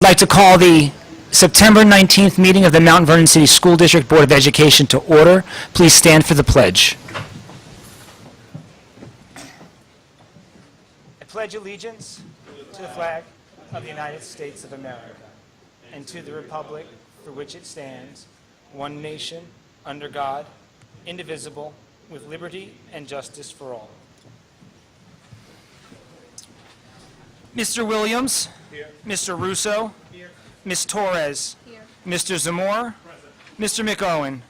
like to call the September 19th meeting of the Mount Vernon City School District Board of Education to order. Please stand for the pledge. I pledge allegiance to the flag of the United States of America and to the republic for which it stands, one nation, under God, indivisible, with liberty and justice for all. Mr. Williams. Here. Mr. Russo. Here. Ms. Torres. Here. Mr. Zamore. Present. Mr. McOwen.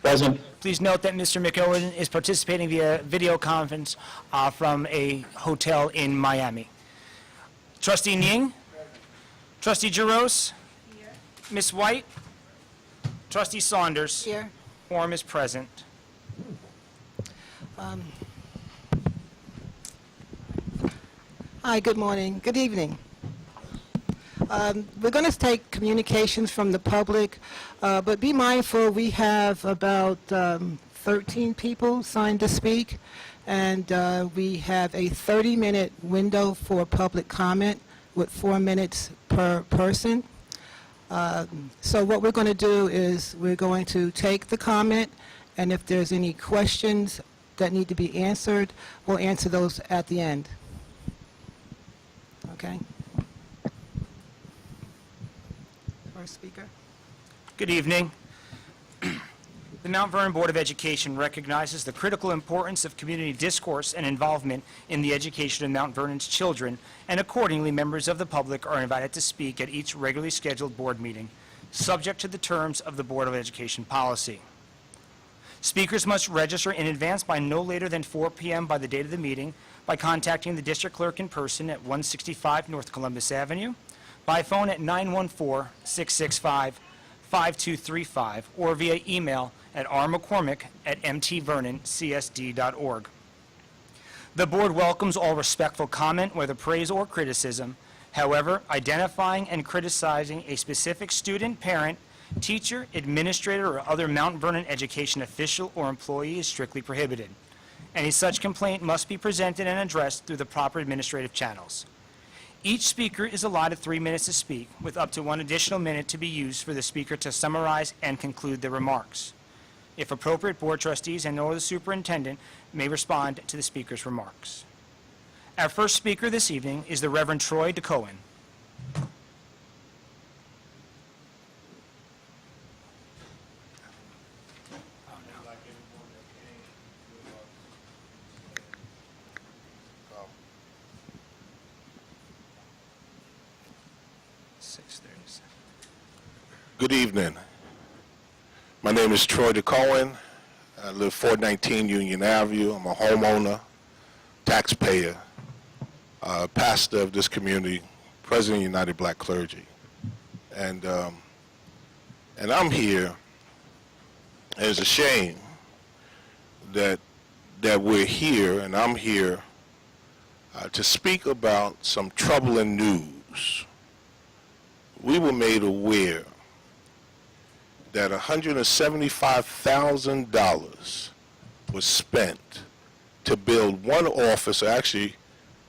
Present. Please note that Mr. McOwen is participating via video conference from a hotel in Miami. Trustee Ning. Trustee Jaros. Here. Ms. White. Trustee Saunders. Here. Quorum is present. Hi, good morning, good evening. We're going to take communications from the public, but be mindful we have about 13 people signed to speak, and we have a 30-minute window for public comment with 4 minutes per person. So what we're going to do is we're going to take the comment, and if there's any questions that need to be answered, we'll answer those at the end. Okay. First speaker. Good evening. The Mount Vernon Board of Education recognizes the critical importance of community discourse and involvement in the education of Mount Vernon's children, and accordingly, members of the public are invited to speak at each regularly scheduled board meeting, subject to the terms of the Board of Education policy. Speakers must register in advance by no later than 4 p.m. by the date of the meeting by contacting the district clerk in person at 165 North Columbus Avenue, by phone at 914-665-5235, or via email at rmccormick@mtvernoncsd.org. The board welcomes all respectful comment, whether praise or criticism. However, identifying and criticizing a specific student, parent, teacher, administrator, or other Mount Vernon education official or employee is strictly prohibited. Any such complaint must be presented and addressed through the proper administrative channels. Each speaker is allotted 3 minutes to speak, with up to 1 additional minute to be used for the speaker to summarize and conclude their remarks. If appropriate, board trustees and or the superintendent may respond to the speaker's remarks. Our first speaker this evening is the Reverend Troy DeCohen. Good evening. My name is Troy DeCohen. I live 419 Union Avenue. I'm a homeowner, taxpayer, pastor of this community, president of United Black Clergy. And I'm here, and it's a shame that we're here, and I'm here to speak about some troubling news. We were made aware that $175,000 was spent to build one office, or actually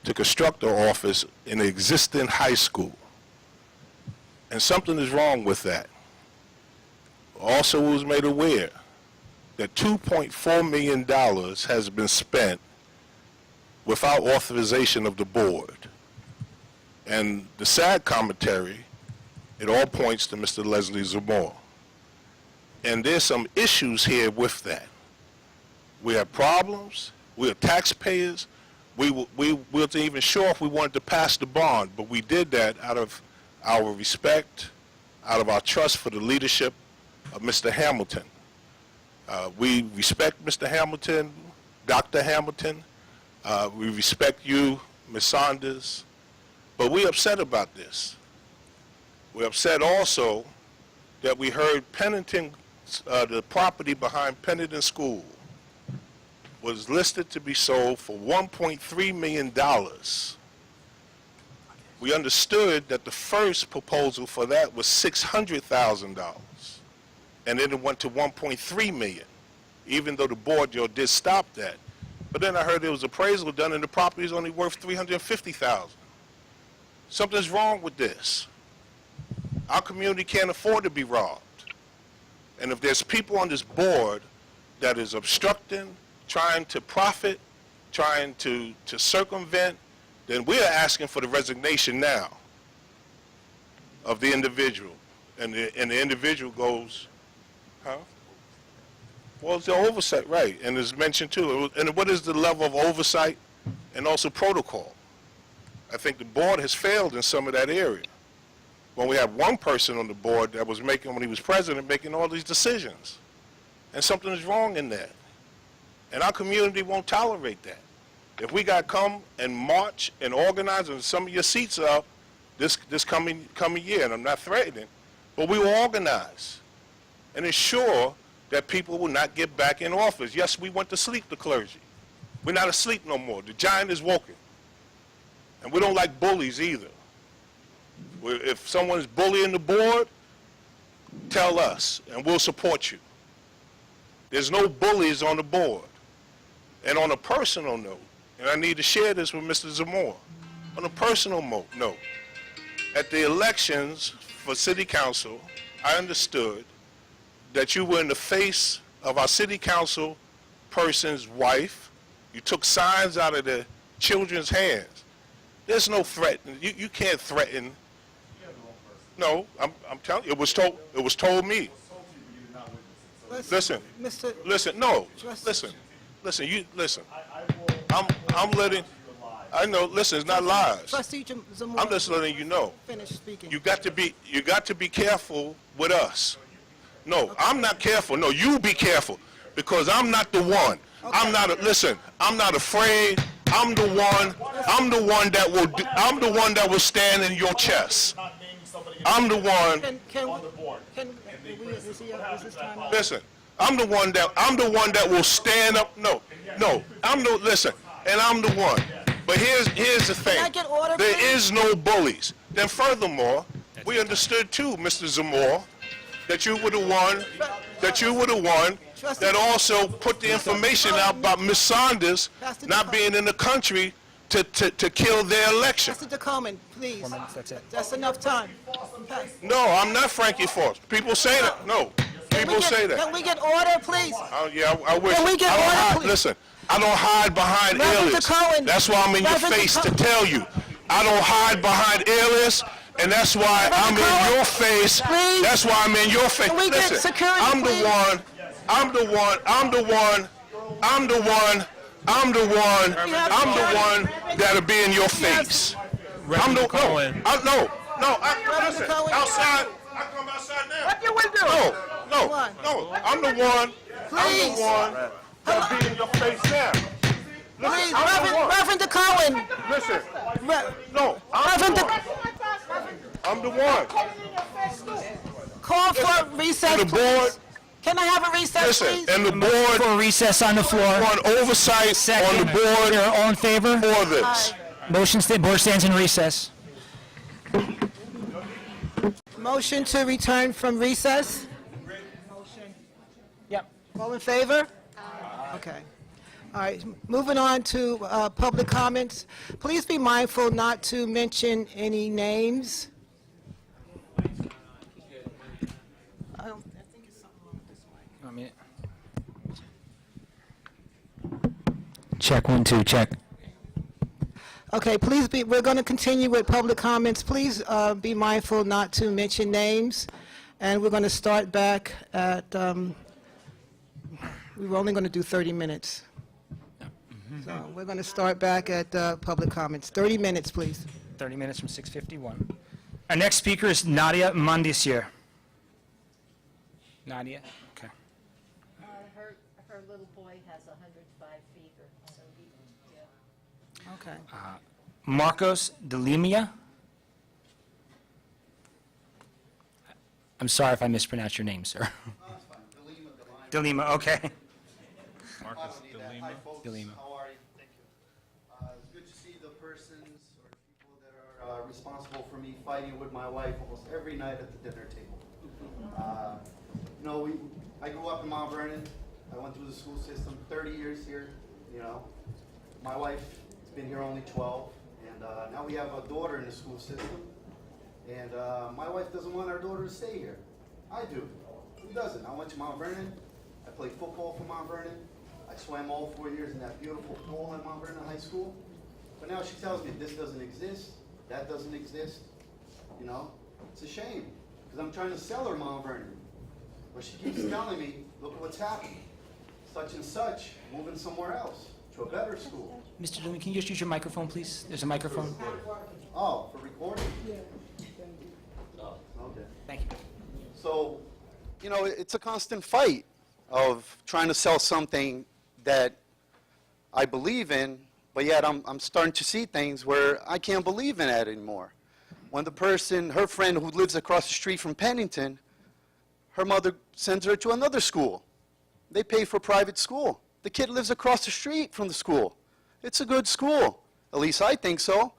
to construct an office in an existing high school. And something is wrong with that. Also was made aware that $2.4 million has been spent without authorization of the board. And the sad commentary, it all points to Mr. Leslie Zamore. And there's some issues here with that. We have problems. We are taxpayers. We weren't even sure if we wanted to pass the bond, but we did that out of our respect, out of our trust for the leadership of Mr. Hamilton. We respect Mr. Hamilton, Dr. Hamilton. We respect you, Ms. Saunders. But we're upset about this. We're upset also that we heard Pennington, the property behind Pennington School, was listed to be sold for $1.3 million. We understood that the first proposal for that was $600,000, and then it went to $1.3 million, even though the board did stop that. But then I heard there was appraisal done and the property is only worth $350,000. Something's wrong with this. Our community can't afford to be robbed. And if there's people on this board that is obstructing, trying to profit, trying to circumvent, then we are asking for the resignation now of the individual. And the individual goes, huh? Well, it's the oversight, right, and it's mentioned too. And what is the level of oversight and also protocol? I think the board has failed in some of that area. When we have one person on the board that was making, when he was president, making all these decisions. And something is wrong in that. And our community won't tolerate that. If we got to come and march and organize, and some of your seats are up this coming year, and I'm not threatening, but we will organize and ensure that people will not get back in office. Yes, we went to sleep, the clergy. We're not asleep no more. The giant is woken. And we don't like bullies either. If someone is bullying the board, tell us, and we'll support you. There's no bullies on the board. And on a personal note, and I need to share this with Mr. Zamora, on a personal note, at the elections for city council, I understood that you were in the face of our city council person's wife. You took signs out of the children's hands. There's no threat. You can't threaten. No, I'm telling you, it was told me. Listen, no, listen, I'm letting, I know, listen, it's not lies. Trustee Zamora. I'm just letting you know. Finish speaking. You got to be careful with us. No, I'm not careful. No, you be careful, because I'm not the one. I'm not afraid. I'm the one that will stand in your chest. I'm the one. Is this time up? Listen, I'm the one that will stand up. Listen, and I'm the one. But here's the thing. Can I get order, There please? is no bullies. Then furthermore, we understood too, Mr. Zamora, that you were the one that also put the information out about Ms. Saunders not being in the country to kill their election. Mr. DeComan, please. 4 minutes, that's it. That's enough time. No, I'm not Frankie Forbes. People say that. No, people say that. Can we get order, please? Yeah, I wish. Can we get I don't order, hide, please? listen, I don't hide behind Reverend alias. DeCohen. That's why I'm in your Reverend face to DeCohen. tell you. I don't hide behind alias, and that's why I'm in DeCohen. your face. Please. That's why I'm in your face. Can we get Listen, security, I'm the please? one that'll be in your face. I'm the Cohen. listen, Cohen. outside, I come outside now. What you will do? No, I'm the one Please. that'll be in your face now. Please, I'm the one. Reverend DeCohen. Listen, Re- no, Reverend I'm the one. Call for recess, And the board, please. Can I have a recess, listen, please? and the board For recess on the floor. on oversight on Second. the board Here, all in favor? for this. Board stands in recess. Motion to return from recess. Yep. All in favor? Okay. All right, moving on to public comments. Please be mindful not to mention any names. I think it's something wrong with this mic. Want me to- Check, 1, 2, check. Okay, we're going to continue with public comments. Please be mindful not to mention names. And we're going to start back at, we were only going to do 30 minutes. So we're going to start back at public comments. 30 minutes, please. 30 minutes from 6:51. Our next speaker is Nadia Mondesier. Nadia, okay. Her little boy has 105 fever, so yeah. Okay. Marcos Delimia. I'm sorry if I mispronounced your name, sir. Delima, okay. Marcus DeLima. Hi, folks. Delima. How are you? Thank you. It's good to see the persons or people that are responsible for me fighting with my wife almost every night at the dinner table. I grew up in Mount Vernon. I went through the school system, 30 years here, My wife has been here only 12, and now we have a daughter in the school system. And my wife doesn't want our daughter to stay here. I do. Who doesn't? I went to Mount Vernon. I played football for Mount Vernon. I swam all 4 years in that beautiful pool at Mount Vernon High School. But now she tells me this doesn't exist, that doesn't exist. You know, it's a shame because I'm trying to sell her Mount Vernon. But she keeps telling me, look at what's happening. Such and such, moving somewhere else, to a better school. Mr. Dillon, can you just use your microphone, please? There's a microphone. Oh, for recording? Yeah. Okay. Thank you. So, you know, it's a constant fight of trying to sell something that I believe in, but yet I'm starting to see things where I can't believe in that anymore. When the person, her friend who lives across the street from Pennington, her mother sends her to another school. They pay for private school. The kid lives across the street from the school. It's a good school. At least I think so.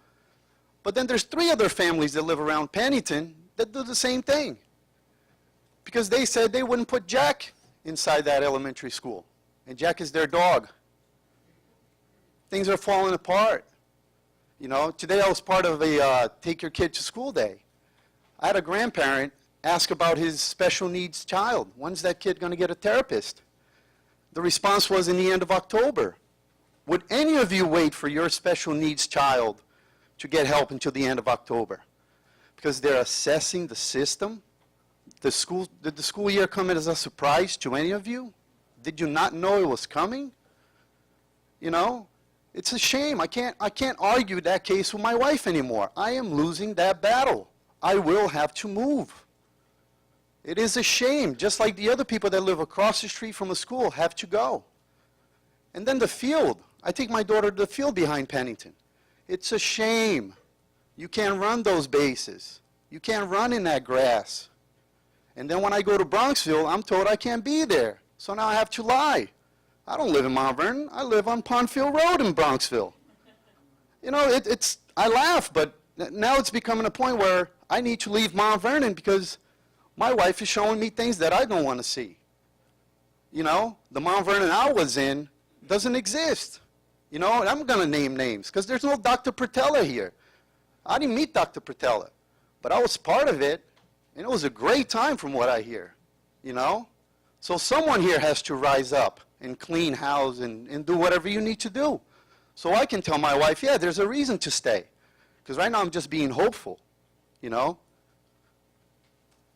But then there's 3 other families that live around Pennington that do the same thing. Because they said they wouldn't put Jack inside that elementary school. And Jack is their dog. Things are falling apart. You know, today I was part of a Take Your Kid to School Day. I had a grandparent ask about his special needs child. When's that kid going to get a therapist? The response was in the end of October. Would any of you wait for your special needs child to get help until the end of October? Because they're assessing the system. Did the school year come as a surprise to any of you? Did you not know it was coming? You know, it's a shame. I can't argue that case with my wife anymore. I am losing that battle. I will have to move. It is a shame, just like the other people that live across the street from a school have to go. And then the field. I take my daughter to the field behind Pennington. It's a shame. You can't run those bases. You can't run in that grass. And then when I go to Bronxville, I'm told I can't be there. So now I have to lie. I don't live in Mount Vernon. I live on Pondfield Road in Bronxville. You know, I laugh, but now it's becoming a point where I need to leave Mount Vernon because my wife is showing me things that I don't want to see. You know, the Mount Vernon I was in doesn't exist. You know, and I'm going to name names because there's no Dr. Pratella here. I didn't meet Dr. Pratella, but I was part of it, and it was a great time from what I hear, you know? So someone here has to rise up and clean house and do whatever you need to do. So I can tell my wife, yeah, there's a reason to stay. Because right now I'm just being hopeful, you know?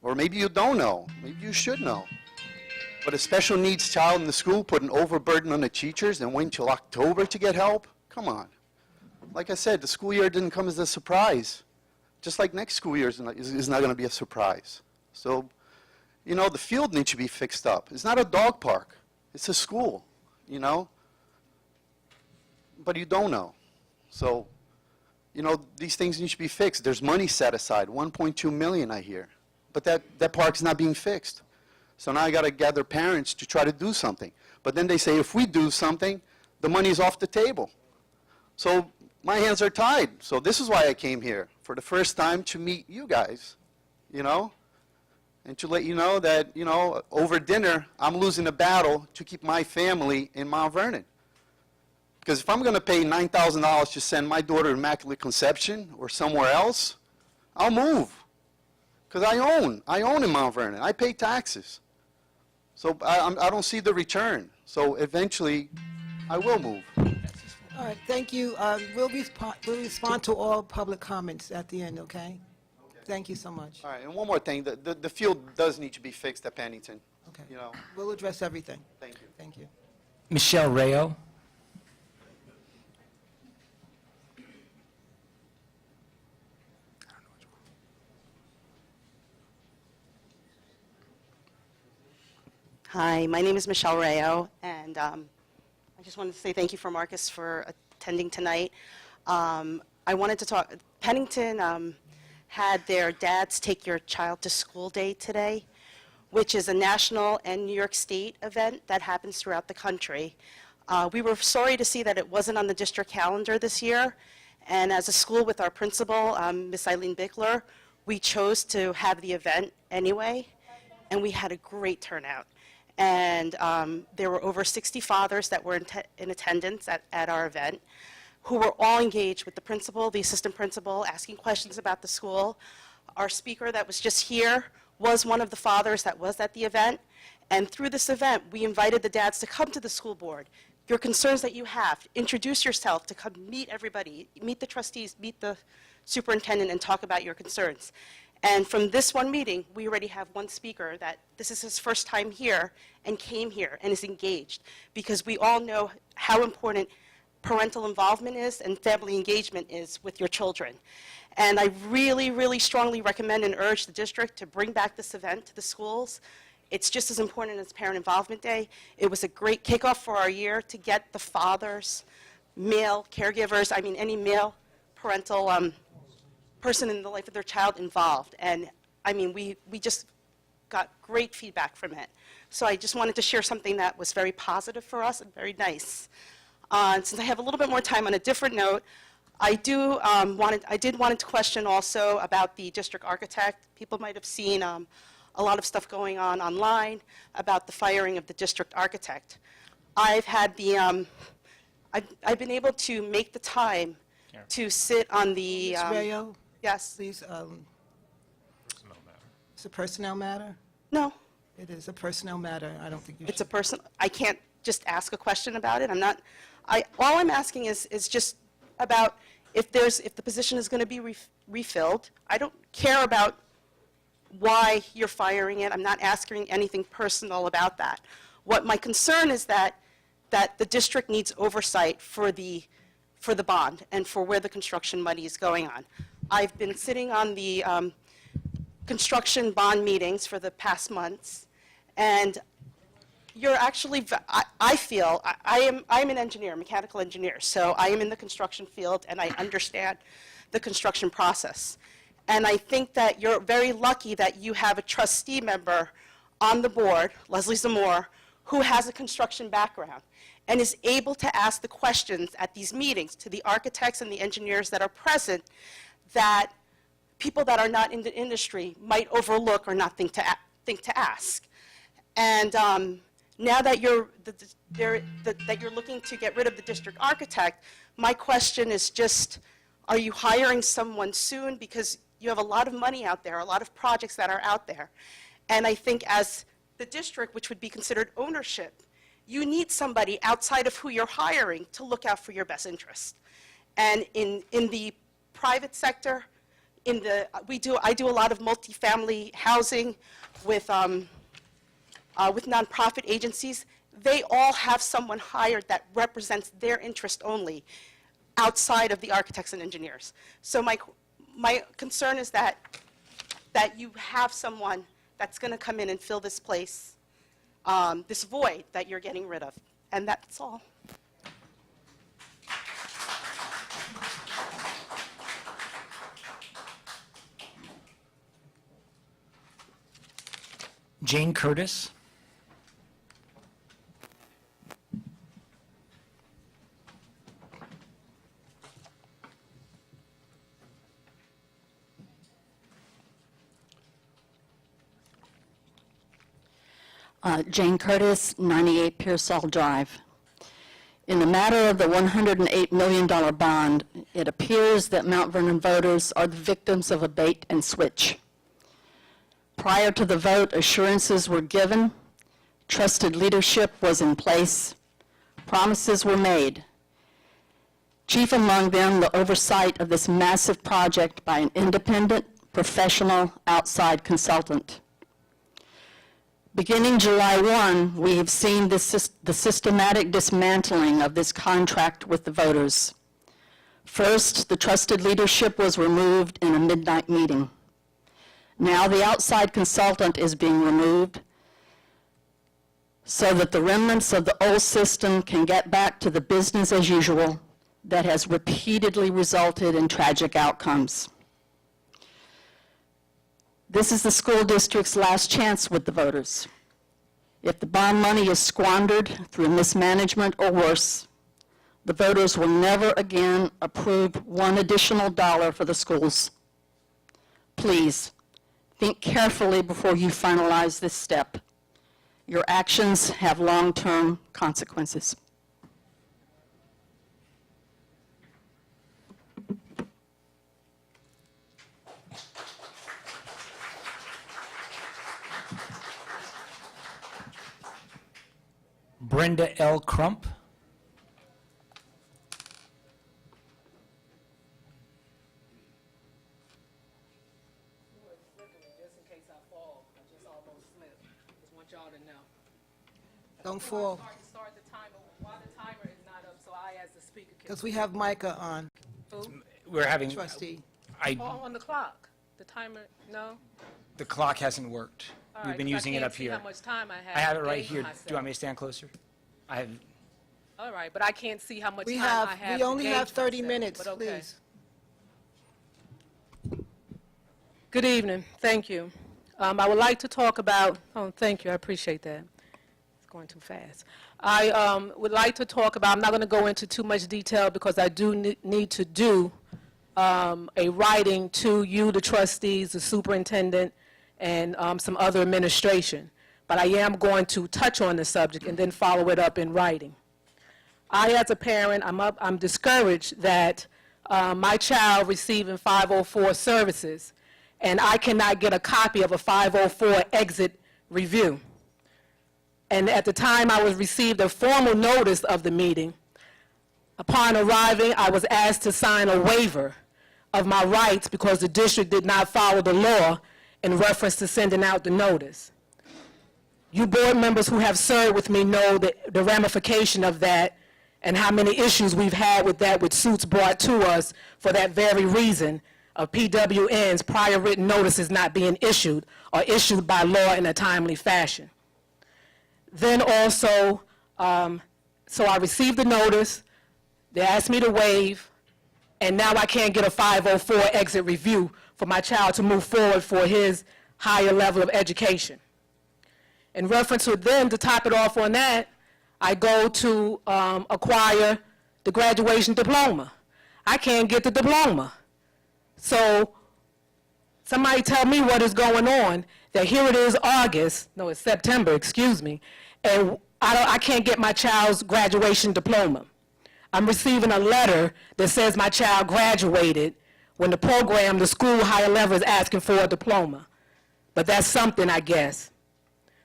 Or maybe you don't know. Maybe you should know. But a special needs child in the school put an overburden on the teachers and wait until October to get help? Come on. Like I said, the school year didn't come as a surprise. Just like next school year is not going to be a surprise. So, you know, the field needs to be fixed up. It's not a dog park. It's a school, you know? But you don't know. So, you know, these things need to be fixed. There's money set aside, $1.2 million I hear. But that park's not being fixed. So now I got to gather parents to try to do something. But then they say if we do something, the money's off the table. So my hands are tied. So this is why I came here, for the first time to meet you guys, you know? And to let you know that, you know, over dinner, I'm losing a battle to keep my family in Mount Vernon. Because if I'm going to pay $9,000 to send my daughter to Immaculate Conception or somewhere else, I'll move. Because I own in Mount Vernon. I pay taxes. So I don't see the return. So eventually, I will move. All right, thank you. We'll respond to all public comments at the end, okay? Thank you so much. All right, and one more thing. The field does need to be fixed at Pennington. Okay. You know, We'll address everything. thank you. Thank you. Michelle Rayo. Hi, my name is Michelle Rayo, and I just wanted to say thank you for Marcus for attending tonight. I wanted to talk, Pennington had their Dads Take Your Child to School Day today, which is a national and New York State event that happens throughout the country. We were sorry to see that it wasn't on the district calendar this year, and as a school with our principal, Miss Eileen Bickler, we chose to have the event anyway, and we had a great turnout. And there were over 60 fathers that were in attendance at our event, who were all engaged with the principal, the assistant principal, asking questions about the school. Our speaker that was just here was one of the fathers that was at the event. And through this event, we invited the dads to come to the school board. Your concerns that you have, introduce yourself, to come meet everybody, meet the trustees, meet the superintendent, and talk about your concerns. And from this one meeting, we already have one speaker that this is his first time here and came here and is engaged, because we all know how important parental involvement is and family engagement is with your children. And I really, really strongly recommend and urge the district to bring back this event to the schools. It's just as important as Parent Involvement Day. It was a great kickoff for our year to get the fathers, male caregivers, I mean any male parental person in the life of their child involved. And I mean, we just got great feedback from it. So I just wanted to share something that was very positive for us and very nice. Since I have a little bit more time, on a different note, I did wanted to question also about the district architect. People might have seen a lot of stuff going on online about the firing of the district architect. I've had the, I've been able to make the time to sit on the. Ms. Rayo, Yes. please, Personnel matter. it's a personnel matter? No, It is a personnel matter. I don't think you should. it's a person, I can't just ask a question about it. I'm not, all I'm asking is just about if the position is going to be refilled. I don't care about why you're firing it. I'm not asking anything personal about that. What my concern is that the district needs oversight for the bond and for where the construction money is going on. I've been sitting on the construction bond meetings for the past months, and you're actually, I feel, I'm an engineer, mechanical engineer, so I am in the construction field and I understand the construction process. And I think that you're very lucky that you have a trustee member on the board, Leslie Zamore, who has a construction background and is able to ask the questions at these meetings to the architects and the engineers that are present that people that are not in the industry might overlook or not think to ask. And now that you're looking to get rid of the district architect, my question is just, are you hiring someone soon? Because you have a lot of money out there, a lot of projects that are out there. And I think as the district, which would be considered ownership, you need somebody outside of who you're hiring to look out for your best interest. And in the private sector, I do a lot of multifamily housing with nonprofit agencies. They all have someone hired that represents their interest only outside of the architects and engineers. So my concern is that you have someone that's going to come in and fill this place, this void that you're getting rid of. And that's all. Jane Curtis. Jane Curtis, 98 Pearsall Drive. In the matter of the $108 million bond, it appears that Mount Vernon voters are the victims of a bait and switch. Prior to the vote, assurances were given, trusted leadership was in place, promises were made. Chief among them, the oversight of this massive project by an independent, professional, outside consultant. Beginning July 1, we have seen the systematic dismantling of this contract with the voters. First, the trusted leadership was removed in a midnight meeting. Now the outside consultant is being removed so that the remnants of the old system can get back to the business as usual that has repeatedly resulted in tragic outcomes. This is the school district's last chance with the voters. If the bond money is squandered through mismanagement or worse, the voters will never again approve one additional dollar for the schools. Please, think carefully before you finalize this step. Your actions have long-term consequences. Brenda L. Crump. Just in case I fall, I just almost slipped. Just want y'all to know. Don't fall, Start the timer while the timer is not up, so I, as the speaker, can. because we have Micah on, We're having, trustee. On the clock. The timer, no? the clock hasn't worked. All We've right, been 'cause I using it can't up see here. how much time I have. I have it right gave here. Do myself. you want me to stand closer? I have, All right, but I can't see how much We time I have. we to only have gauge 30 myself, minutes, but okay. please. Good evening. Thank you. I would like to talk about, thank you, I appreciate that. It's going too fast. I would like to talk about, I'm not going to go into too much detail because I do need to do a writing to you, the trustees, the superintendent, and some other administration. But I am going to touch on the subject and then follow it up in writing. I, as a parent, I'm discouraged that my child receiving 504 services, and I cannot get a copy of a 504 exit review. And at the time I was received a formal notice of the meeting, upon arriving, I was asked to sign a waiver of my rights because the district did not follow the law in reference to sending out the notice. You board members who have served with me know the ramification of that and how many issues we've had with that, with suits brought to us for that very reason of PWN's prior written notices not being issued or issued by law in a timely fashion. Then also, so I received the notice, they asked me to waive, and now I can't get a 504 exit review for my child to move forward for his higher level of education. In reference to then, to top it off on that, I go to acquire the graduation diploma. I can't get the diploma. So somebody tell me what is going on, that here it is it's September, excuse me, and I can't get my child's graduation diploma. I'm receiving a letter that says my child graduated when the program, the school higher level, is asking for a diploma. But that's something, I guess.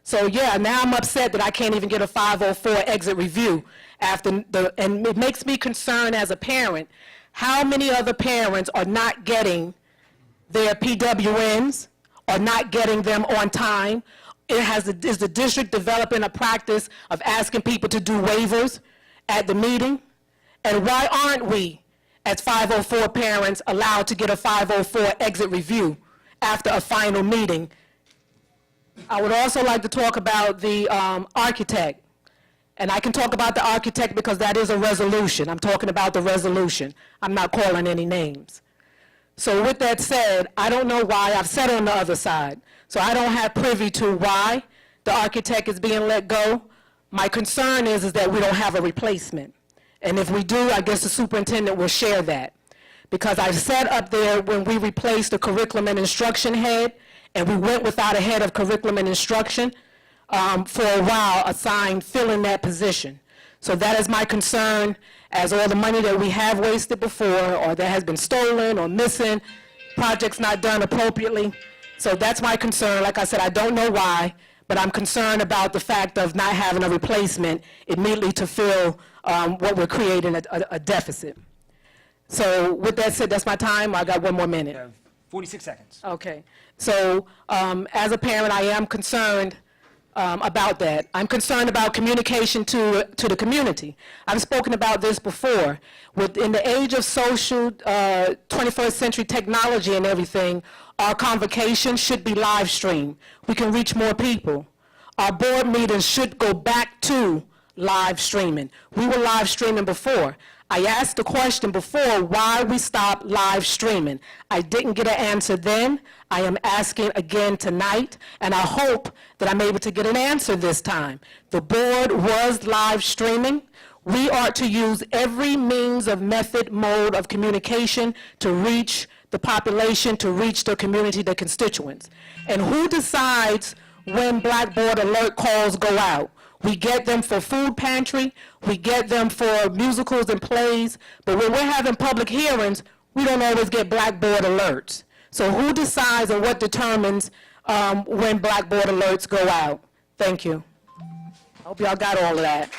So yeah, now I'm upset that I can't even get a 504 exit review and it makes me concerned as a parent, how many other parents are not getting their PWNs, or not getting them on time? Is the district developing a practice of asking people to do waivers at the meeting? And why aren't we, as 504 parents, allowed to get a 504 exit review after a final meeting? I would also like to talk about the architect. And I can talk about the architect because that is a resolution. I'm talking about the resolution. I'm not calling any names. So with that said, I don't know why. I've sat on the other side. So I don't have privy to why the architect is being let go. My concern is that we don't have a replacement. And if we do, I guess the superintendent will share that. Because I sat up there when we replaced the curriculum and instruction head, and we went without a head of curriculum and instruction for a while, assigned, filling that position. So that is my concern, as all the money that we have wasted before, or that has been stolen or missing, projects not done appropriately. So that's my concern. Like I said, I don't know why, but I'm concerned about the fact of not having a replacement immediately to fill what we're creating, a deficit. So with that said, that's my time. I got one more minute. you have 46 seconds. Okay. So as a parent, I am concerned about that. I'm concerned about communication to the community. I've spoken about this before. In the age of social 21st century technology and everything, our convocation should be live streamed. We can reach more people. Our board meetings should go back to live streaming. We were live streaming before. I asked the question before why we stopped live streaming. I didn't get an answer then. I am asking again tonight, and I hope that I'm able to get an answer this time. The board was live streaming. We are to use every means of method, mode of communication to reach the population, to reach the community, the constituents. And who decides when Blackboard Alert calls go out? We get them for food pantry, we get them for musicals and plays, but when we're having public hearings, we don't always get Blackboard alerts. So who decides and what determines when Blackboard alerts go out? Thank you. Hope y'all got all of that.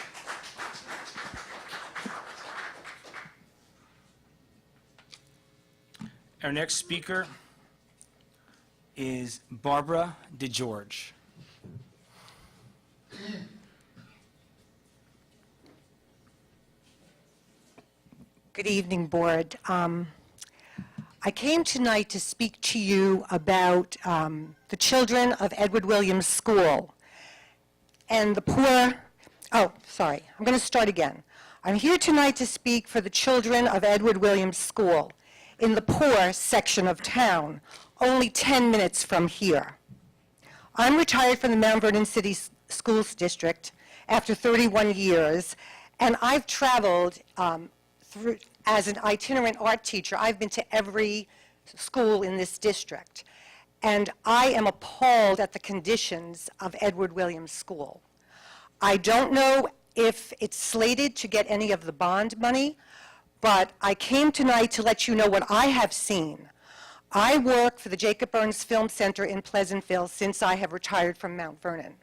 Our next speaker is Barbara DeGeorge. Good evening, Board. I came tonight to speak to you about the children of Edward Williams School and the poor. Oh, sorry. I'm going to start again. I'm here tonight to speak for the children of Edward Williams School in the poor section of town, only 10 minutes from here. I'm retired from the Mount Vernon City Schools District after 31 years, and I've traveled through as an itinerant art teacher. I've been to every school in this district, and I am appalled at the conditions of Edward Williams School. I don't know if it's slated to get any of the bond money, but I came tonight to let you know what I have seen. I work for the Jacob Burns Film Center in Pleasantville since I have retired from Mount Vernon.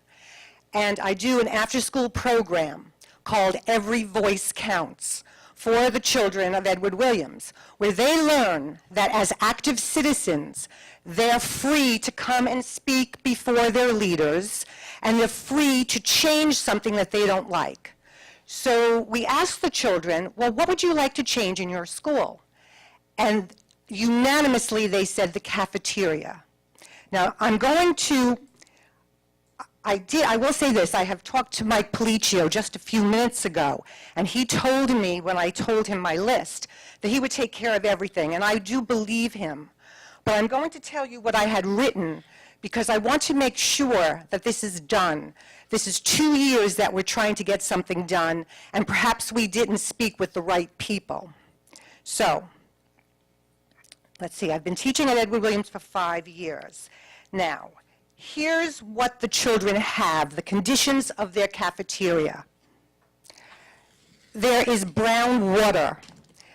And I do an after-school program called Every Voice Counts for the children of Edward Williams, where they learn that as active citizens, they're free to come and speak before their leaders, and they're free to change something that they don't like. So we asked the children, well, what would you like to change in your school? And unanimously, they said the cafeteria. Now, I'm going to, I will say this, I have talked to Mike Policio just a few minutes ago, and he told me, when I told him my list, that he would take care of everything, and I do believe him. But I'm going to tell you what I had written, because I want to make sure that this is done. This is 2 years that we're trying to get something done, and perhaps we didn't speak with the right people. So, let's see, I've been teaching at Edward Williams for 5 years. Now, here's what the children have, the conditions of their cafeteria. There is brown water.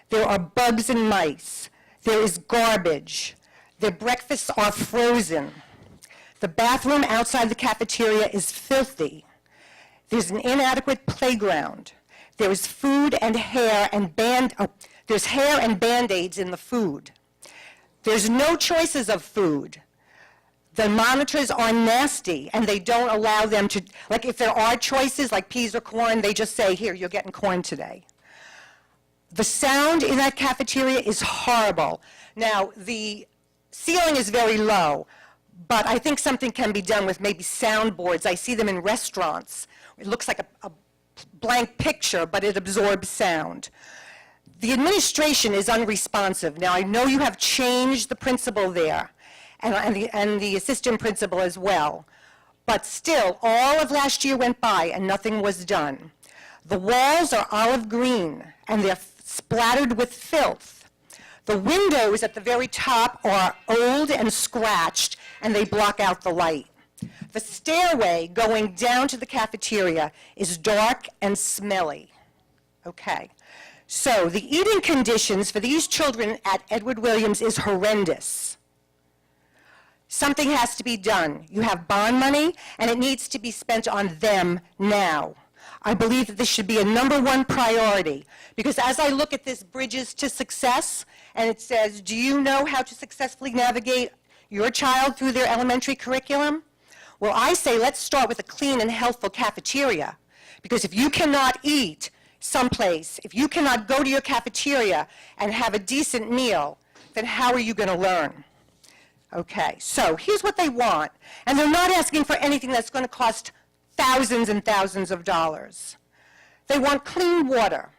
There are bugs and mice. There is garbage. Their breakfasts are frozen. The bathroom outside the cafeteria is filthy. There's an inadequate playground. There is food and hair and there's hair and Band-Aids in the food. There's no choices of food. The monitors are nasty, and they don't allow them to, like if there are choices, like peas or corn, they just say, here, you're getting corn today. The sound in that cafeteria is horrible. Now, the ceiling is very low, but I think something can be done with maybe soundboards. I see them in restaurants. It looks like a blank picture, but it absorbs sound. The administration is unresponsive. Now, I know you have changed the principal there, and the assistant principal as well. But still, all of last year went by and nothing was done. The walls are olive green and they're splattered with filth. The windows at the very top are old and scratched and they block out the light. The stairway going down to the cafeteria is dark and smelly. Okay. So the eating conditions for these children at Edward Williams is horrendous. Something has to be done. You have bond money, and it needs to be spent on them now. I believe that this should be a #1 priority, because as I look at this Bridges to Success, and it says, do you know how to successfully navigate your child through their elementary curriculum? Well, I say let's start with a clean and healthful cafeteria, because if you cannot eat someplace, if you cannot go to your cafeteria and have a decent meal, then how are you going to learn? Okay, so here's what they want, and they're not asking for anything that's going to cost thousands and thousands of dollars. They want clean water.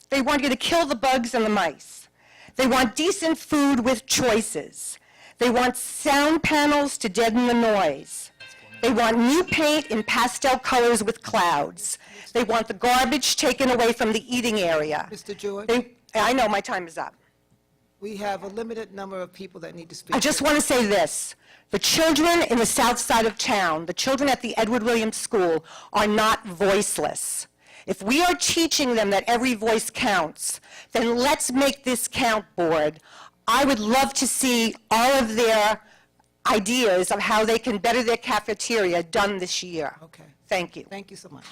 They want you to kill the bugs and the mice. They want decent food with choices. They want sound panels to deaden the noise. They want new paint in pastel colors with clouds. They want the garbage taken away from the eating area. Mr. George, I know my time is up. we have a limited number of people that need to speak. I just want to say this. The children in the south side of town, the children at the Edward Williams School, are not voiceless. If we are teaching them that every voice counts, then let's make this count, Board. I would love to see all of their ideas of how they can better their cafeteria done this year. Okay, Thank you. Thank you so much.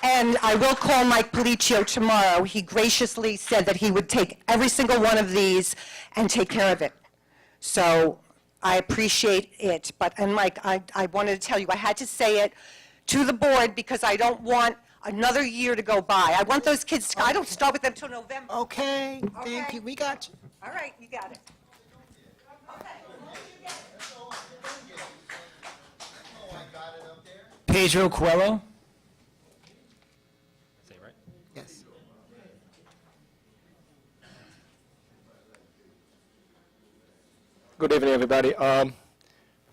And I will call Mike Policio tomorrow. He graciously said that he would take every single one of these and take care of it. So I appreciate it. And Mike, I wanted to tell you, I had to say it to the board because I don't want another year to go by. I want those kids I don't start with them till November. Okay, thank Okay. you. We got you. All right, you got it. Pedro Coelho. Say it right? Yes. Good evening, everybody.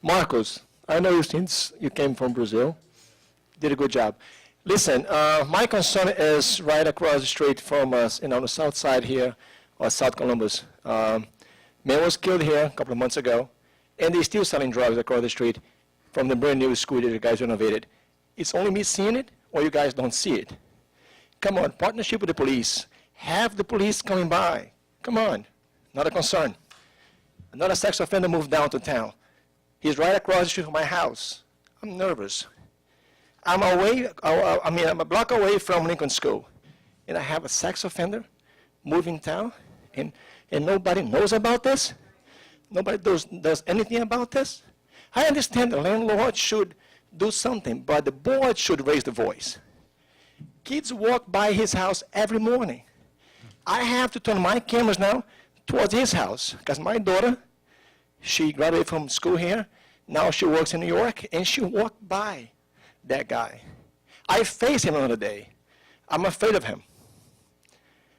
Marcos, I know you since you came from Brazil. Did a good job. Listen, my concern is right across the street from us, on the south side here, or South Columbus. Man was killed here a couple of months ago, and they're still selling drugs across the street from the brand new school that you guys renovated. It's only me seeing it, or you guys don't see it. Come on, partnership with the police. Have the police coming by. Come on, not a concern. Another sex offender moved down to town. He's right across the street from my house. I'm nervous. I'm a block away from Lincoln School, and I have a sex offender moving town, and nobody knows about this? Nobody does anything about this? I understand the landlord should do something, but the board should raise the voice. Kids walk by his house every morning. I have to turn my cameras now towards his house, because my daughter, she graduated from school here, now she works in New York, and she walked by that guy. I faced him another day. I'm afraid of him.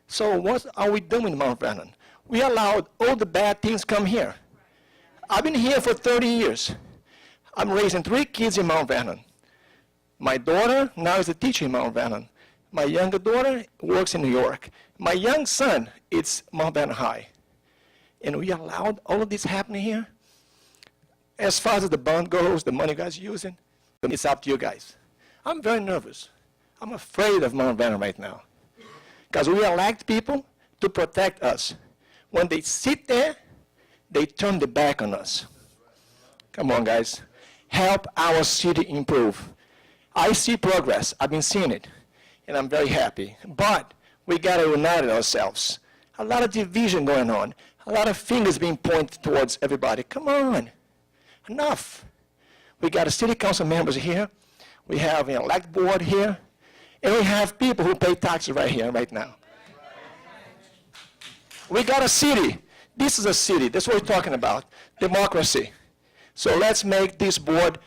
So what are we doing in Mount Vernon? We allowed all the bad things come here. I've been here for 30 years. I'm raising 3 kids in Mount Vernon. My daughter now is a teacher in Mount Vernon. My younger daughter works in New York. My young son, it's Mount Vernon High. And we allowed all of this happening here. As far as the bond goes, the money you guys are using, it's up to you guys. I'm very nervous. I'm afraid of Mount Vernon right now. Because we elect people to protect us. When they sit there, they turn their back on us. Come on, guys. Help our city improve. I see progress. I've been seeing it. And I'm very happy. But we got to unite ourselves. A lot of division going on. A lot of fingers being pointed towards everybody. Come on. Enough. We got a city council members here. We have an elect board here. And we have people who pay taxes right here, right now. We got a city. This is a city. That's what we're talking about. Democracy. So let's make this board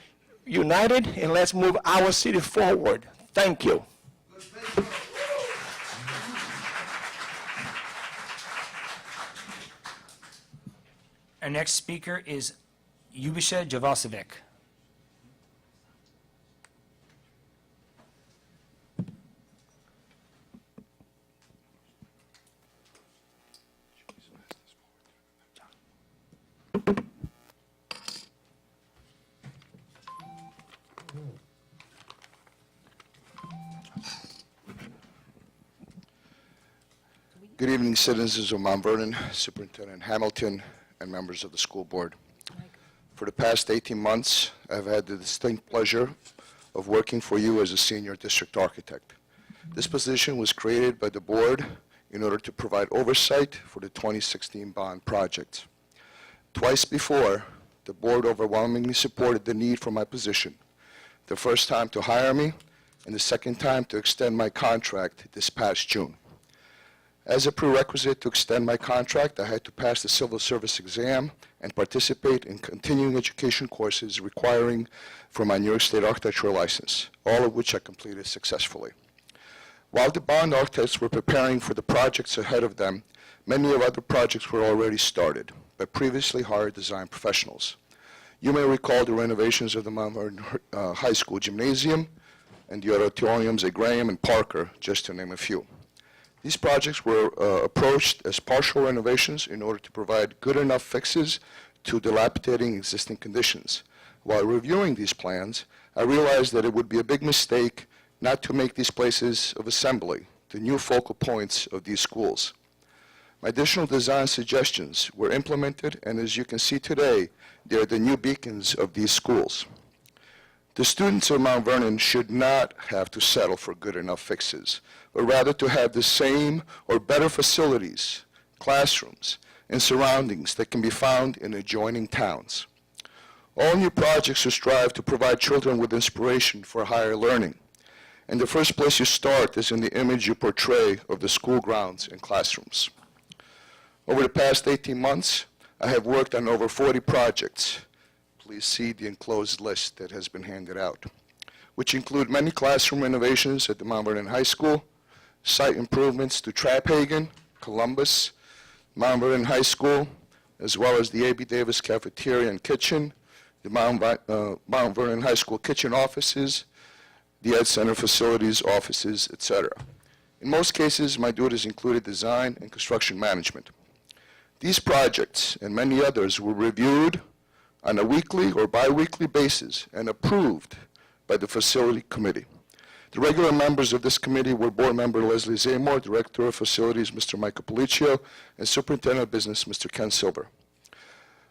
united and let's move our city forward. Thank you. Our next speaker is Yubisha Javasevic. Good evening, citizens of Mount Vernon, Superintendent Hamilton, and members of the school board. For the past 18 months, I've had the distinct pleasure of working for you as a senior district architect. This position was created by the board in order to provide oversight for the 2016 bond project. Twice before, the board overwhelmingly supported the need for my position. The first time to hire me, and the second time to extend my contract this past June. As a prerequisite to extend my contract, I had to pass the civil service exam and participate in continuing education courses requiring for my New York State architectural license, all of which I completed successfully. While the bond architects were preparing for the projects ahead of them, many of other projects were already started by previously hired design professionals. You may recall the renovations of the Mount Vernon High School gymnasium and the auditoriums at Graham and Parker, just to name a few. These projects were approached as partial renovations in order to provide good enough fixes to dilapidating existing conditions. While reviewing these plans, I realized that it would be a big mistake not to make these places of assembly the new focal points of these schools. My additional design suggestions were implemented, and as you can see today, they are the new beacons of these schools. The students of Mount Vernon should not have to settle for good enough fixes, but rather to have the same or better facilities, classrooms, and surroundings that can be found in adjoining towns. All new projects should strive to provide children with inspiration for higher learning. And the first place you start is in the image you portray of the school grounds and classrooms. Over the past 18 months, I have worked on over 40 projects. Please see the enclosed list that has been handed out, which include many classroom renovations at the Mount Vernon High School, site improvements to Traphagen, Columbus, Mount Vernon High School, as well as the A.B. Davis Cafeteria and Kitchen, the Mount Vernon High School kitchen offices, the Ed Center facilities, offices, etc. In most cases, my duties included design and construction management. These projects and many others were reviewed on a weekly or bi-weekly basis and approved by the facility committee. The regular members of this committee were Board Member Leslie Zamor, Director of Facilities Mr. Michael Policio, and Superintendent of Business Mr. Ken Silver.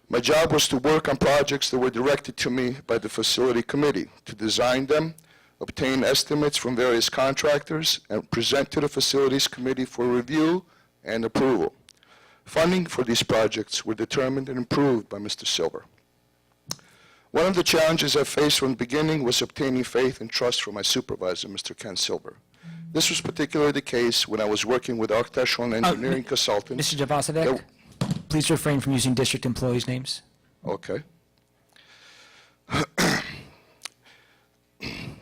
My job was to work on projects that were directed to me by the facility committee, to design them, obtain estimates from various contractors, and present to the facilities committee for review and approval. Funding for these projects were determined and approved by Mr. Silver. One of the challenges I faced from the beginning was obtaining faith and trust from my supervisor, Mr. Ken Silver. This was particularly the case when I was working with architectural and engineering consultants. Mr. Javasevic, please refrain from using district employees' names. Okay.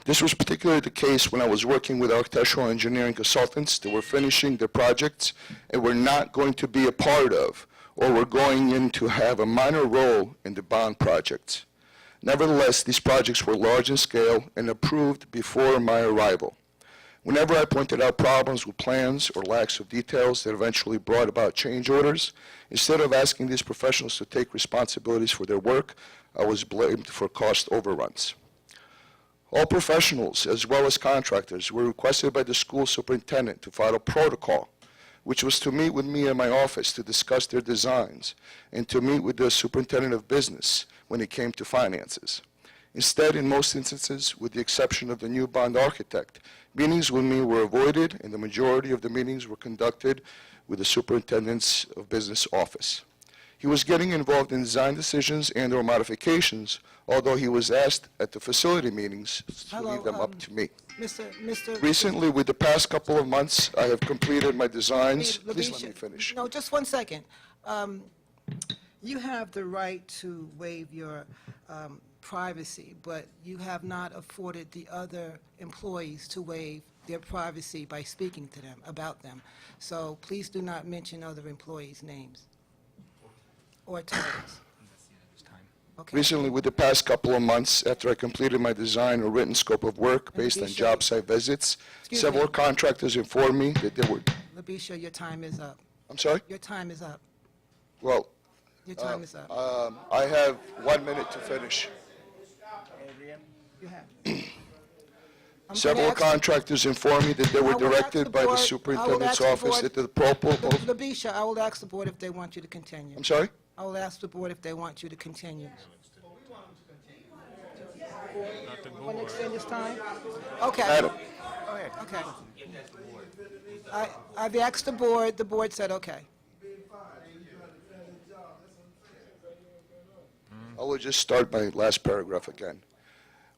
This was particularly the case when I was working with architectural and engineering consultants that were finishing their projects and were not going to be a part of or were going in to have a minor role in the bond projects. Nevertheless, these projects were large in scale and approved before my arrival. Whenever I pointed out problems with plans or lacks of details that eventually brought about change orders, instead of asking these professionals to take responsibilities for their work, I was blamed for cost overruns. All professionals, as well as contractors, were requested by the school superintendent to follow protocol, which was to meet with me in my office to discuss their designs and to meet with the superintendent of business when it came to finances. Instead, in most instances, with the exception of the new bond architect, meetings with me were avoided, and the majority of the meetings were conducted with the superintendent's of business office. He was getting involved in design decisions and or modifications, although he was asked at the facility meetings to leave them up to me. Mr. Recently, with the past couple of months, I have completed my designs. Please let me Lavisha, finish. No, just one second. You have the right to waive your privacy, but you have not afforded the other employees to waive their privacy by speaking to them, about them. So please do not mention other employees' names or titles. Okay? Recently, with the past couple of months, after I completed my design or written scope of work based on Lavisha. job site visits, Excuse several me. contractors informed me that they were, Labisha, your time is up. I'm sorry? Your time is up. Well, Your time is up. I have 1 minute to finish. You have. I'm gonna Several ask- contractors informed me that they were I will ask directed the by the board- I will superintendent's ask the office board- that the proposal, Labisha, I will ask the board if they want you to continue. I'm sorry? I will ask the board if they want you to continue. Want to extend this time? Okay. Madam, Okay. I've asked the board said okay. I will just start my last paragraph again.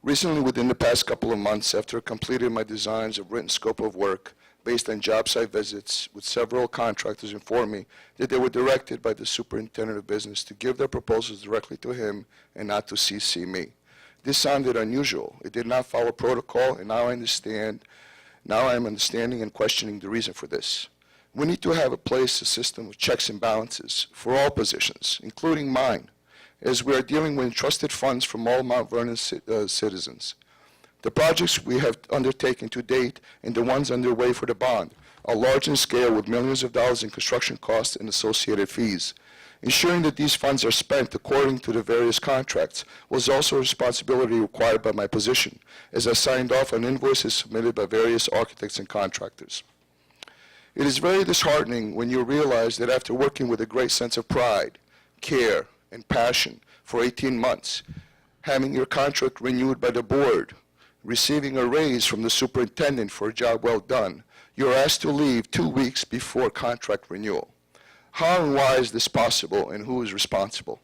Recently, within the past couple of months, after completing my designs of written scope of work based on job site visits, with several contractors informed me that they were directed by the superintendent of business to give their proposals directly to him and not to CC me. This sounded unusual. It did not follow protocol, and now I am understanding and questioning the reason for this. We need to have a system of checks and balances for all positions, including mine, as we are dealing with entrusted funds from all Mount Vernon citizens. The projects we have undertaken to date and the ones underway for the bond are large in scale with millions of dollars in construction costs and associated fees. Ensuring that these funds are spent according to the various contracts was also a responsibility required by my position, as I signed off on invoices submitted by various architects and contractors. It is very disheartening when you realize that after working with a great sense of pride, care, and passion for 18 months, having your contract renewed by the board, receiving a raise from the superintendent for a job well done, you're asked to leave 2 weeks before contract renewal. How and why is this possible, and who is responsible?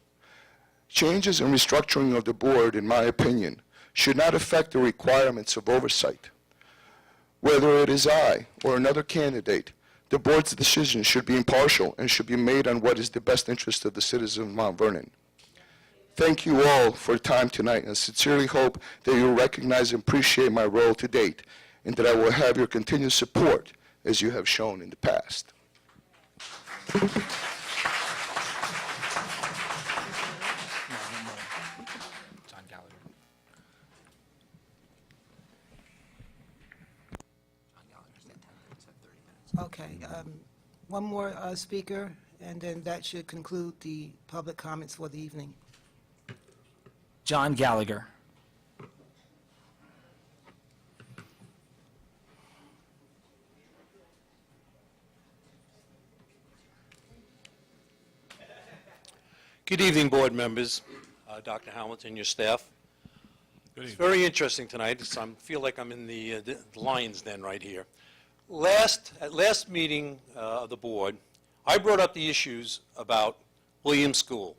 Changes and restructuring of the board, in my opinion, should not affect the requirements of oversight. Whether it is I or another candidate, the board's decision should be impartial and should be made on what is the best interest of the citizens of Mount Vernon. Thank you all for your time tonight, and sincerely hope that you will recognize and appreciate my role to date, and that I will have your continued support as you have shown in the past. John Gallagher. Okay, one more speaker, and then that should conclude the public comments for the evening. John Gallagher. Good evening, board members, Dr. Hamilton, your staff. It's very interesting tonight. I feel like I'm in the lion's den right here. At last meeting of the board, I brought up the issues about Williams School.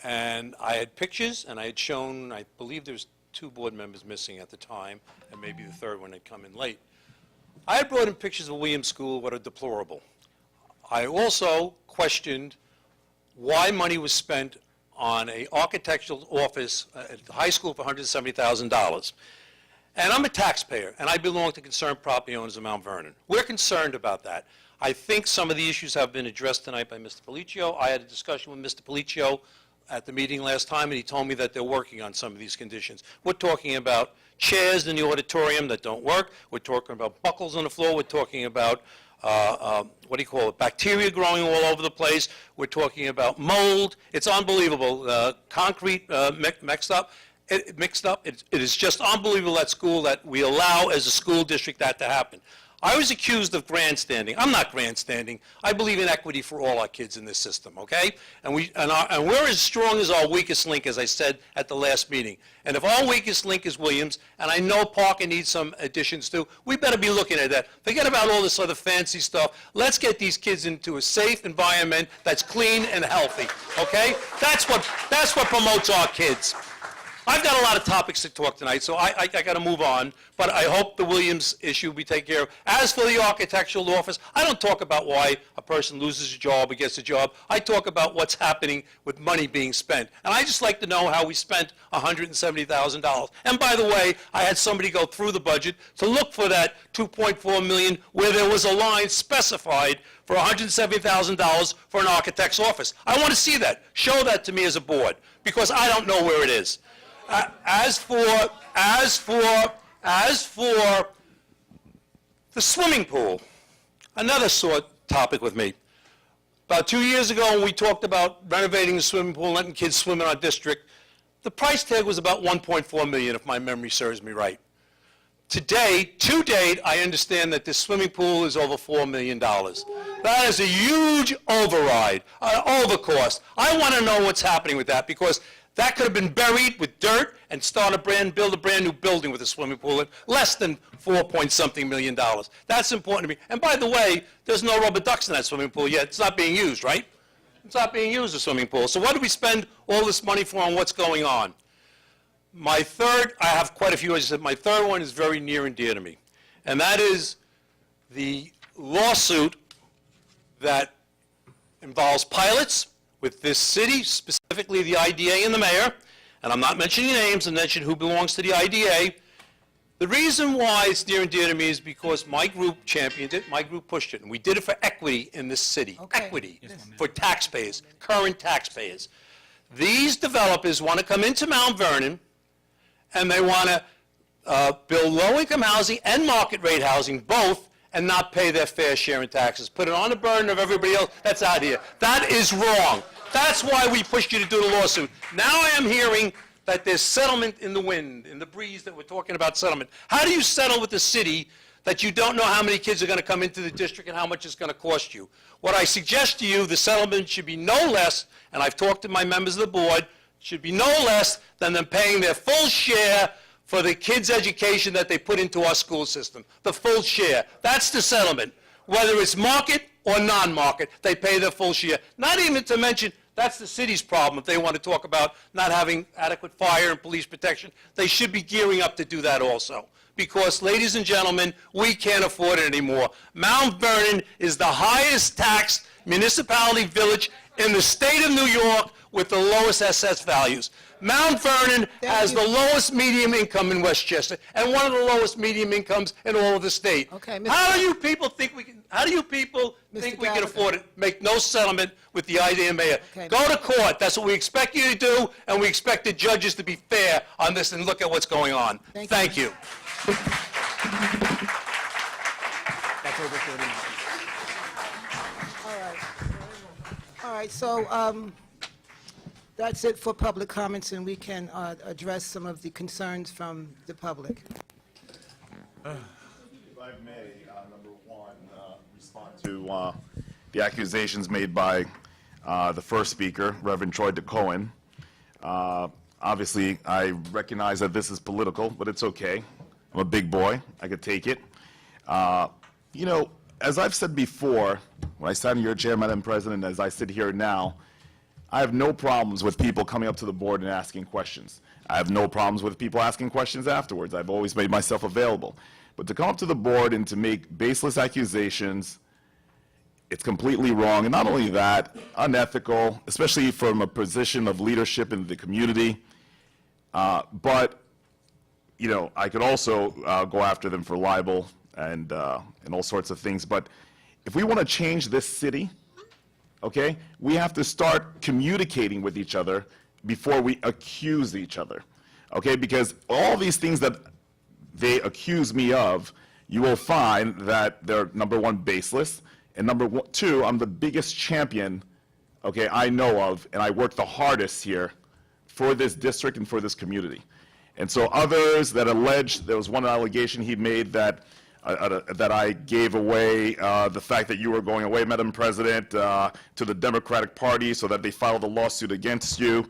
And I had pictures, and I had shown, I believe there was 2 board members missing at the time, and maybe the third one had come in late. I had brought in pictures of Williams School that are deplorable. I also questioned why money was spent on an architectural office at the high school for $170,000. And I'm a taxpayer, and I belong to Concerned Property Owners of Mount Vernon. We're concerned about that. I think some of the issues have been addressed tonight by Mr. Policio. I had a discussion with Mr. Policio at the meeting last time, and he told me that they're working on some of these conditions. We're talking about chairs in the auditorium that don't work. We're talking about buckles on the floor. We're talking about bacteria growing all over the place. We're talking about mold. It's unbelievable. Concrete mixed up. It is just unbelievable at school that we allow as a school district that to happen. I was accused of grandstanding. I'm not grandstanding. I believe in equity for all our kids in this system, okay? And we're as strong as our weakest link, as I said at the last meeting. And if our weakest link is Williams, and I know Parker needs some additions too, we better be looking at that. Forget about all this other fancy stuff. Let's get these kids into a safe environment that's clean and healthy, okay? That's what promotes our kids. I've got a lot of topics to talk tonight, so I got to move on, but I hope the Williams issue will be taken care of. As for the architectural office, I don't talk about why a person loses a job or gets a job. I talk about what's happening with money being spent. And I just like to know how we spent $170,000. And by the way, I had somebody go through the budget to look for that $2.4 million where there was a line specified for $170,000 for an architect's office. I want to see that. Show that to me as a board, because I don't know where it is. As for the swimming pool, another sore topic with me. About 2 years ago, when we talked about renovating the swimming pool and letting kids swim in our district, the price tag was about $1.4 million, if my memory serves me right. To date, I understand that this swimming pool is over $4 million. That is a huge override, overcost. I want to know what's happening with that, because that could have been buried with dirt and build a brand new building with a swimming pool at less than $4-point-something million. That's important to me. And by the way, there's no rubber ducks in that swimming pool yet. It's not being used, right? It's not being used, the swimming pool. So what do we spend all this money for, and what's going on? My third, I have quite a few, as I said, my third one is very near and dear to me. And that is the lawsuit that involves pilots with this city, specifically the IDA and the mayor, and I'm not mentioning names, I'm mentioning who belongs to the IDA. The reason why it's near and dear to me is because my group championed it, my group pushed it, and we did it for equity in this city. Okay. Equity for taxpayers, current taxpayers. These developers want to come into Mount Vernon, and they want to build low-income housing and market-rate housing, both, and not pay their fair share in taxes. Put it on the burden of everybody else that's out here. That is wrong. That's why we pushed you to do the lawsuit. Now I am hearing that there's settlement in the wind, in the breeze that we're talking about settlement. How do you settle with the city that you don't know how many kids are going to come into the district and how much it's going to cost you. What I suggest to you, the settlement should be no less, and I've talked to my members of the board, should be no less than them paying their full share for the kids' education that they put into our school system. The full share. That's the settlement. Whether it's market or non-market, they pay their full share. Not even to mention, that's the city's problem if they want to talk about not having adequate fire and police protection. They should be gearing up to do that also. Because, ladies and gentlemen, we can't afford it anymore. Mount Vernon is the highest taxed municipality village in the state of New York with the lowest SS values. Mount Vernon has the lowest medium income in Westchester and one of the lowest medium incomes in all of the state. Okay, Mr. How do you people think we can, how do you people think we can Gallagher. afford it? Make no settlement with the idea mayor. Okay. Go to court. That's what we expect you to do, and we expect the judges to be fair on this and look at what's going on. Thank you. Thank you. That's over 30 minutes. All right, so that's it for public comments, and we can address some of the concerns from the public. If I may, number one, respond to the accusations made by the first speaker, Reverend Troy DeCohen. Obviously, I recognize that this is political, but it's okay. I'm a big boy. I could take it. You know, as I've said before, when I sat in your chair, Madam President, as I sit here now, I have no problems with people coming up to the board and asking questions. I have no problems with people asking questions afterwards. I've always made myself available. But to come up to the board and to make baseless accusations, it's completely wrong. And not only that, unethical, especially from a position of leadership in the community. But, you know, I could also go after them for libel and all sorts of things. But if we want to change this city, okay, we have to start communicating with each other before we accuse each other, okay? Because all these things that they accuse me of, you will find that they're, number one, baseless, and number two, I'm the biggest champion, okay, I know of, and I work the hardest here for this district and for this community. And so others that allege, there was one allegation he made that I gave away the fact that you were going away, Madam President, to the Democratic Party so that they filed a lawsuit against you.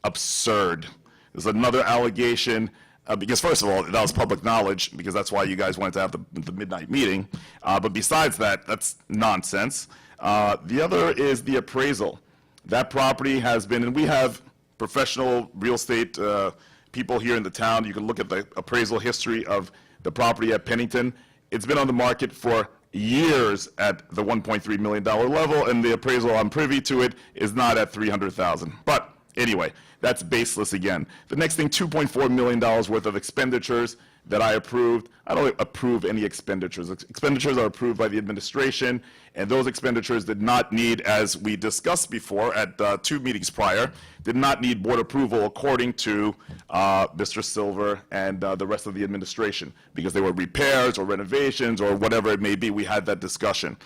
Absurd. There's another allegation, because first of all, that was public knowledge, because that's why you guys wanted to have the midnight meeting. But besides that, that's nonsense. The other is the appraisal. That property has been, and we have professional real estate people here in the town. You can look at the appraisal history of the property at Pennington. It's been on the market for years at the $1.3 million level, and the appraisal, I'm privy to it, is not at $300,000. But anyway, that's baseless again. The next thing, $2.4 million worth of expenditures that I approved. I don't approve any expenditures. Expenditures are approved by the administration, and those expenditures did not need, as we discussed before at 2 meetings prior, did not need board approval according to Mr. Silver and the rest of the administration, because they were repairs or renovations or whatever it may be. We had that discussion.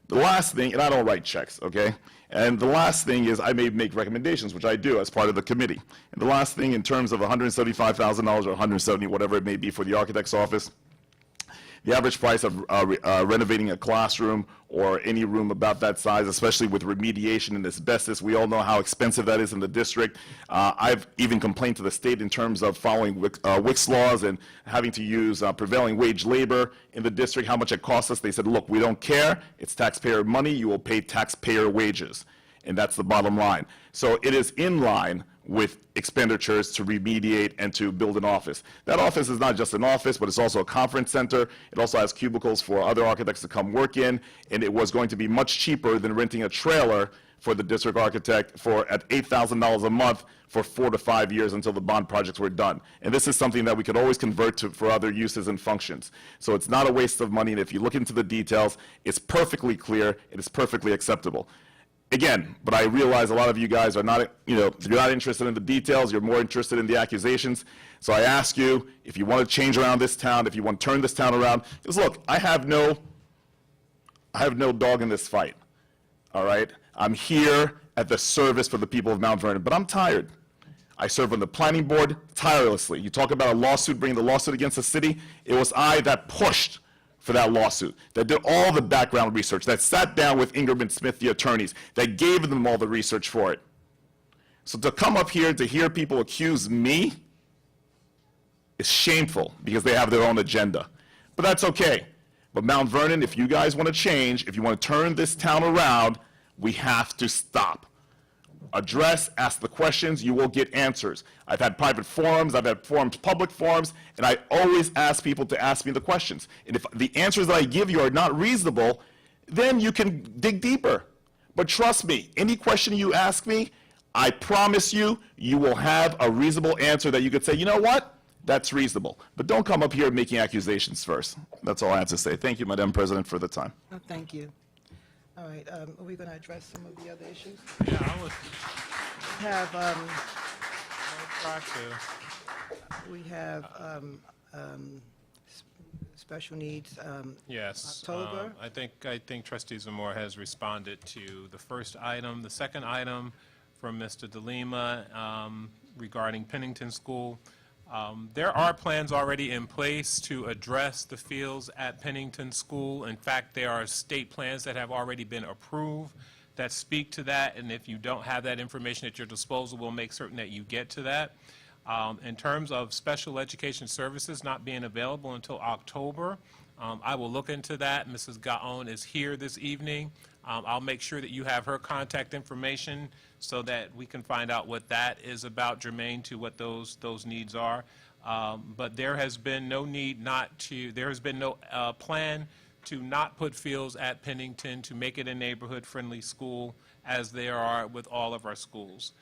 The last thing, and I don't write checks, okay? And the last thing is I may make recommendations, which I do as part of the committee. And the last thing, in terms of $175,000 or $170,000, whatever it may be for the architect's office, the average price of renovating a classroom or any room about that size, especially with remediation and asbestos, we all know how expensive that is in the district. I've even complained to the state in terms of following WICS laws and having to use prevailing wage labor in the district, how much it costs us. They said, look, we don't care. It's taxpayer money. You will pay taxpayer wages. And that's the bottom line. So it is in line with expenditures to remediate and to build an office. That office is not just an office, but it's also a conference center. It also has cubicles for other architects to come work in, and it was going to be much cheaper than renting a trailer for the district architect for at $8,000 a month for 4 to 5 years until the bond projects were done. And this is something that we could always convert to for other uses and functions. So it's not a waste of money, and if you look into the details, it's perfectly clear, it is perfectly acceptable. Again, but I realize a lot of you guys are not, you're not interested in the details, you're more interested in the accusations. So I ask you, if you want to change around this town, if you want to turn this town around, because look, I have no dog in this fight, all right? I'm here at the service for the people of Mount Vernon, but I'm tired. I serve on the planning board tirelessly. You talk about a lawsuit, bringing the lawsuit against the city. It was I that pushed for that lawsuit, that did all the background research, that sat down with Ingram and Smith, the attorneys, that gave them all the research for it. So to come up here to hear people accuse me is shameful because they have their own agenda. But that's okay. But Mount Vernon, if you guys want to change, if you want to turn this town around, we have to stop. Address, ask the questions, you will get answers. I've had private forums, I've had forums, public forums, and I always ask people to ask me the questions. And if the answers that I give you are not reasonable, then you can dig deeper. But trust me, any question you ask me, I promise you, you will have a reasonable answer that you could say, you know what? That's reasonable. But don't come up here making accusations first. That's all I have to say. Thank you, Madam President, for the time. Oh, thank you. All right, are we going to address some of the other issues? Yeah, I would Have, try to. we have special needs, Yes. October. I think Trustee Zamora has responded to the first item. The second item from Mr. DeLima regarding Pennington School. There are plans already in place to address the fields at Pennington School. In fact, there are state plans that have already been approved that speak to that, and if you don't have that information at your disposal, we'll make certain that you get to that. In terms of special education services not being available until October, I will look into that. Mrs. Gaon is here this evening. I'll make sure that you have her contact information so that we can find out what that is about, germane to what those needs are. But there has been no need not to, there has been no plan to not put fields at Pennington to make it a neighborhood-friendly school as there are with all of our schools.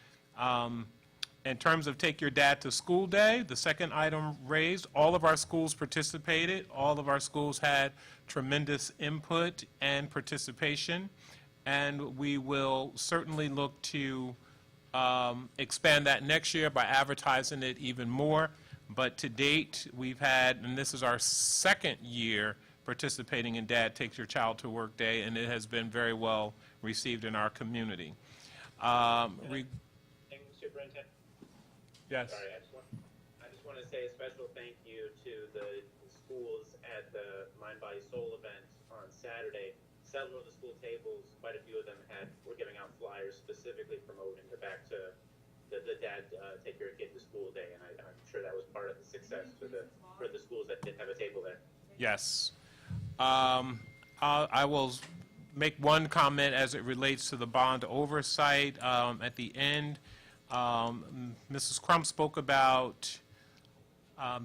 In terms of Take Your Dad to School Day, the second item raised, all of our schools participated. All of our schools had tremendous input and participation, and we will certainly look to expand that next year by advertising it even more. But to date, we've had, and this is our second year participating in Dad Takes Your Child to Work Day, and it has been very well received in our community. Superintendent? Yes. Sorry, I just want to say a special thank you to the schools at the Mind, Body, Soul event on Saturday. Several of the school tables, quite a few of them were giving out flyers specifically promoting the back to the Dad Take Your Kid to School Day, and I'm sure that was part of the success for the schools that didn't have a table there. Yes. I will make one comment as it relates to the bond oversight. At the end, Mrs. Crump spoke about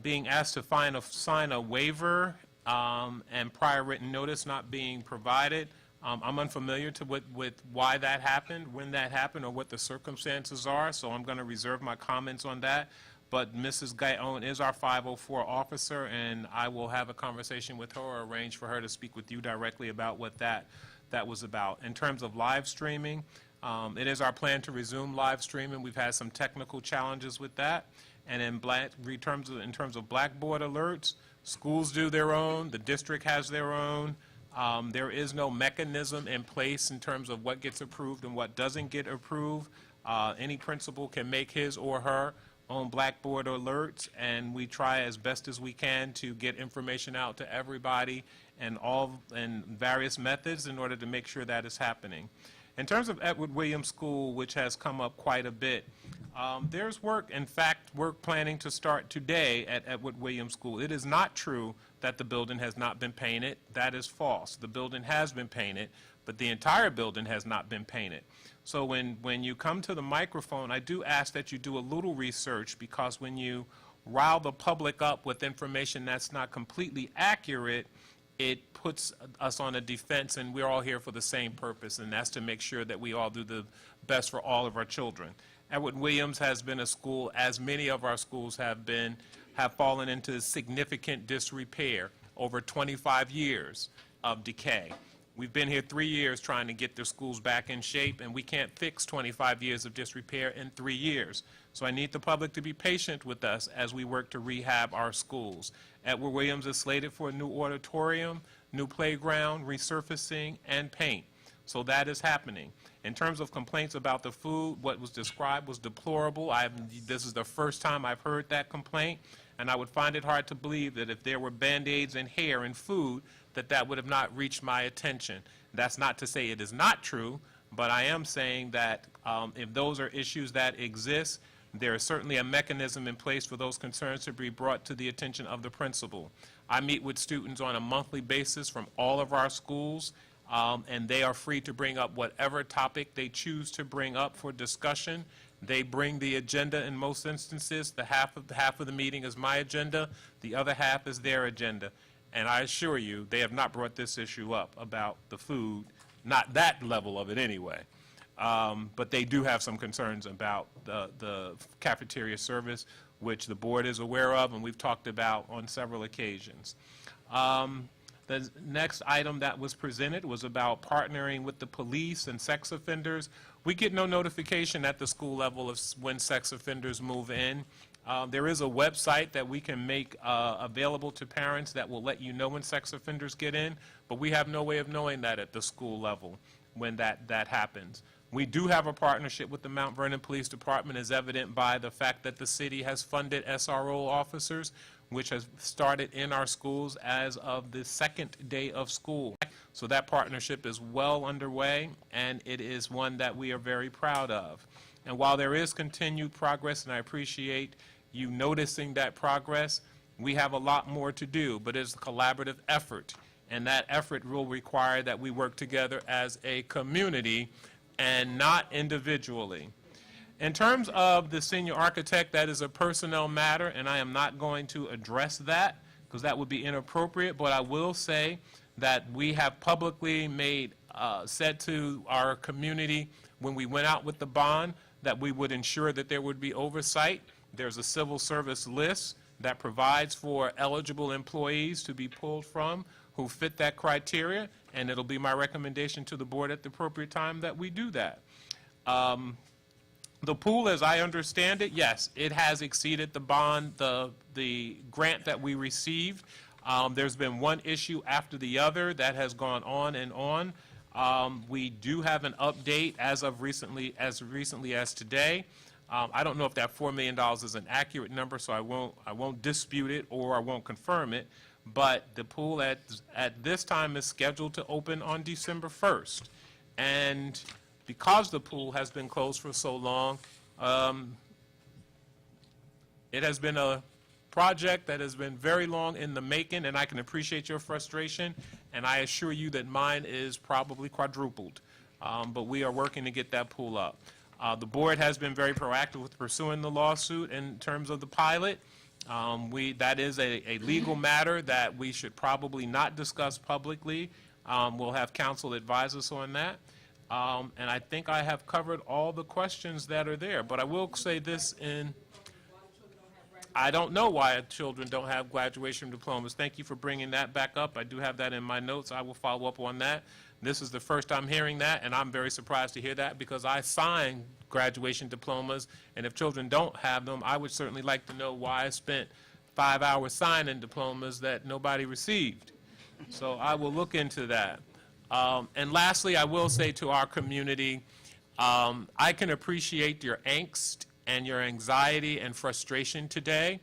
being asked to sign a waiver and prior written notice not being provided. I'm unfamiliar with why that happened, when that happened, or what the circumstances are, so I'm going to reserve my comments on that. But Mrs. Gaon is our 504 officer, and I will have a conversation with her or arrange for her to speak with you directly about what that was about. In terms of live streaming, it is our plan to resume live streaming. We've had some technical challenges with that. And in terms of Blackboard alerts, schools do their own, the district has their own. There is no mechanism in place in terms of what gets approved and what doesn't get approved. Any principal can make his or her own Blackboard alerts, and we try as best as we can to get information out to everybody and various methods in order to make sure that is happening. In terms of Edward Williams School, which has come up quite a bit, there's work planning to start today at Edward Williams School. It is not true that the building has not been painted. That is false. The building has been painted, but the entire building has not been painted. So when you come to the microphone, I do ask that you do a little research, because when you rile the public up with information that's not completely accurate, it puts us on a defense, and we're all here for the same purpose, and that's to make sure that we all do the best for all of our children. Edward Williams has been a school, as many of our schools have fallen into significant disrepair over 25 years of decay. We've been here 3 years trying to get the schools back in shape, and we can't fix 25 years of disrepair in 3 years. So I need the public to be patient with us as we work to rehab our schools. Edward Williams is slated for a new auditorium, new playground, resurfacing, and paint. So that is happening. In terms of complaints about the food, what was described was deplorable. This is the first time I've heard that complaint. and I would find it hard to believe that if there were Band-Aids and hair and food, that would have not reached my attention. That's not to say it is not true, but I am saying that if those are issues that exist, there is certainly a mechanism in place for those concerns to be brought to the attention of the principal. I meet with students on a monthly basis from all of our schools, and they are free to bring up whatever topic they choose to bring up for discussion. They bring the agenda in most instances. The half of the meeting is my agenda, the other half is their agenda. And I assure you, they have not brought this issue up about the food, not that level of it anyway. But they do have some concerns about the cafeteria service, which the board is aware of and we've talked about on several occasions. The next item that was presented was about partnering with the police and sex offenders. We get no notification at the school level of when sex offenders move in. There is a website that we can make available to parents that will let you know when sex offenders get in, but we have no way of knowing that at the school level when that happens. We do have a partnership with the Mount Vernon Police Department, as evident by the fact that the city has funded SRO officers, which has started in our schools as of the second day of school. So that partnership is well underway, and it is one that we are very proud of. And while there is continued progress, and I appreciate you noticing that progress, we have a lot more to do, but it's a collaborative effort, and that effort will require that we work together as a community and not individually. In terms of the senior architect, that is a personnel matter, and I am not going to address that because that would be inappropriate, but I will say that we have publicly said to our community when we went out with the bond that we would ensure that there would be oversight. There's a civil service list that provides for eligible employees to be pulled from who fit that criteria, and it'll be my recommendation to the board at the appropriate time that we do that. The pool, as I understand it, yes, it has exceeded the bond, the grant that we received. There's been one issue after the other that has gone on and on. We do have an update as recently as today. I don't know if that $4 million is an accurate number, so I won't dispute it or I won't confirm it. But the pool at this time is scheduled to open on December 1st. And because the pool has been closed for so long, it has been a project that has been very long in the making, and I can appreciate your frustration, and I assure you that mine is probably quadrupled. But we are working to get that pool up. The board has been very proactive with pursuing the lawsuit in terms of the pilot. That is a legal matter that we should probably not discuss publicly. We'll have counsel advise us on that. And I think I have covered all the questions that are there. But I will say this I don't know why children don't have graduation diplomas. Thank you for bringing that back up. I do have that in my notes. I will follow up on that. This is the first I'm hearing that, and I'm very surprised to hear that because I signed graduation diplomas, and if children don't have them, I would certainly like to know why I spent 5 hours signing diplomas that nobody received. So I will look into that. And lastly, I will say to our community, I can appreciate your angst and your anxiety and frustration today,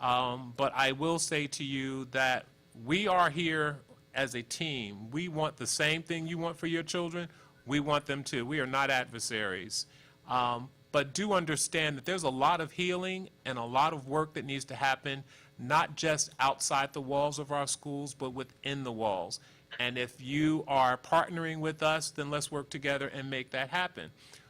but I will say to you that we are here as a team. We want the same thing you want for your children. We want them too. We are not adversaries. But do understand that there's a lot of healing and a lot of work that needs to happen, not just outside the walls of our schools, but within the walls. And if you are partnering with us, then let's work together and make that happen.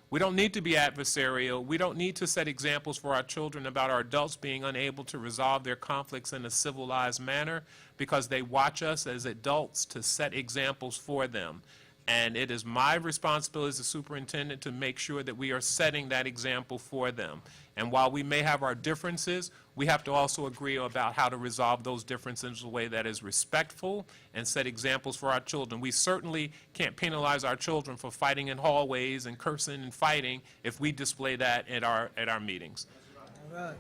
We don't need to be adversarial. We don't need to set examples for our children about our adults being unable to resolve their conflicts in a civilized manner because they watch us as adults to set examples for them. And it is my responsibility as a superintendent to make sure that we are setting that example for them. And while we may have our differences, we have to also agree about how to resolve those differences in a way that is respectful and set examples for our children. We certainly can't penalize our children for fighting in hallways and cursing and fighting if we display that at our meetings. All right.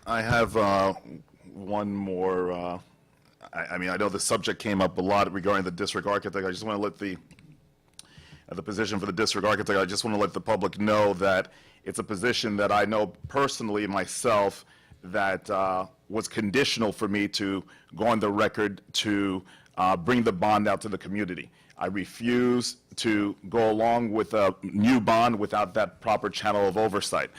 I have one more. I mean, I know the subject came up a lot regarding the district architect. I just want to let the the position for the district architect, I just want to let the public know that it's a position that I know personally myself that was conditional for me to go on the record to bring the bond out to the community. I refuse to go along with a new bond without that proper channel of oversight.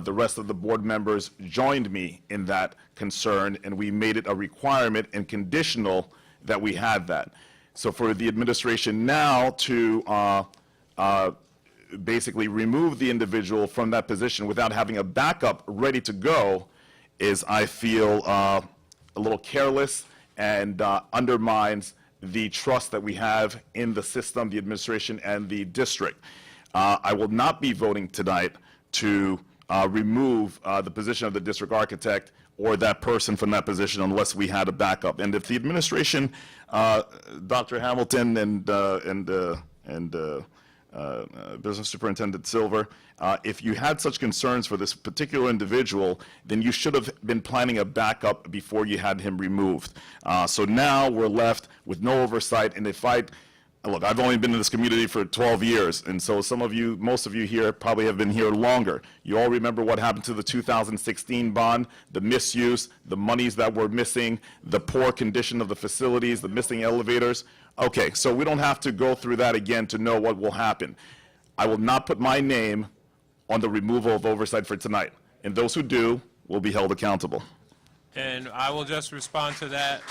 The rest of the board members joined me in that concern, and we made it a requirement and conditional that we had that. So for the administration now to basically remove the individual from that position without having a backup ready to go is, I feel, a little careless and undermines the trust that we have in the system, the administration, and the district. I will not be voting tonight to remove the position of the district architect or that person from that position unless we had a backup. And if the administration, Dr. Hamilton and Business Superintendent Silver, if you had such concerns for this particular individual, then you should have been planning a backup before you had him removed. So now we're left with no oversight, and look, I've only been in this community for 12 years, and so some of you, most of you here probably have been here longer. You all remember what happened to the 2016 bond, the misuse, the monies that were missing, the poor condition of the facilities, the missing elevators. Okay, so we don't have to go through that again to know what will happen. I will not put my name on the removal of oversight for tonight, and those who do will be held accountable. And I will just respond to that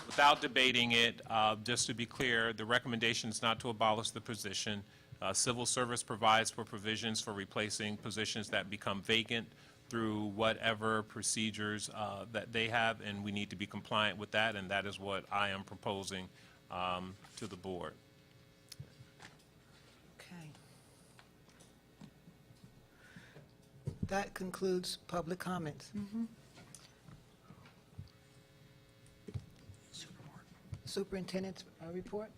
without debating it. Just to be clear, the recommendation is not to abolish the position. Civil service provides for provisions for replacing positions that become vacant through whatever procedures that they have, and we need to be compliant with that, and that is what I am proposing to the board. Okay. That concludes public comments. Superintendent's report?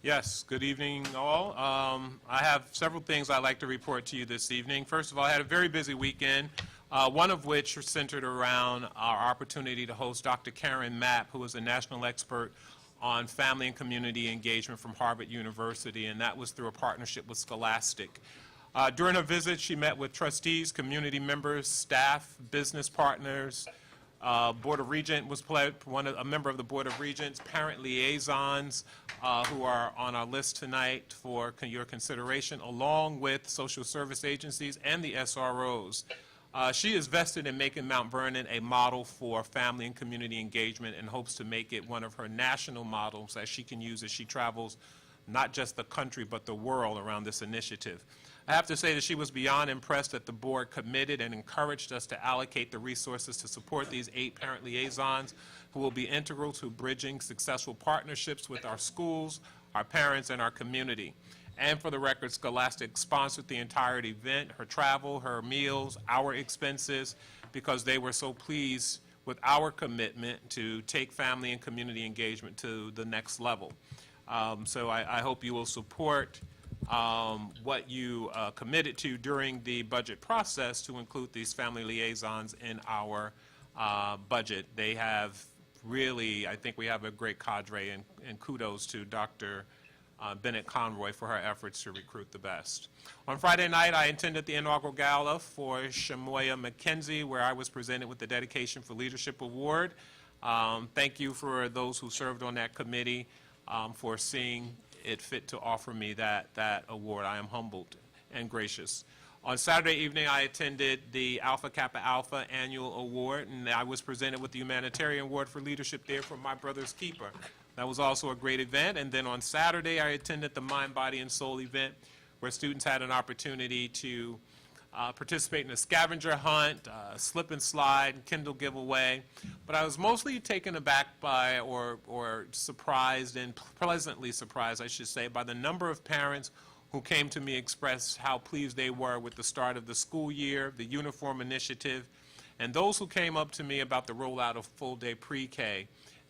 Yes, good evening, all. I have several things I'd like to report to you this evening. First of all, I had a very busy weekend, one of which centered around our opportunity to host Dr. Karen Mapp, who is a national expert on family and community engagement from Harvard University, and that was through a partnership with Scholastic. During her visit, she met with trustees, community members, staff, business partners. Board of Regents was a member of the Board of Regents, parent liaisons who are on our list tonight for your consideration, along with social service agencies and the SROs. She is vested in making Mount Vernon a model for family and community engagement and hopes to make it one of her national models that she can use as she travels not just the country but the world around this initiative. I have to say that she was beyond impressed that the board committed and encouraged us to allocate the resources to support these 8 parent liaisons who will be integral to bridging successful partnerships with our schools, our parents, and our community. And for the record, Scholastic sponsored the entire event, her travel, her meals, our expenses, because they were so pleased with our commitment to take family and community engagement to the next level. So I hope you will support what you committed to during the budget process to include these family liaisons in our budget. They have really, I think we have a great cadre, and kudos to Dr. Bennett Conroy for her efforts to recruit the best. On Friday night, I attended the inaugural gala for Shamoya McKenzie, where I was presented with the Dedication for Leadership Award. Thank you for those who served on that committee for seeing it fit to offer me that award. I am humbled and gracious. On Saturday evening, I attended the Alpha Kappa Alpha Annual Award, and I was presented with the Humanitarian Award for Leadership there from My Brother's Keeper. That was also a great event. And then on Saturday, I attended the Mind, Body, and Soul event, where students had an opportunity to participate in a scavenger hunt, slip and slide, Kindle giveaway. But I was mostly taken aback by, or surprised, and pleasantly surprised, I should say, by the number of parents who came to me express how pleased they were with the start of the school year, the uniform initiative, and those who came up to me about the rollout of full-day pre-K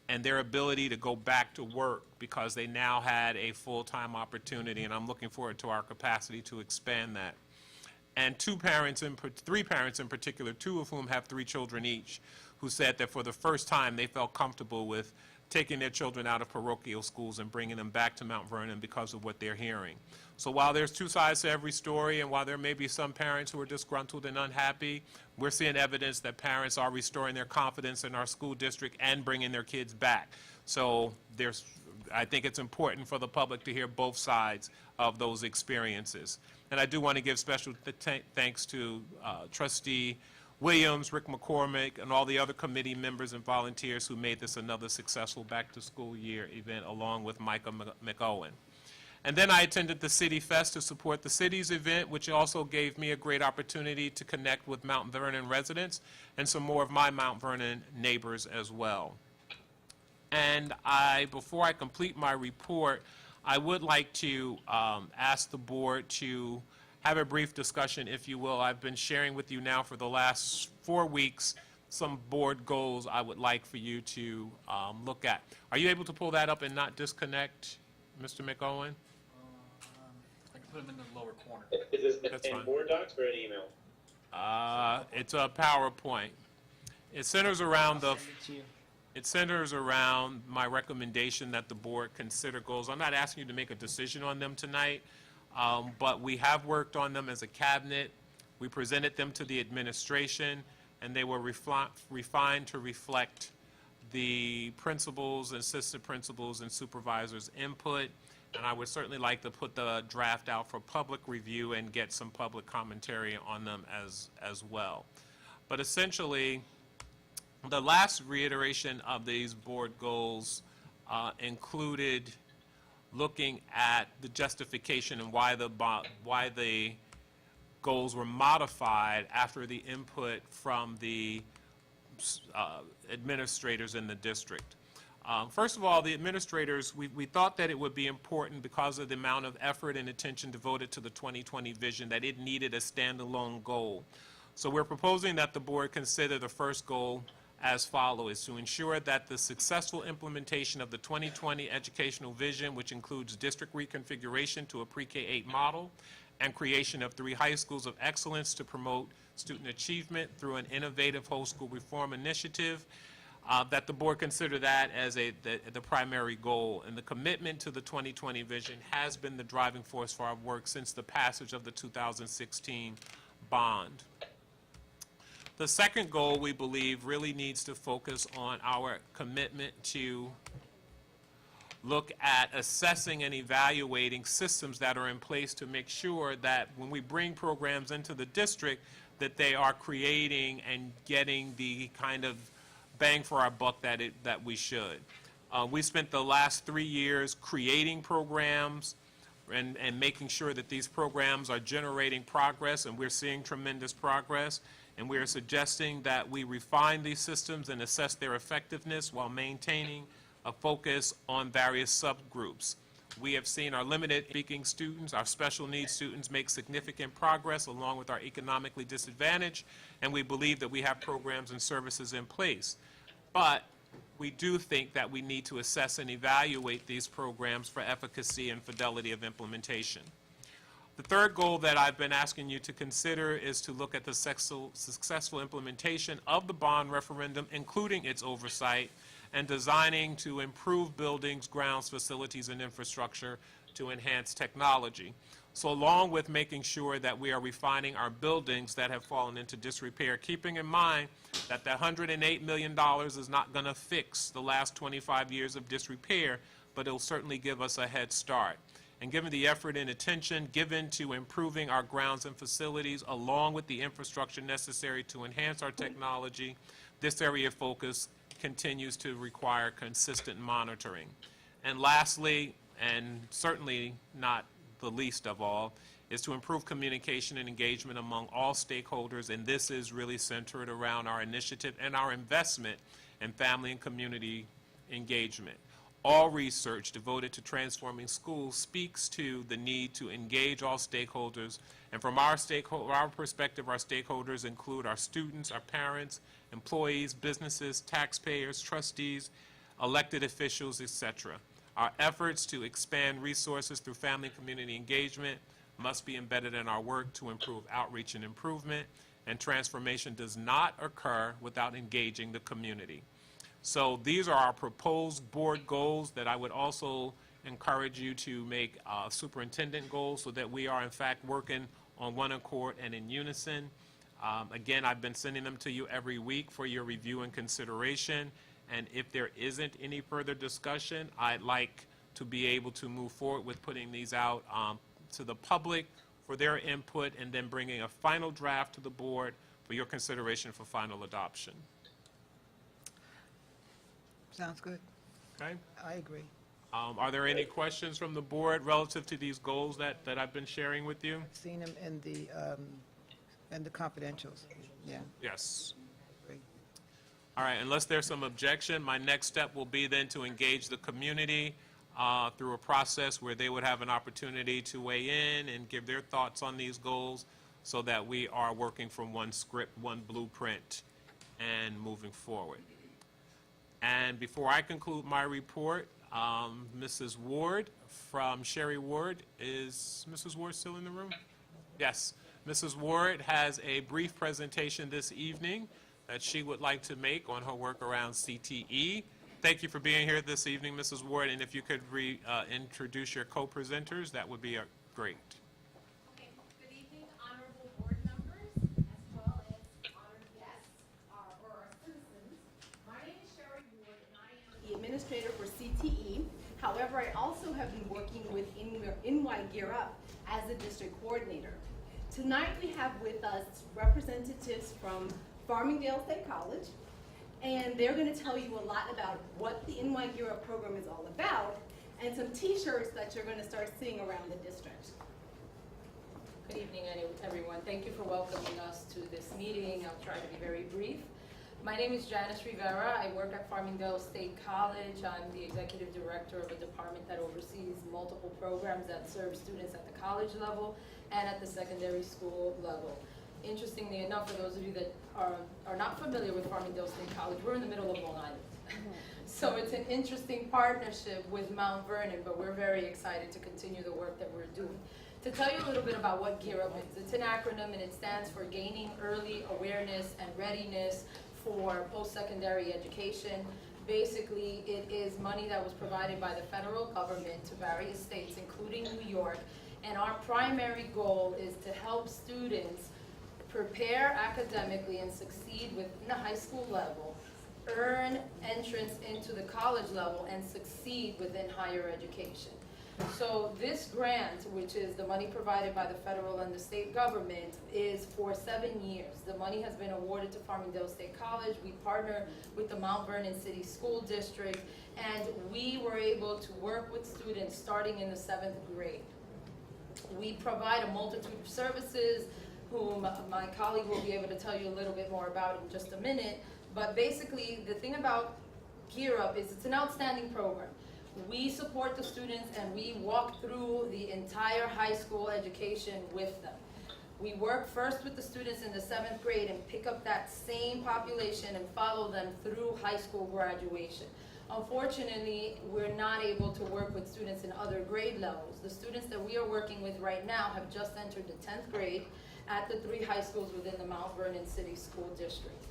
and their ability to go back to work because they now had a full-time opportunity, and I'm looking forward to our capacity to expand that. And 3 parents in particular, 2 of whom have 3 children each, who said that for the first time they felt comfortable with taking their children out of parochial schools and bringing them back to Mount Vernon because of what they're hearing. So while there's two sides to every story, and while there may be some parents who are disgruntled and unhappy, we're seeing evidence that parents are restoring their confidence in our school district and bringing their kids back. So I think it's important for the public to hear both sides of those experiences. And I do want to give special thanks to Trustee Williams, Rick McCormick, and all the other committee members and volunteers who made this another successful back-to-school year event, along with Micah McOwen. And then I attended the City Fest to support the city's event, which also gave me a great opportunity to connect with Mount Vernon residents and some more of my Mount Vernon neighbors as well. And before I complete my report, I would like to ask the board to have a brief discussion, if you will. I've been sharing with you now for the last 4 weeks some board goals I would like for you to look at. Are you able to pull that up and not disconnect, Mr. McOwen? I can put them in the lower corner. Is this That's in fine. board docs or an email? It's a PowerPoint. It centers around my recommendation that the board consider goals. I'm not asking you to make a decision on them tonight, but we have worked on them as a cabinet. We presented them to the administration, and they were refined to reflect the principals, assistant principals, and supervisors' input. And I would certainly like to put the draft out for public review and get some public commentary on them as well. But essentially, the last reiteration of these board goals included looking at the justification and why the goals were modified after the input from the administrators in the district. First of all, the administrators, we thought that it would be important because of the amount of effort and attention devoted to the 2020 vision that it needed a standalone goal. So we're proposing that the board consider the first goal as follows: to ensure that the successful implementation of the 2020 educational vision, which includes district reconfiguration to a pre-K-8 model and creation of 3 high schools of excellence to promote student achievement through an innovative whole school reform initiative, that the board consider that as the primary goal. And the commitment to the 2020 vision has been the driving force for our work since the passage of the 2016 bond. The second goal, we believe, really needs to focus on our commitment to look at assessing and evaluating systems that are in place to make sure that when we bring programs into the district, that they are creating and getting the kind of bang for our buck that we should. We spent the last 3 years creating programs and making sure that these programs are generating progress, and we're seeing tremendous progress. And we are suggesting that we refine these systems and assess their effectiveness while maintaining a focus on various subgroups. We have seen our limited speaking students, our special needs students make significant progress along with our economically disadvantaged, and we believe that we have programs and services in place. But we do think that we need to assess and evaluate these programs for efficacy and fidelity of implementation. The third goal that I've been asking you to consider is to look at the successful implementation of the bond referendum, including its oversight, and designing to improve buildings, grounds, facilities, and infrastructure to enhance technology. So along with making sure that we are refining our buildings that have fallen into disrepair, keeping in mind that the $108 million is not going to fix the last 25 years of disrepair, but it'll certainly give us a head start. And given the effort and attention given to improving our grounds and facilities, along with the infrastructure necessary to enhance our technology, this area of focus continues to require consistent monitoring. And lastly, and certainly not the least of all, is to improve communication and engagement among all stakeholders, and this is really centered around our initiative and our investment in family and community engagement. All research devoted to transforming schools speaks to the need to engage all stakeholders, and from our perspective, our stakeholders include our students, our parents, employees, businesses, taxpayers, trustees, elected officials, etc. Our efforts to expand resources through family and community engagement must be embedded in our work to improve outreach and improvement, and transformation does not occur without engaging the community. So these are our proposed board goals that I would also encourage you to make superintendent goals so that we are in fact working on one accord and in unison. Again, I've been sending them to you every week for your review and consideration. And if there isn't any further discussion, I'd like to be able to move forward with putting these out to the public for their input and then bringing a final draft to the board for your consideration for final adoption. Sounds good. Okay? I agree. Are there any questions from the board relative to these goals that I've been sharing with you? Seen them in the confidentials. Yeah. Yes. Agree. All right, unless there's some objection, my next step will be then to engage the community through a process where they would have an opportunity to weigh in and give their thoughts on these goals so that we are working from one script, one blueprint, and moving forward. And before I conclude my report, Mrs. Ward from Sherry Ward, is Mrs. Ward still in the room? Yes. Mrs. Ward has a brief presentation this evening that she would like to make on her work around CTE. Thank you for being here this evening, Mrs. Ward, and if you could introduce your co-presenters, that would be great. Okay. Good evening, honorable board members, as well as honored guests, or our citizens. My name is Sherry Ward, and I am the administrator for CTE. However, I also have been working with NY Gear Up as the district coordinator. Tonight we have with us representatives from Farmingdale State College, and they're going to tell you a lot about what the NY Gear Up program is all about, and some t-shirts that you're going to start seeing around the district. Good evening, everyone. Thank you for welcoming us to this meeting. I'll try to be very brief. My name is Janice Rivera. I work at Farmingdale State College. I'm the executive director of a department that oversees multiple programs that serve students at the college level and at the secondary school level. Interestingly enough, for those of you that are not familiar with Farmingdale State College, we're in the middle of Long Island. So it's an interesting partnership with Mount Vernon, but we're very excited to continue the work that we're doing. To tell you a little bit about what GEAR Up is, it's an acronym and it stands for Gaining Early Awareness and Readiness for Post-Secondary Education. Basically, it is money that was provided by the federal government to various states, including New York, and our primary goal is to help students prepare academically and succeed within the high school level, earn entrance into the college level, and succeed within higher education. So this grant, which is the money provided by the federal and the state government, is for 7 years. The money has been awarded to Farmingdale State College. We partner with the Mount Vernon City School District, and we were able to work with students starting in the 7th grade. We provide a multitude of services, whom my colleague will be able to tell you a little bit more about in just a minute. But basically, the thing about GEAR Up is it's an outstanding program. We support the students and we walk through the entire high school education with them. We work first with the students in the 7th grade and pick up that same population and follow them through high school graduation. Unfortunately, we're not able to work with students in other grade levels. The students that we are working with right now have just entered the 10th grade at the 3 high schools within the Mount Vernon City School District.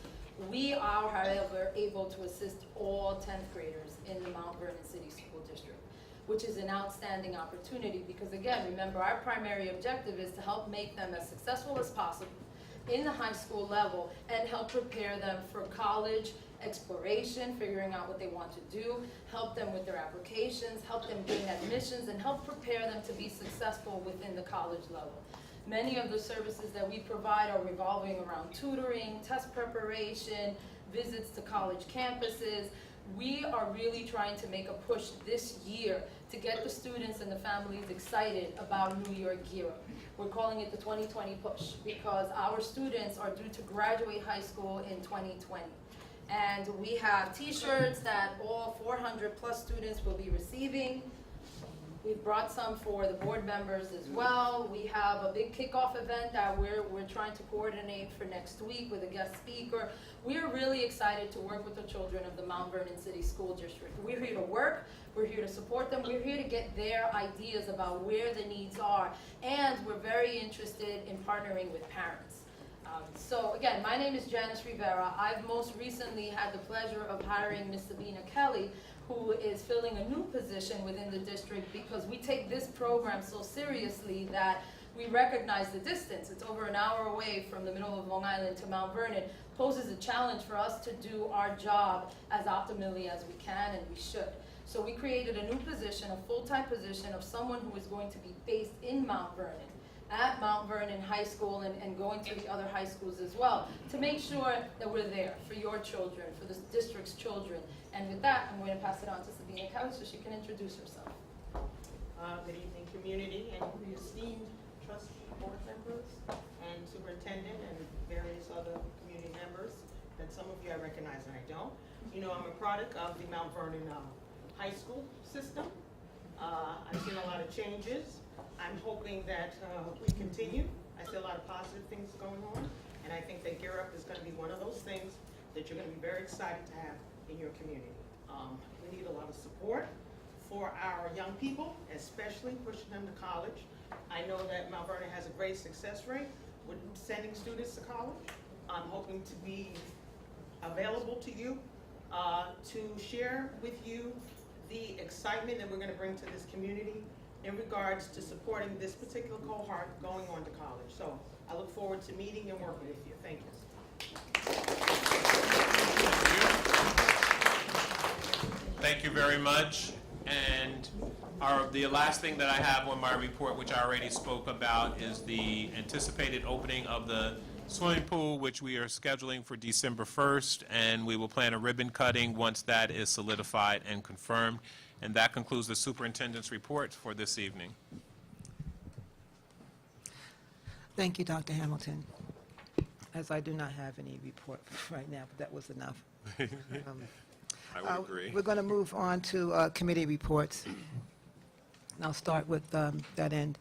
We are, however, able to assist all 10th graders in the Mount Vernon City School District, which is an outstanding opportunity because, again, remember, our primary objective is to help make them as successful as possible in the high school level and help prepare them for college exploration, figuring out what they want to do, help them with their applications, help them gain admissions, and help prepare them to be successful within the college level. Many of the services that we provide are revolving around tutoring, test preparation, visits to college campuses. We are really trying to make a push this year to get the students and the families excited about New York GEAR Up. We're calling it the 2020 push because our students are due to graduate high school in 2020. And we have t-shirts that all 400 plus students will be receiving. We've brought some for the board members as well. We have a big kickoff event that we're trying to coordinate for next week with a guest speaker. We are really excited to work with the children of the Mount Vernon City School District. We're here to work, we're here to support them, we're here to get their ideas about where the needs are, and we're very interested in partnering with parents. So again, my name is Janice Rivera. I've most recently had the pleasure of hiring Ms. Sabina Kelly, who is filling a new position within the district because we take this program so seriously that we recognize the distance. It's over an hour away from the middle of Long Island to Mount Vernon. Poses a challenge for us to do our job as optimally as we can and we should. So we created a new position, a full-time position of someone who is going to be based in Mount Vernon, at Mount Vernon High School and going to the other high schools as well, to make sure that we're there for your children, for the district's children. And with that, I'm going to pass it on to Sabina Kelly so she can introduce herself. Good evening, community, and esteemed trustee board members, and superintendent, and various other community members that some of you I recognize and I don't. You know, I'm a product of the Mount Vernon High School system. I've seen a lot of changes. I'm hoping that we continue. I see a lot of positive things going on, and I think that Gear Up is going to be one of those things that you're going to be very excited to have in your community. We need a lot of support for our young people, especially pushing them to college. I know that Mount Vernon has a great success rate with sending students to college. I'm hoping to be available to you to share with you the excitement that we're going to bring to this community in regards to supporting this particular cohort going on to college. So I look forward to meeting and working with you. Thank you. Thank you very much. And the last thing that I have on my report, which I already spoke about, is the anticipated opening of the swimming pool, which we are scheduling for December 1st, and we will plan a ribbon cutting once that is solidified and confirmed. And that concludes the superintendent's report for this evening. Thank you, Dr. Hamilton. As I do not have any report right now, but that was enough. I would agree. We're going to move on to committee reports. And I'll start with that end.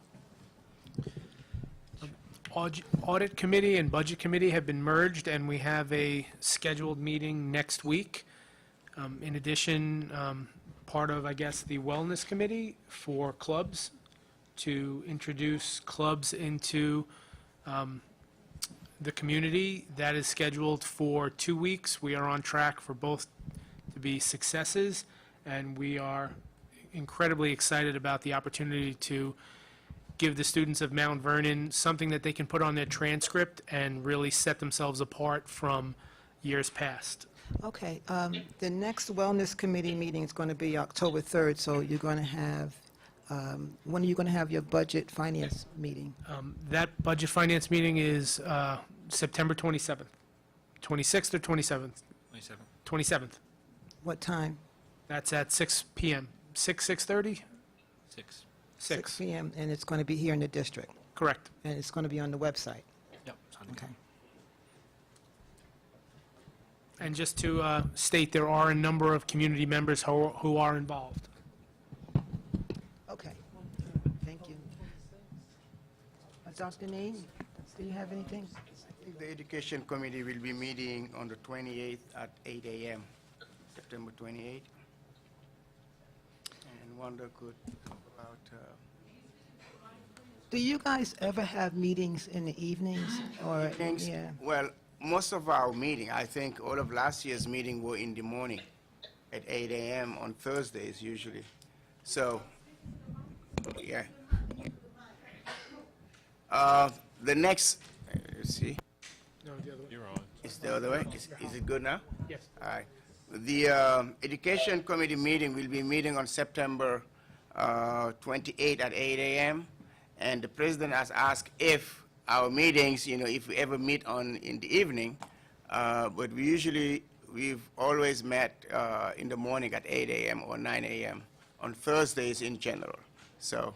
Audit Committee and Budget Committee have been merged, and we have a scheduled meeting next week. In addition, part of, I guess, the Wellness Committee for clubs, to introduce clubs into the community. That is scheduled for 2 weeks. We are on track for both to be successes, and we are incredibly excited about the opportunity to give the students of Mount Vernon something that they can put on their transcript and really set themselves apart from years past. Okay, the next Wellness Committee meeting is going to be October 3rd, so you're going to have, when are you going to have your Budget Finance meeting? That Budget Finance meeting is September 27th. 26th or 27th? 27th. What time? That's at 6 p.m. 6:30? 6 p.m., and it's going to be here in the district? Correct. And it's going to be on the website? Yep. Okay. And just to state, there are a number of community members who are involved. Okay. Thank you. Dr. Neen, do you have anything? I think the Education Committee will be meeting on the 28th at 8 a.m., September 28th. And Wanda could talk about... Do you guys ever have meetings in the evenings? Or Evenings? Yeah. Well, most of our meeting, I think all of last year's meeting were in the morning at 8 a.m. on Thursdays usually. So, yeah. The next, let's see. No, the other way. You're on. Is the other way? Is it good now? Yes. All right. The Education Committee meeting will be meeting on September 28 at 8 a.m. And the president has asked if our meetings, you know, if we ever meet in the evening, but we've always met in the morning at 8 a.m. or 9 a.m. on Thursdays in general. So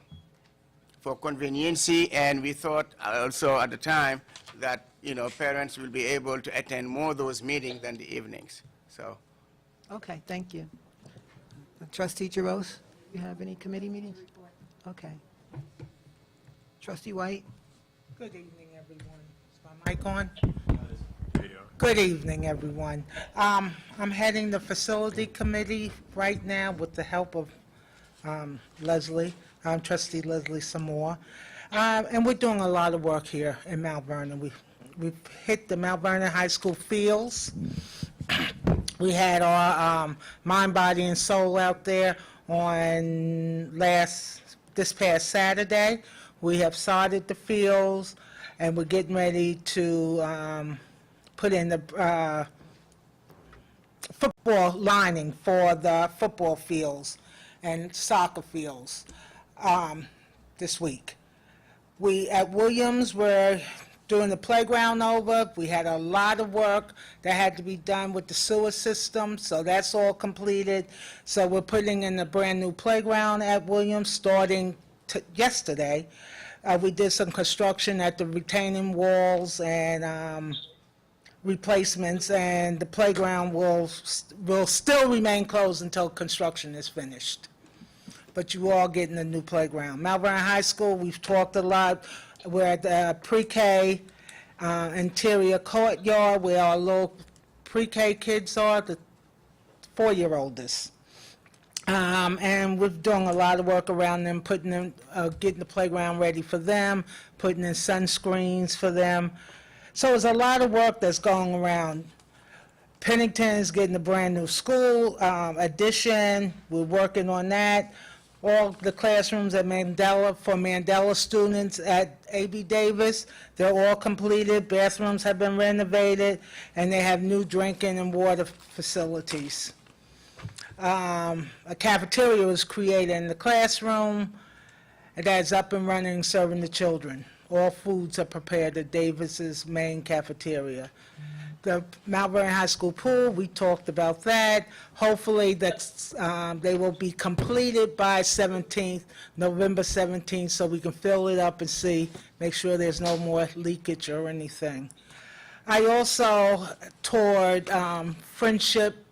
for conveniency, and we thought also at the time that, you know, parents will be able to attend more of those meetings than the evenings, so. Okay, thank you. Trustee Jaros, you have any committee meetings? Okay. Trustee White? Good evening, everyone. Is my mic on? Good evening, everyone. I'm heading the Facility Committee right now with the help of Leslie, Trustee Leslie Samore. And we're doing a lot of work here in Mount Vernon. we've hit the Mount Vernon High School fields. We had our Mind, Body, and Soul out there on this past Saturday. We have sodded the fields, and we're getting ready to put in the football lining for the football fields and soccer fields this week. We, at Williams, we're doing the playground over. We had a lot of work that had to be done with the sewer system, so that's all completed. So we're putting in a brand-new playground at Williams starting yesterday. We did some construction at the retaining walls and replacements, and the playground will still remain closed until construction is finished. But you all getting a new playground. Mount Vernon High School, we've talked a lot. We're at the pre-K interior courtyard where our little pre-K kids are, the 4-year-oldest. And we're doing a lot of work around them, putting them, getting the playground ready for them, putting in sunscreens for them. So there's a lot of work that's going around. Pennington is getting a brand-new school addition. We're working on that. All the classrooms at Mandela, for Mandela students at A.B. Davis, they're all completed. Bathrooms have been renovated, and they have new drinking and water facilities. A cafeteria was created in the classroom, and that's up and running, serving the children. All foods are prepared at Davis's main cafeteria. The Mount Vernon High School pool, we talked about that. Hopefully that's, they will be completed by November 17th, so we can fill it up and see, make sure there's no more leakage or anything. I also toured Friendship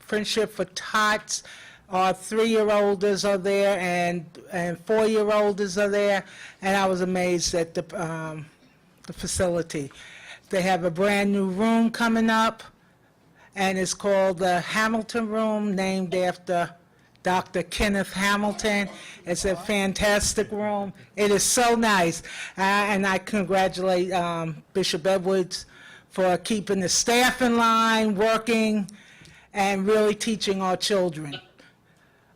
for Tots. Our 3-year-olders are there and 4-year-olders are there, and I was amazed at the facility. They have a brand-new room coming up, and it's called the Hamilton Room, named after Dr. Kenneth Hamilton. It's a fantastic room. It is so nice, and I congratulate Bishop Edwards for keeping the staff in line, working, and really teaching our children,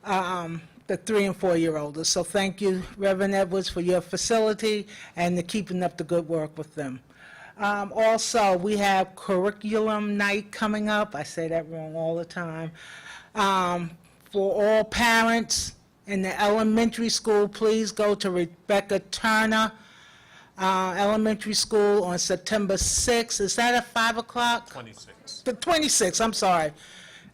the 3- and 4-year-olds. So thank you, Reverend Edwards, for your facility and the keeping up the good work with them. Also, we have curriculum night coming up. I say that wrong all the time. For all parents in the elementary school, please go to Rebecca Turner Elementary School on September 6th. Is that at 5 o'clock? 26. The 26th, I'm sorry.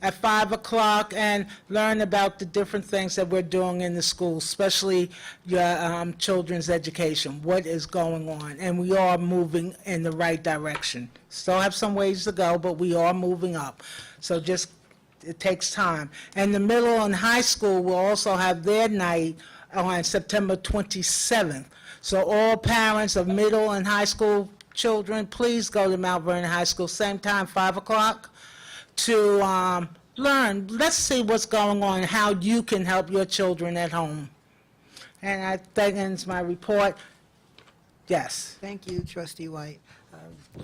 At 5 o'clock, and learn about the different things that we're doing in the school, especially your children's education, what is going on. And we are moving in the right direction. Still have some ways to go, but we are moving up. So just, it takes time. And the middle and high school will also have their night on September 27th. So all parents of middle and high school children, please go to Mount Vernon High School, same time, 5 o'clock. To learn, let's see what's going on, how you can help your children at home. And that ends my report. Yes. Thank you, Trustee White.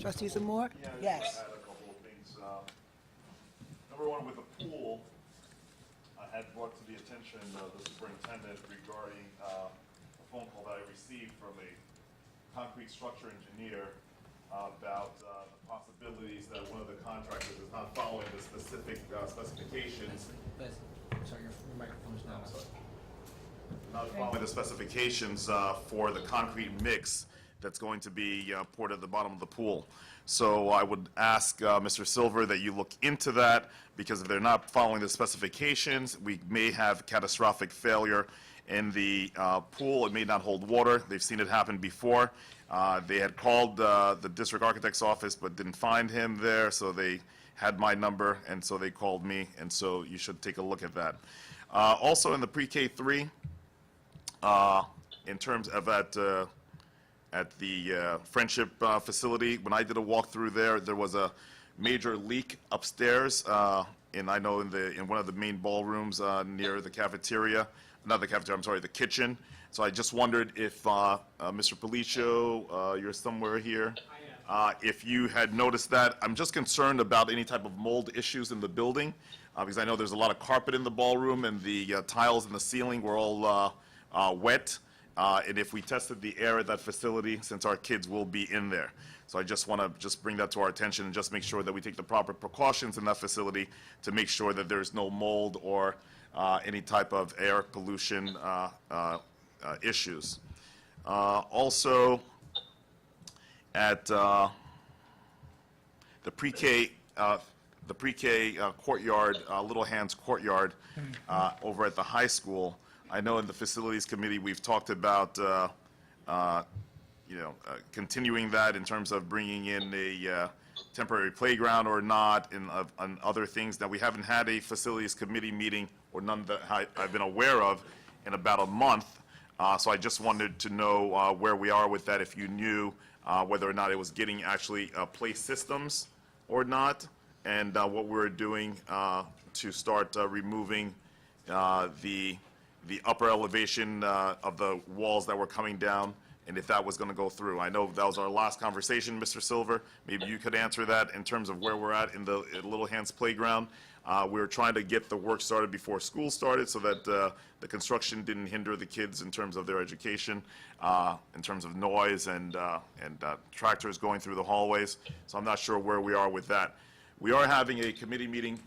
Trustee Zamore? Yes. I had a couple of things. Number one, with the pool, I had brought to the attention of the superintendent regarding a phone call that I received from a concrete structure engineer about the possibilities that one of the contractors is not following the specific specifications. Sorry, your microphone's not on. Not following the specifications for the concrete mix that's going to be poured at the bottom of the pool. So I would ask Mr. Silver that you look into that, because if they're not following the specifications, we may have catastrophic failure in the pool. It may not hold water. They've seen it happen before. They had called the district architect's office but didn't find him there, so they had my number, and so they called me, and so you should take a look at that. Also in the pre-K3, in terms of at the Friendship facility, when I did a walkthrough there was a major leak upstairs, and I know in one of the main ballrooms near the cafeteria, not the cafeteria, I'm sorry, the kitchen. So I just wondered if Mr. Policio, you're somewhere here. I am. If you had noticed that, I'm just concerned about any type of mold issues in the building, because I know there's a lot of carpet in the ballroom, and the tiles in the ceiling were all wet. And if we tested the air at that facility, since our kids will be in there. So I just want to just bring that to our attention and just make sure that we take the proper precautions in that facility to make sure that there's no mold or any type of air pollution issues. Also, at the pre-K courtyard, Little Hands Courtyard, over at the high school, I know in the Facilities Committee, we've talked about, continuing that in terms of bringing in a temporary playground or not, and other things. That we haven't had a Facilities Committee meeting, or none that I've been aware of, in about a month. So I just wanted to know where we are with that, if you knew whether or not it was getting actually place systems or not, and what we're doing to start removing the upper elevation of the walls that were coming down, and if that was going to go through. I know that was our last conversation, Mr. Silver. Maybe you could answer that in terms of where we're at in the Little Hands Playground. We were trying to get the work started before school started so that the construction didn't hinder the kids in terms of their education, in terms of noise and tractors going through the hallways. So I'm not sure where we are with that. We are having a committee meeting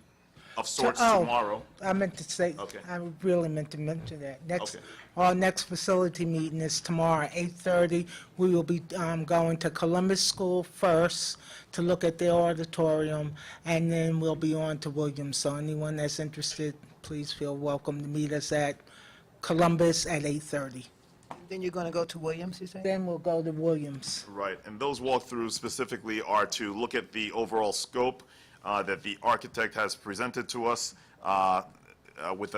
of sorts tomorrow. I meant to say, Okay. I really meant to mention that. Okay. Our next facility meeting is tomorrow at 8:30. We will be going to Columbus School first to look at their auditorium, and then we'll be on to Williams. So anyone that's interested, please feel welcome to meet us at Columbus at 8:30. Then you're going to go to Williams, you say? Then we'll go to Williams. Right, and those walkthroughs specifically are to look at the overall scope that the architect has presented to us with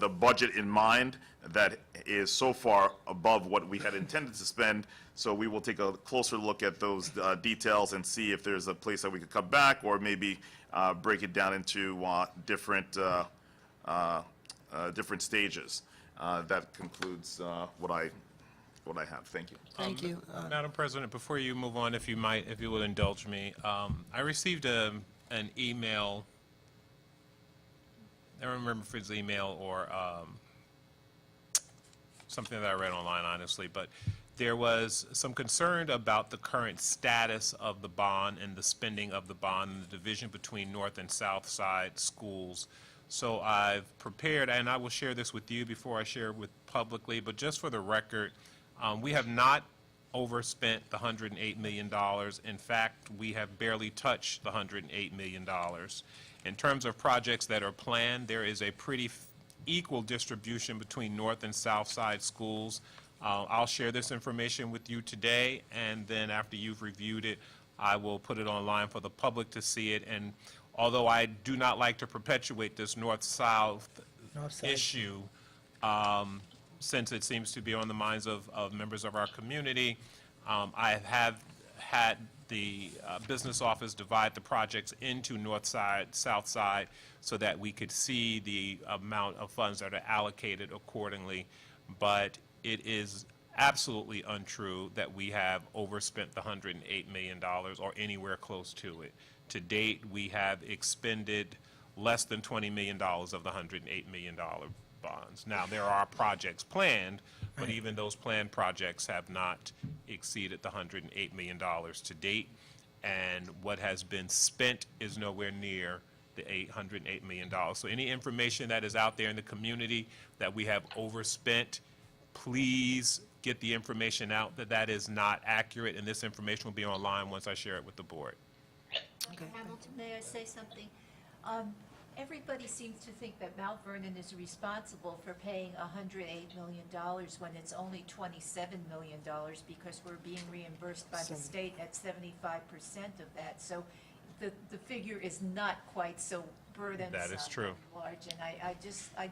a budget in mind that is so far above what we had intended to spend. So we will take a closer look at those details and see if there's a place that we could cut back, or maybe break it down into different stages. That concludes what I have. Thank you. Thank you. Madam President, before you move on, if you will indulge me, I received an email. I don't remember if it's email or something that I read online, honestly, but there was some concern about the current status of the bond and the spending of the bond and the division between North and South Side schools. So I've prepared, and I will share this with you before I share it with publicly, but just for the record, we have not overspent the $108 million. In fact, we have barely touched the $108 million. In terms of projects that are planned, there is a pretty equal distribution between North and South Side schools. I'll share this information with you today, and then after you've reviewed it, I will put it online for the public to see it. And although I do not like to perpetuate this north-south issue, since it seems to be on the minds of members of our community, I have had the business office divide the projects into north side, south side, so that we could see the amount of funds that are allocated accordingly. But it is absolutely untrue that we have overspent the $108 million or anywhere close to it. To date, we have expended less than $20 million of the $108 million bonds. Now, there are projects planned, but even those planned projects have not exceeded the $108 million to date, and what has been spent is nowhere near the $108 million. So any information that is out there in the community that we have overspent, please get the information out that that is not accurate, and this information will be online once I share it with the board. Hamilton, may I say something? Everybody seems to think that Mount Vernon is responsible for paying $108 million when it's only $27 million because we're being reimbursed by the state at 75% of that. So the figure is not quite so burdensome. That is true. And large, and I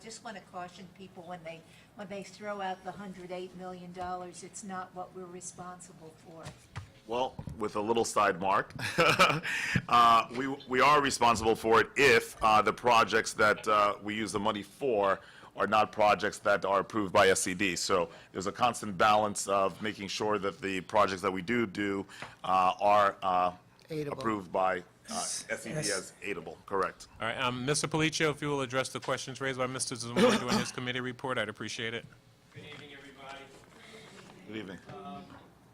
just want to caution people when they throw out the $108 million, it's not what we're responsible for. Well, with a little side mark, we are responsible for it if the projects that we use the money for are not projects that are approved by SCD. So there's a constant balance of making sure that the projects that we do are Aidable. approved by SCD as aidable, correct. All right, Mr. Policio, if you will address the questions raised by Mr. Zamora during his committee report, I'd appreciate it. Good evening, everybody. Good evening.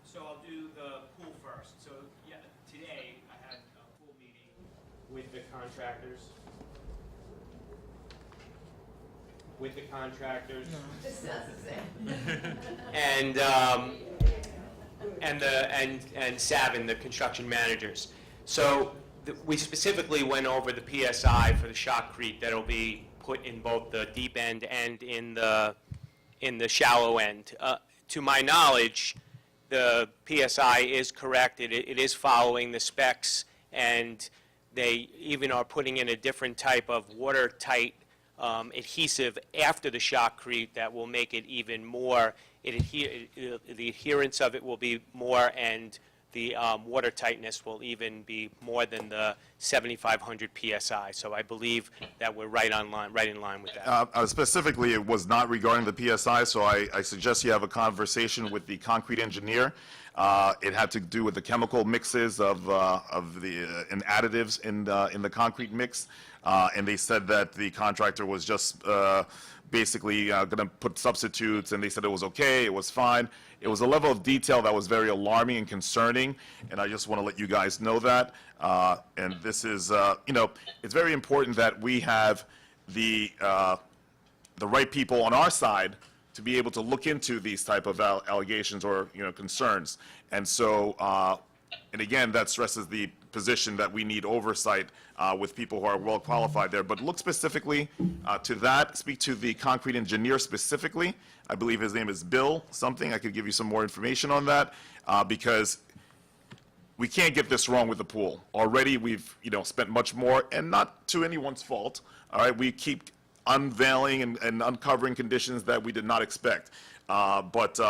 So I'll do the pool first. So, yeah, today I had a pool meeting with the contractors. And Savin, the construction managers. So we specifically went over the PSI for the shotcrete that'll be put in both the deep end and in the shallow end. To my knowledge, the PSI is correct. It is following the specs, and they even are putting in a different type of watertight adhesive after the shotcrete that will make it even more, the adherence of it will be more, and the water tightness will even be more than the 7,500 PSI. So I believe that we're right in line with that. Specifically, it was not regarding the PSI, so I suggest you have a conversation with the concrete engineer. It had to do with the chemical mixes and additives in the concrete mix, and they said that the contractor was just basically going to put substitutes, and they said it was okay, it was fine. It was a level of detail that was very alarming and concerning, and I just want to let you guys know that. And this is, it's very important that we have the right people on our side to be able to look into these type of allegations or, concerns. And so, and again, that stresses the position that we need oversight with people who are well qualified there. But look specifically to that, speak to the concrete engineer specifically. I believe his name is Bill something. I could give you some more information on that because we can't get this wrong with the pool. Already we've, spent much more, and not to anyone's fault. All right, we keep unveiling and uncovering conditions that we did not expect. But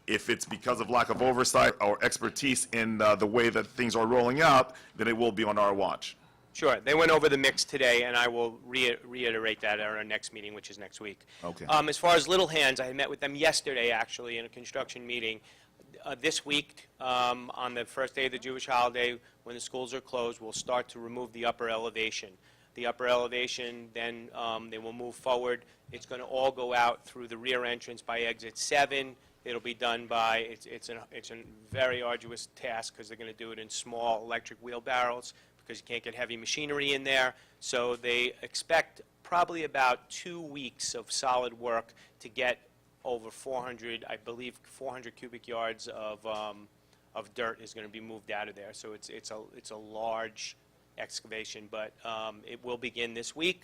if it's because of lack of oversight or expertise in the way that things are rolling out, then it will be on our watch. Sure. They went over the mix today, and I will reiterate that at our next meeting, which is next week. Okay. As far as Little Hands, I met with them yesterday, actually, in a construction meeting. This week, on the first day of the Jewish holiday, when the schools are closed, we'll start to remove the upper elevation. The upper elevation, then they will move forward. It's going to all go out through the rear entrance by exit 7. It'll be done by, it's a very arduous task because they're going to do it in small electric wheelbarrows because you can't get heavy machinery in there. So they expect probably about 2 weeks of solid work to get over 400, I believe 400 cubic yards of dirt is going to be moved out of there. So it's a large excavation, but it will begin this week.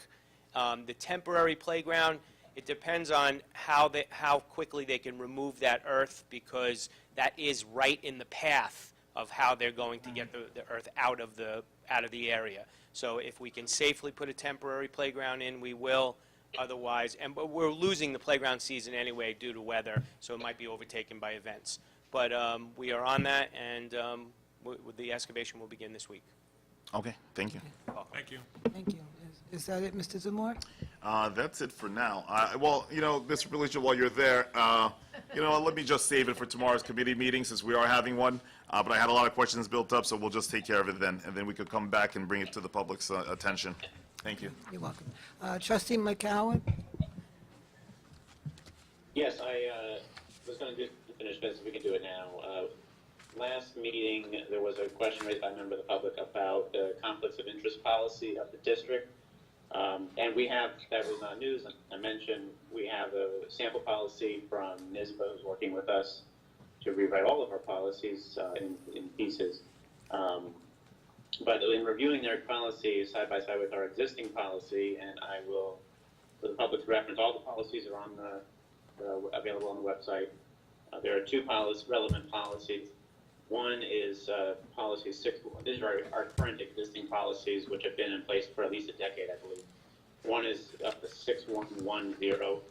The temporary playground, it depends on how quickly they can remove that earth, because that is right in the path of how they're going to get the earth out of the area. So if we can safely put a temporary playground in, we will. Otherwise, but we're losing the playground season anyway due to weather, so it might be overtaken by events. But we are on that, and the excavation will begin this week. Okay, thank you. Thank you. Thank you. Is that it, Mr. Zamore? That's it for now. Well, Mr. Policio, while you're there, let me just save it for tomorrow's committee meeting since we are having one. But I had a lot of questions built up, so we'll just take care of it then, and then we could come back and bring it to the public's attention. Thank you. You're welcome. Trustee McCowan? Yes, I was going to finish business. We can do it now. Last meeting, there was a question raised by a member of the public about the conflicts of interest policy of the district. And we have, that was on news, I mentioned, we have a sample policy from NISBA, who's working with us to rewrite all of our policies in pieces. But in reviewing their policy side by side with our existing policy, and I will, for the public's reference, all the policies are on available on the website. There are two relevant policies. One is these are our current existing policies, which have been in place for at least a decade, I believe. One is the 6110,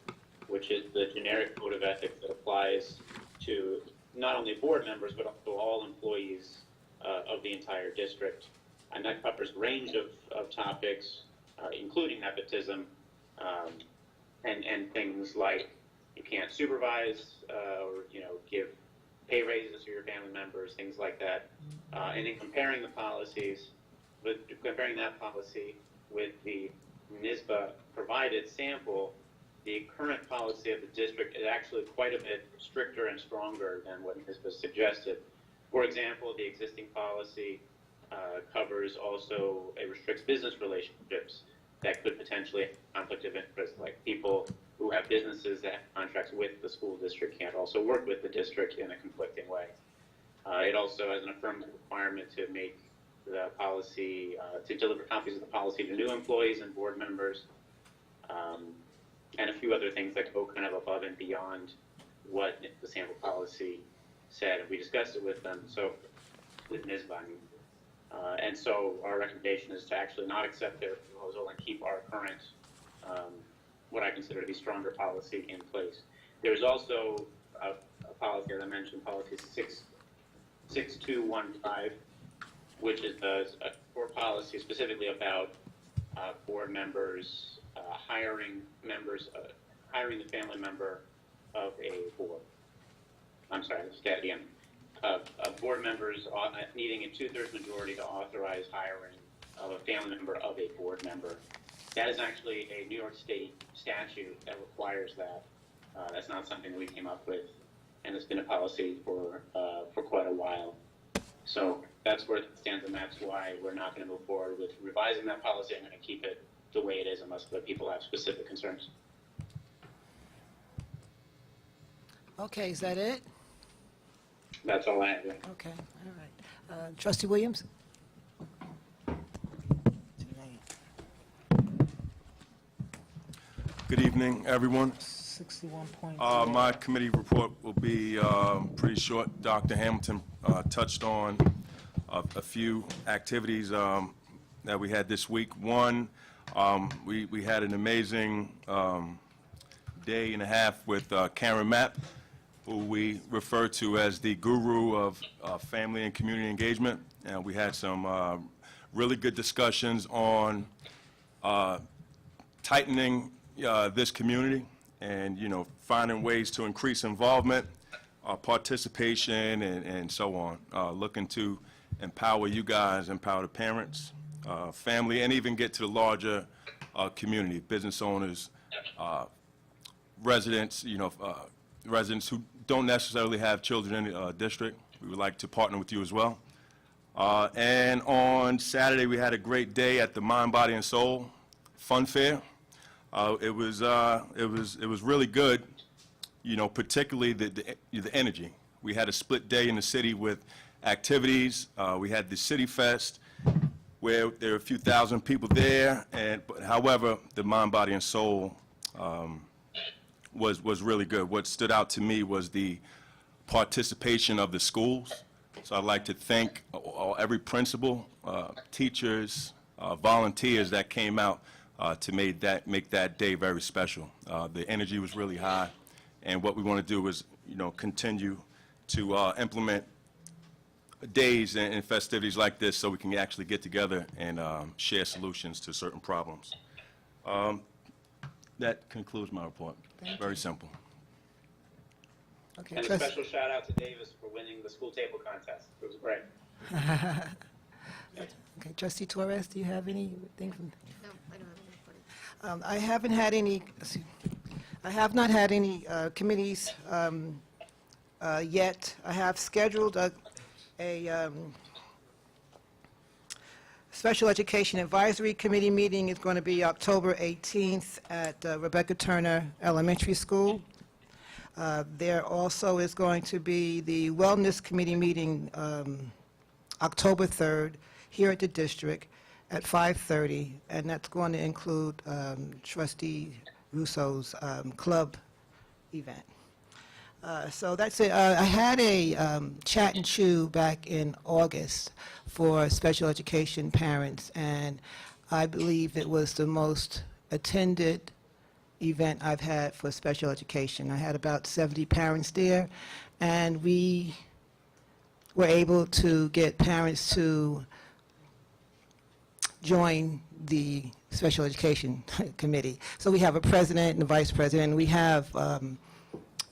which is the generic code of ethics that applies to not only board members, but also all employees of the entire district. And that covers a range of topics, including nepotism, and things like you can't supervise or give pay raises to your family members, things like that. And in comparing the policies, comparing that policy with the NISBA provided sample, the current policy of the district is actually quite a bit stricter and stronger than what NISBA suggested. For example, the existing policy covers also, it restricts business relationships that could potentially have conflict of interest, like people who have businesses that have contracts with the school district can't also work with the district in a conflicting way. It also has an affirmative requirement to make the policy, to deliver copies of the policy to new employees and board members, and a few other things that go kind of above and beyond what the sample policy said. And we discussed it with them, so with NISBA. And so our recommendation is to actually not accept their proposal and keep our current, what I consider to be stronger policy in place. There's also a policy, as I mentioned, policy 6215, which is a core policy specifically about board members hiring the family member of a board. I'm sorry, let's get it again. Board members needing a 2/3 majority to authorize hiring of a family member of a board member. That is actually a New York State statute that requires that. That's not something we came up with, and it's been a policy for quite a while. So that's where it stands, and that's why we're not going to move forward with revising that policy. I'm going to keep it the way it is unless the people have specific concerns. Okay, is that it? That's all I have. Yeah. Okay, all right. Trustee Williams? Good evening, everyone. 61.2. My committee report will be pretty short. Dr. Hamilton touched on a few activities that we had this week. One, we had an amazing day and a half with Karen Mapp, who we refer to as the guru of family and community engagement. And we had some really good discussions on tightening this community and, finding ways to increase involvement, participation, and so on. Looking to empower you guys, empower the parents, family, and even get to the larger community, business owners, residents, residents who don't necessarily have children in the district. We would like to partner with you as well. And on Saturday, we had a great day at the Mind, Body, and Soul Fun Fair. It was really good, particularly the energy. We had a split day in the city with activities. We had the City Fest, where there were a few thousand people there. But however, the Mind, Body, and Soul was really good. What stood out to me was the participation of the schools. So I'd like to thank every principal, teachers, volunteers that came out to make that day very special. The energy was really high, and what we want to do is, continue to implement days and festivities like this so we can actually get together and share solutions to certain problems. That concludes my report. Very simple. Okay, And a special shout out to Davis for winning the school table contest. It was great. Okay, Trustee Torres, do you have anything from? No, I don't have any. I haven't had any, I have not had any committees yet. I have scheduled a Special Education Advisory Committee meeting. Is going to be October 18th at Rebecca Turner Elementary School. There also is going to be the Wellness Committee meeting October 3rd here at the district at 5:30, and that's going to include Trustee Russo's club event. So that's it. I had a chat and chew back in August for special education parents, and I believe it was the most attended event I've had for special education. I had about 70 parents there, and we were able to get parents to join the Special Education Committee. So we have a president and a vice president. We have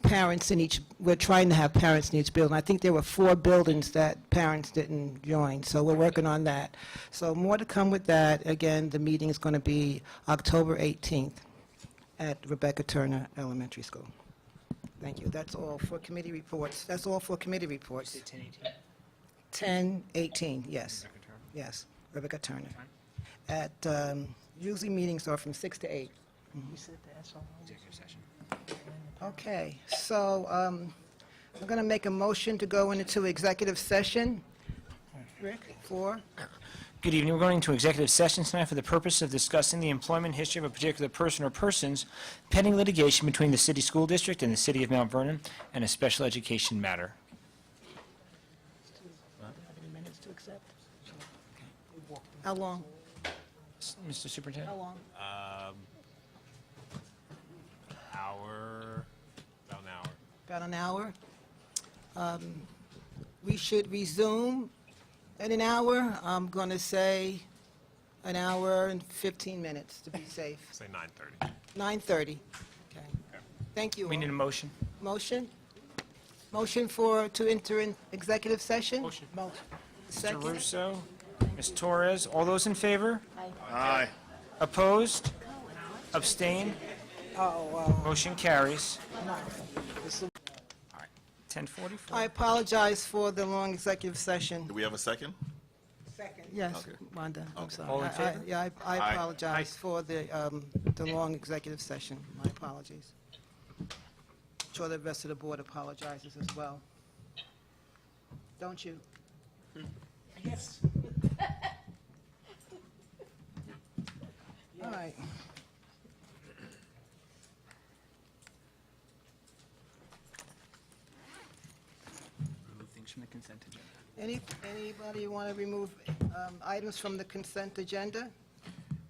parents in each, we're trying to have parents in each building. I think there were 4 buildings that parents didn't join, so we're working on that. So more to come with that. Again, the meeting is going to be October 18th at Rebecca Turner Elementary School. Thank you. That's all for committee reports. That's all for committee reports. 10:18, yes. Yes, Rebecca Turner. At, usually meetings are from 6 to 8. Executive session. Okay, so I'm going to make a motion to go into executive session. Rick, for? Good evening. We're going into executive session tonight for the purpose of discussing the employment history of a particular person or persons pending litigation between the city school district and the city of Mount Vernon and a special education matter. How long? Mr. Superintendent? How long? Hour, about an hour. About an hour. We should resume in an hour. I'm going to say an hour and 15 minutes to be safe. Say 9:30. 9:30. Okay. Thank you We all. need a motion. Motion? Motion to enter in executive session? Motion. Motion. Mr. Second? Russo, Ms. Torres, all those in favor? Aye. Opposed? Abstain? Motion carries. No. 10:44. I apologize for the long executive session. Do we have a second? Yes, Okay. Wanda, I'm sorry. All in favor? Yeah, I Aye. apologize for the long executive session. My apologies. I'm sure the rest of the board apologizes as well. Don't you? Yes. All right. Remove things from the consent agenda. Anybody want to remove items from the consent agenda?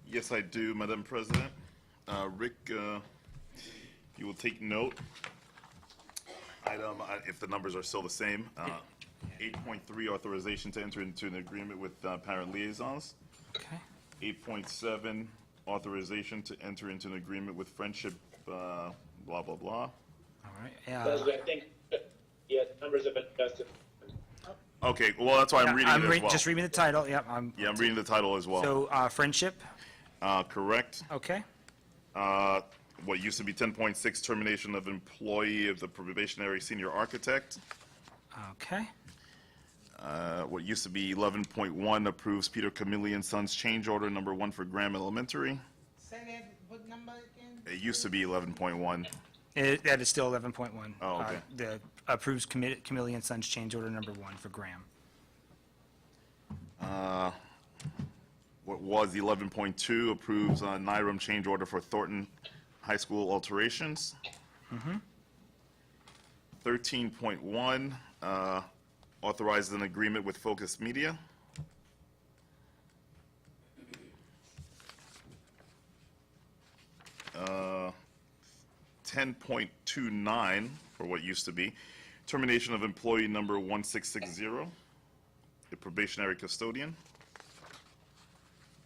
Yes, I do, Madam President. Rick, you will take note. If the numbers are still the same, 8.3, authorization to enter into an agreement with parent liaisons. Okay. 8.7, authorization to enter into an agreement with Friendship, blah, blah, blah. All right. President, I think, yes, numbers have been adjusted. Okay, well, that's why I'm reading it as well. Just reading the title, yep. Yeah, I'm reading the title as well. So, Friendship, Correct. okay. What used to be 10.6, termination of employee of the probationary senior architect. Okay. What used to be 11.1, approves Peter Camilli and Sons change order number 1 for Graham Elementary. Say that, what number again? It used to be 11.1. That is still 11.1. Oh, okay. The approves Camilli and Sons change order number 1 for Graham. What was 11.2, approves NIRM change order for Thornton High School alterations. 13.1, authorizes an agreement with Focus Media. 10.29, for what used to be, termination of employee number 1660, the probationary custodian.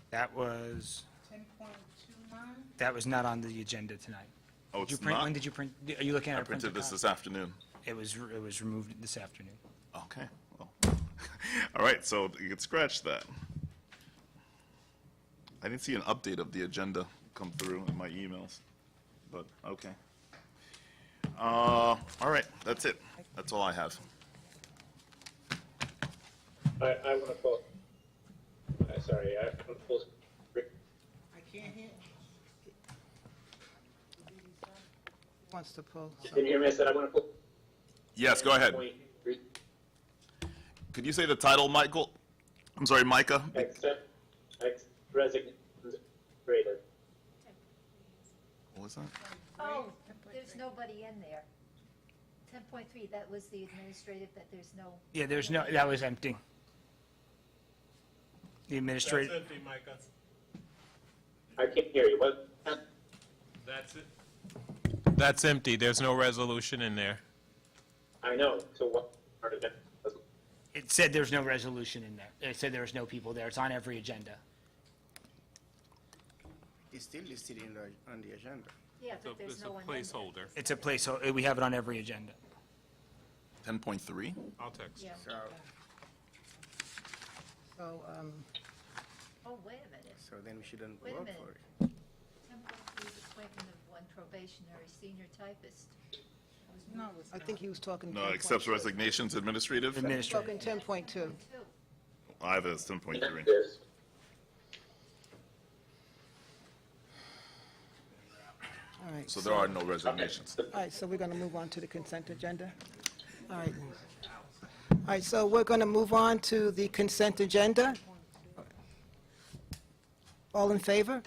That was, 10.29? that was not on the agenda tonight. Oh, Did you it's print, not? when did you print, are you looking at I a printed printed this copy? this afternoon. It was removed this afternoon. Okay, well, all right, so you can scratch that. I didn't see an update of the agenda come through in my emails, but, okay. All right, that's it. That's all I have. I want to pull, sorry, I want to pull, I can't hear. Wants to pull. can you hear me? I said I want to pull. Yes, go ahead. Point three, Could you say the title, Michael? I'm sorry, Micah? accept resignations graded. What was that? Oh, there's nobody in there. 10.3, that was the administrative, that there's no. Yeah, there's no, that was empty. The administrative, empty, Micah. I can't hear you. What? That's it. That's empty. There's no resolution in there. I know. So what part of it? it said there's no resolution in there. It said there was no people there. It's on every agenda. It's still listed on the agenda. Yeah, but there's It's a no one in there. placeholder. It's a placeholder, we have it on every agenda. 10.3? I'll text. Yeah. So, So, Oh, wait a minute. so then we shouldn't Wait a vote minute. for it. 10.3 is appointment of one probationary senior typist. no, I think he was talking. No, accepts resignations, administrative? Administrative. Talking 10.2. I have it as 10.3. All right. So there are no resignations. All right, so we're going to move on to the consent agenda. All right. All right, so we're going to move on to the consent agenda. All in favor?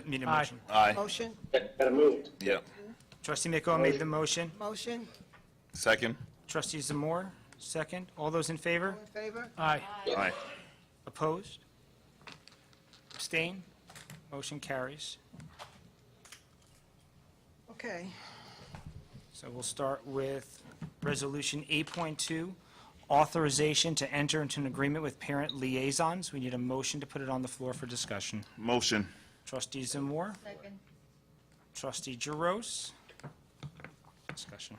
Need a motion. Aye. Motion? Yeah. Trustee Miko made the motion. Motion? Second? Trustee Zamor, second. All those in favor? All in favor? Aye. Aye. Opposed? Abstain? Motion carries. Okay. So we'll start with Resolution 8.2, authorization to enter into an agreement with parent liaisons. We need a motion to put it on the floor for discussion. Motion. Trustee Zamor, Second. Trustee Jaros. Discussion.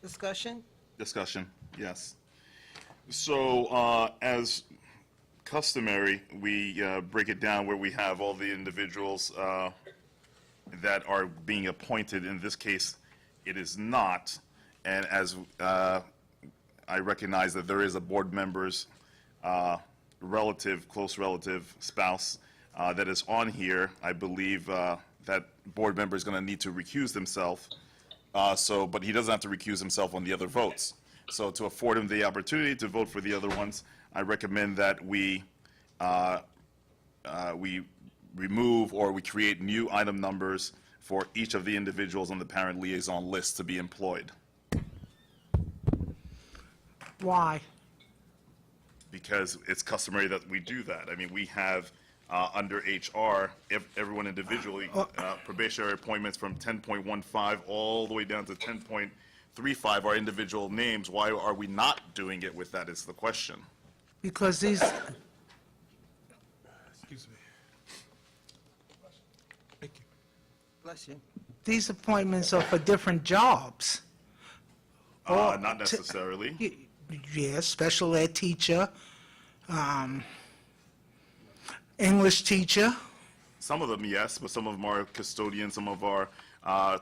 Discussion? Discussion, yes. So, as customary, we break it down where we have all the individuals that are being appointed. In this case, it is not. And as I recognize that there is a board member's relative, close relative, spouse that is on here, I believe that board member is going to need to recuse himself. But he doesn't have to recuse himself on the other votes. So to afford him the opportunity to vote for the other ones, I recommend that we remove or we create new item numbers for each of the individuals on the parent liaison list to be employed. Why? Because it's customary that we do that. I mean, we have, under HR, everyone individually, probationary appointments from 10.15 all the way down to 10.35 are individual names. Why are we not doing it with that is the question. Because these, Excuse me. Thank you. Bless you. these appointments are for different jobs. Not necessarily. Yes, special ed teacher, English teacher. Some of them, yes, but some of them are custodians, some of our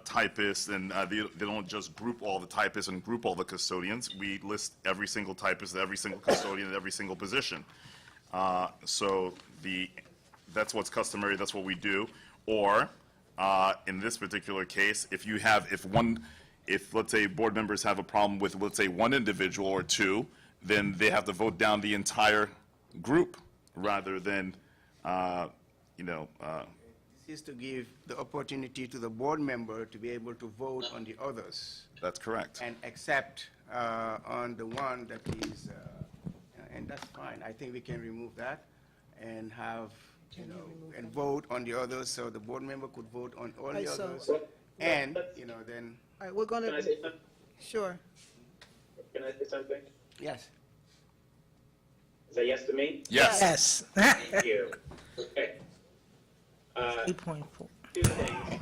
typists, and they don't just group all the typists and group all the custodians. We list every single typist, every single custodian, every single position. So that's what's customary, that's what we do. Or, in this particular case, if let's say board members have a problem with, let's say, one individual or two, then they have to vote down the entire group rather than, This is to give the opportunity to the board member to be able to vote on the others That's correct. and accept on the one that is, and that's fine. I think we can remove that and have, and vote on the others, so the board member could vote on all the Right, so- others. And, then, All right, we're going Can I to, say something? sure. Can I say something? yes. Is that yes to me? Yes. Yes. Thank you. Okay. 8.4. Two things.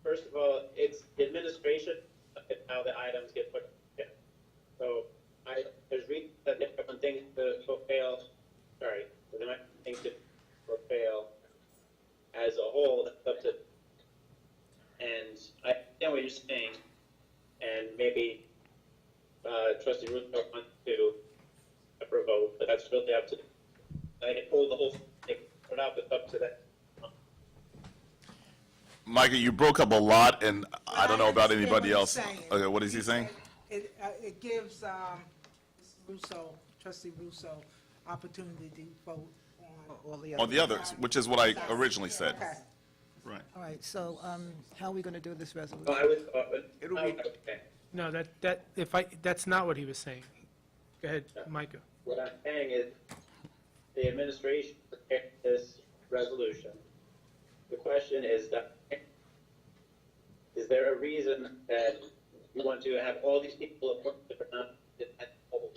First of all, it's the administration of how the items get put in. So there's reasons that everyone thinks the vote fail, sorry, they might think the vote fail as a whole, that's up to, and I understand what you're saying, and maybe Trustee Russo wants to vote, but that's really up to, I can pull the whole thing, put out, it's up to that. Micah, you broke up a lot, and I don't know about understand anybody what else. he's saying. Okay, what is he saying? It gives Russo, Trustee Russo, opportunity to vote on. All the On the others, which is what I originally said. Okay. Right. All right, so how are we going to do this Oh, resolution? I was, It'll be- okay. No, that's not what he was saying. Go ahead, Micah. What I'm saying is, the administration prepared this resolution. The question is there a reason that you want to have all these people appointed but not at all?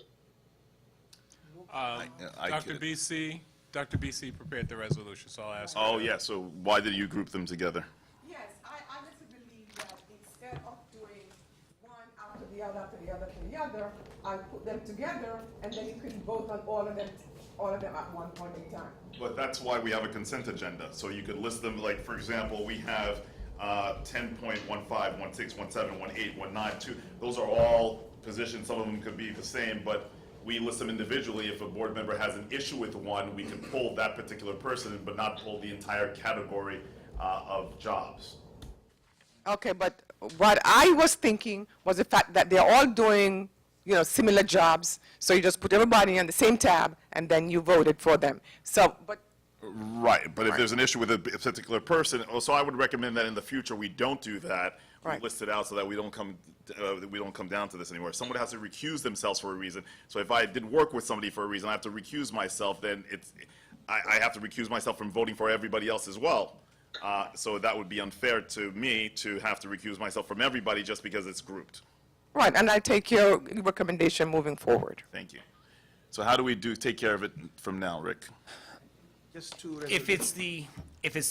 I Dr. could- BC, Dr. BC prepared the resolution, so I'll ask. her Oh, to- yeah, so why did you group them together? Yes, I honestly believe that instead of doing one after the other, after the other, after the other, I put them together, and then you can vote on all of them at one point in time. But that's why we have a consent agenda, so you could list them, like, for example, we have 10.15, 16, 17, 18, 19, 2. Those are all positions, some of them could be the same, but we list them individually. If a board member has an issue with one, we can pull that particular person, but not pull the entire category of jobs. Okay, but what I was thinking was the fact that they're all doing, similar jobs, so you just put everybody on the same tab, and then you voted for them. So, but Right, but if there's an issue with a particular person, also I would recommend that in the future we don't do that. We Right. list it out so that we don't come down to this anymore. If someone has to recuse themselves for a reason, so if I did work with somebody for a reason, I have to recuse myself, then I have to recuse myself from voting for everybody else as well. So that would be unfair to me to have to recuse myself from everybody just because it's grouped. right, and I take your recommendation moving forward. Thank you. So how do we take care of it from now, Rick? Just two If it's the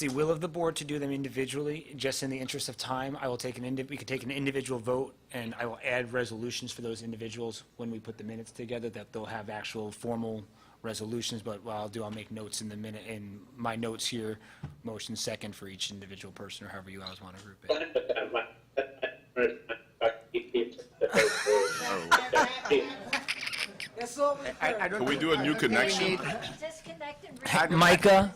will of the board to do them individually, just in the interest of time, I will take we could take an individual vote, and I will add resolutions for those individuals when we put the minutes together, that they'll have actual formal resolutions, but what I'll do, I'll make notes in my notes here, motion second for each individual person, or however you guys want to group it. Can we do a new connection? Disconnect and Micah,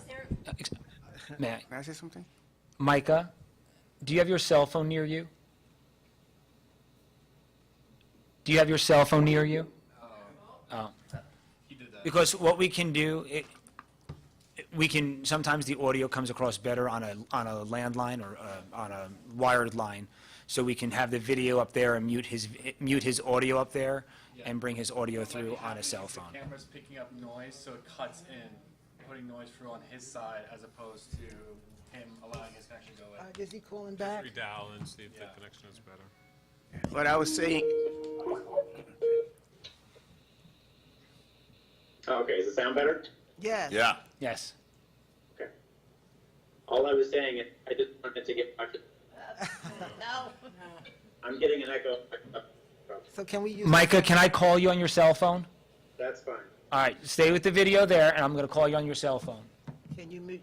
May I say something? Micah, do you have your cell phone near you? Do you have your cell phone near you? Oh. Because what we can do, sometimes the audio comes across better on a landline or on a wired line. So we can have the video up there and mute his audio up there and bring his audio through on a cell phone. The camera's picking up noise, so it cuts in, putting noise through on his side as opposed to him allowing his connection to go in. Is he calling back? Redial and see if the connection is better. What I was saying, Okay, does it sound better? Yes. Yeah. Yes. Okay. All I was saying is, I just wanted to get, No. I'm getting an echo. So can we use? Micah, can I call you on your cell phone? That's fine. All right, stay with the video there, and I'm going to call you on your cell phone. Can you mute?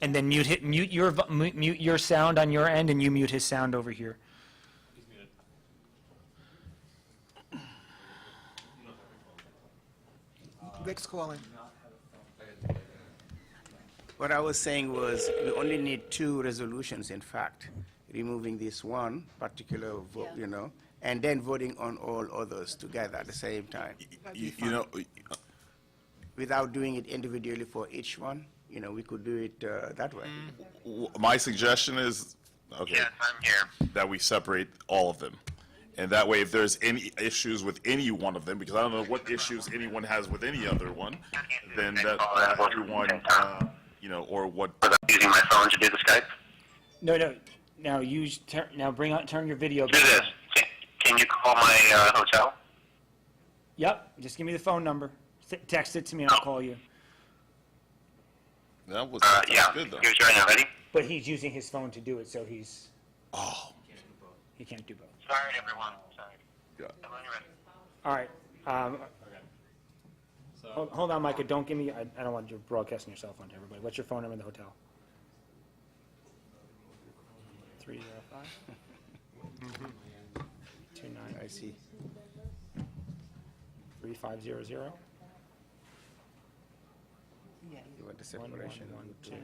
And then mute your sound on your end, and you mute his sound over here. Rick's calling. what I was saying was, we only need two resolutions, in fact, removing this one particular vote, and then voting on all others together at the same time, You know, without doing it individually for each one. We could do it that way. my suggestion is, okay. Yes, I'm here. That we separate all of them. And that way, if there's any issues with any one of them, because I don't know what issues anyone has with any other one, then that everyone, or what. Using my phone to do the Skype? No. Now turn your video Do back this. on. Can you call my hotel? Yep, just give me the phone number. Text it to me and I'll call you. That was Yeah. good, though. Here's right now. Ready? But he's using his phone to do it, so he's, Oh, he can't do both. Sorry, everyone. Sorry. yeah. Tell me when you're ready. All right. Hold on, Micah, don't give me, I don't want you broadcasting your cell phone to everybody. What's your phone number in the hotel? 305? 29. I see. 3500? You want the separation. 1112.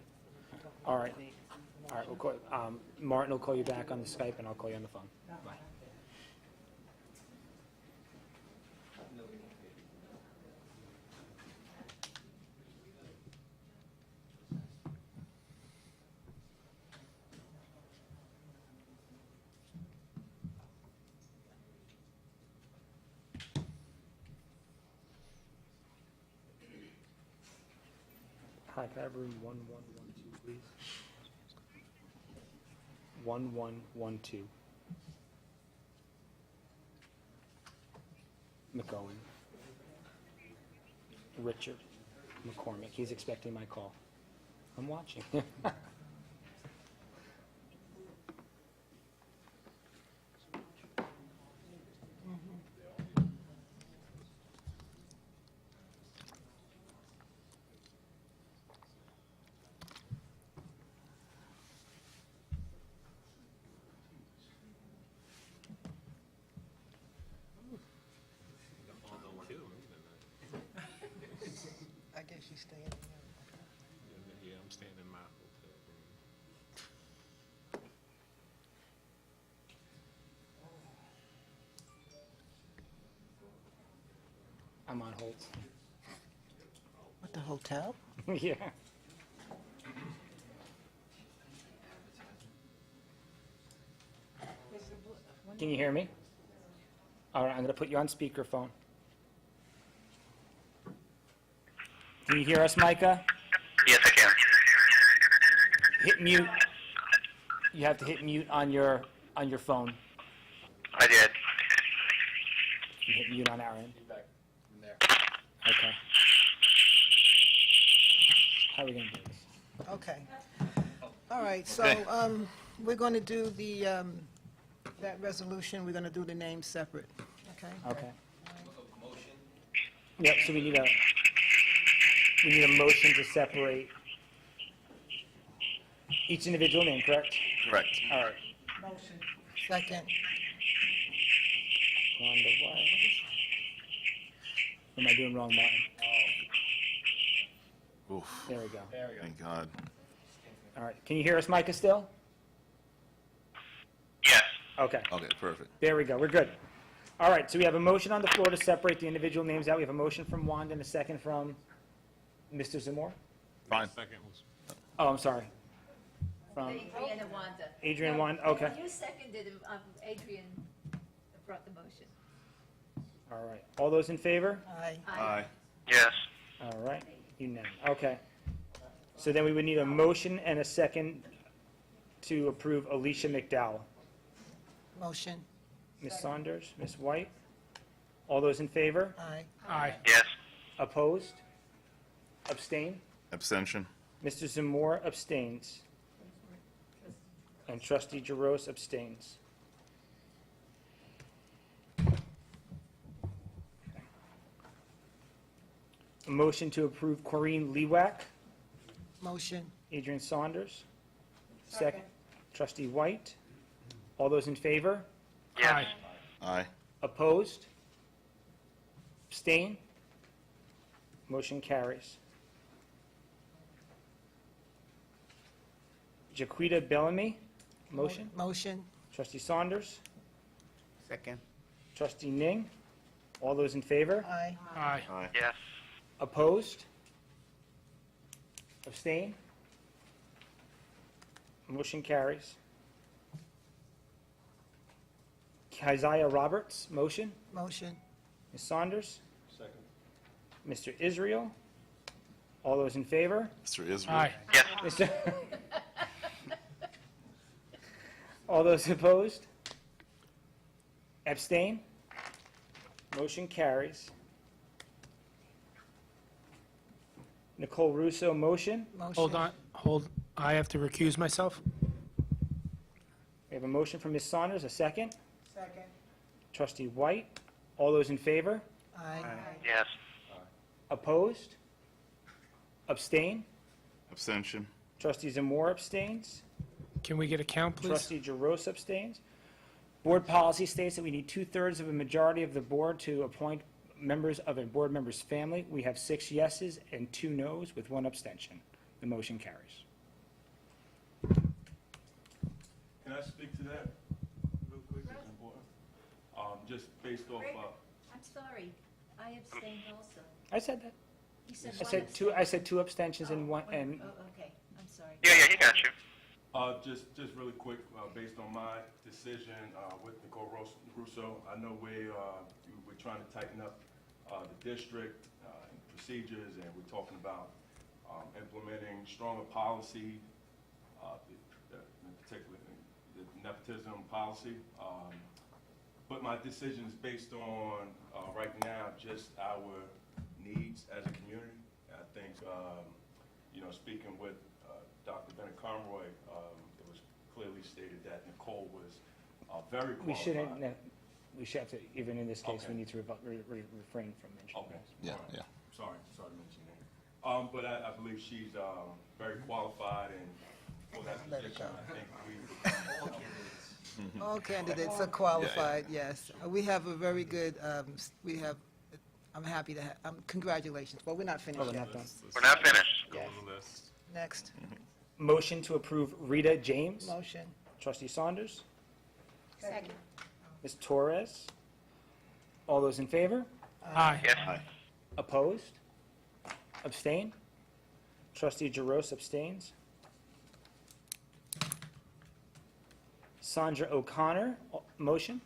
All right, we'll call, Martin will call you back on the Skype and I'll call you on the phone. Bye. Hi, can I have room 1112, please? 1112. McGowan. Richard. McCormick. He's expecting my call. I'm watching. I guess she's staying. Yeah, I'm staying in my hotel room. I'm on hold. At the hotel? Yeah. Can you hear me? All right, I'm going to put you on speakerphone. Can you hear us, Micah? Yes, I can. Hit mute. You have to hit mute on your phone. I did. You hit mute on our end. Okay. How are we going to do this? Okay. All right, so Okay. we're going to do the, that resolution, we're going to do the names separate, okay? Okay. Yep, so we need a motion to separate each individual name, correct? Correct. All right. Motion. Second. Wanda White. What am I doing wrong, Martin? Oof. There we go. Thank God. All right. Can you hear us, Micah, still? Yes. Okay. Okay, perfect. There we go. We're good. All right. So we have a motion on the floor to separate the individual names out. We have a motion from Wanda and a second from Mr. Zamor. Fine. Second was. Oh, I'm sorry. From Adrian and Wanda. Adrian No, Wanda, okay. You seconded, Adrian brought the motion. All right. All those in favor? Aye. Aye. Yes. All right. Unanimous. Okay. So then we would need a motion and a second to approve Alicia McDowell. Motion. Ms. Saunders, Ms. White. All those in favor? Aye. Aye. Yes. Opposed? Abstain? Abstention. Mr. Zamor abstains. And trustee Jaros abstains. A motion to approve Corinne Lewack, Motion. Adrian Saunders. Second. Trustee White. All those in favor? Yes. Aye. Opposed? Abstain? Motion carries. Jaquita Bellamy, motion. Motion. Trustee Saunders. Second. Trustee Ning. All those in favor? Aye. Aye. Aye. Yes. Opposed? Abstain? Motion carries. Keziah Roberts, motion. Motion. Ms. Saunders. Second. Mr. Israel. All those in favor? Mr. Israel. Aye. Yes. Mr. All those opposed? Abstain? Motion carries. Nicole Russo, motion. Hold on, I have to recuse myself? We have a motion from Ms. Saunders, a second. Second. Trustee White. All those in favor? Aye. Yes. Opposed? Abstain? Abstention. Trustee Zamor abstains. Can we get a count, please? Trustee Jaros abstains. Board policy states that we need 2/3 of a majority of the board to appoint members of a board member's family. We have 6 yeses and 2 nos with 1 abstention. The motion carries. Can I speak to that real quick? It's important. Just based off, I'm sorry, I abstained also. I said that. You said I one said 2. I said 2 abstentions and 1. And Oh, okay, I'm sorry. Yeah, you got you. just really quick, based on my decision with Nicole Russo, I know we're trying to tighten up the district and procedures, and we're talking about implementing stronger policy, particularly the nepotism policy. But my decision is based on, right now, just our needs as a community. I think, speaking with Dr. Bennett Conroy, it was clearly stated that Nicole was very qualified. We shouldn't, no, we should have to, even in this case, we Okay. need to refrain from mentioning Okay. that. All right. Sorry to mention that. But I believe she's very qualified and for that position, I think we. All candidates are qualified, yes. We have a very good, I'm happy to have, congratulations. Well, we're not finished we're yet. not done. We're not finished. Go on the list. Next, Motion to approve Rita James. motion. Trustee Saunders. Second. Ms. Torres. All those in favor? Aye. Yes. Opposed? Abstain? Trustee Jaros abstains. Sandra O'Connor, motion.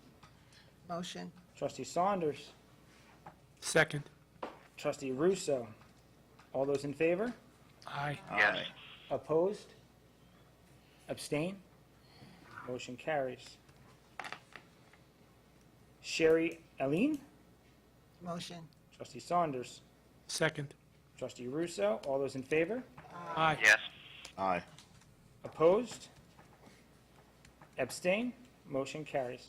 Motion. Trustee Saunders. Second. Trustee Russo. All those in favor? Aye. Yes. Opposed? Abstain? Motion carries. Sherry Aline. Motion. Trustee Saunders. Second. Trustee Russo. All those in favor? Aye. Yes. Aye. Opposed? Abstain? Motion carries.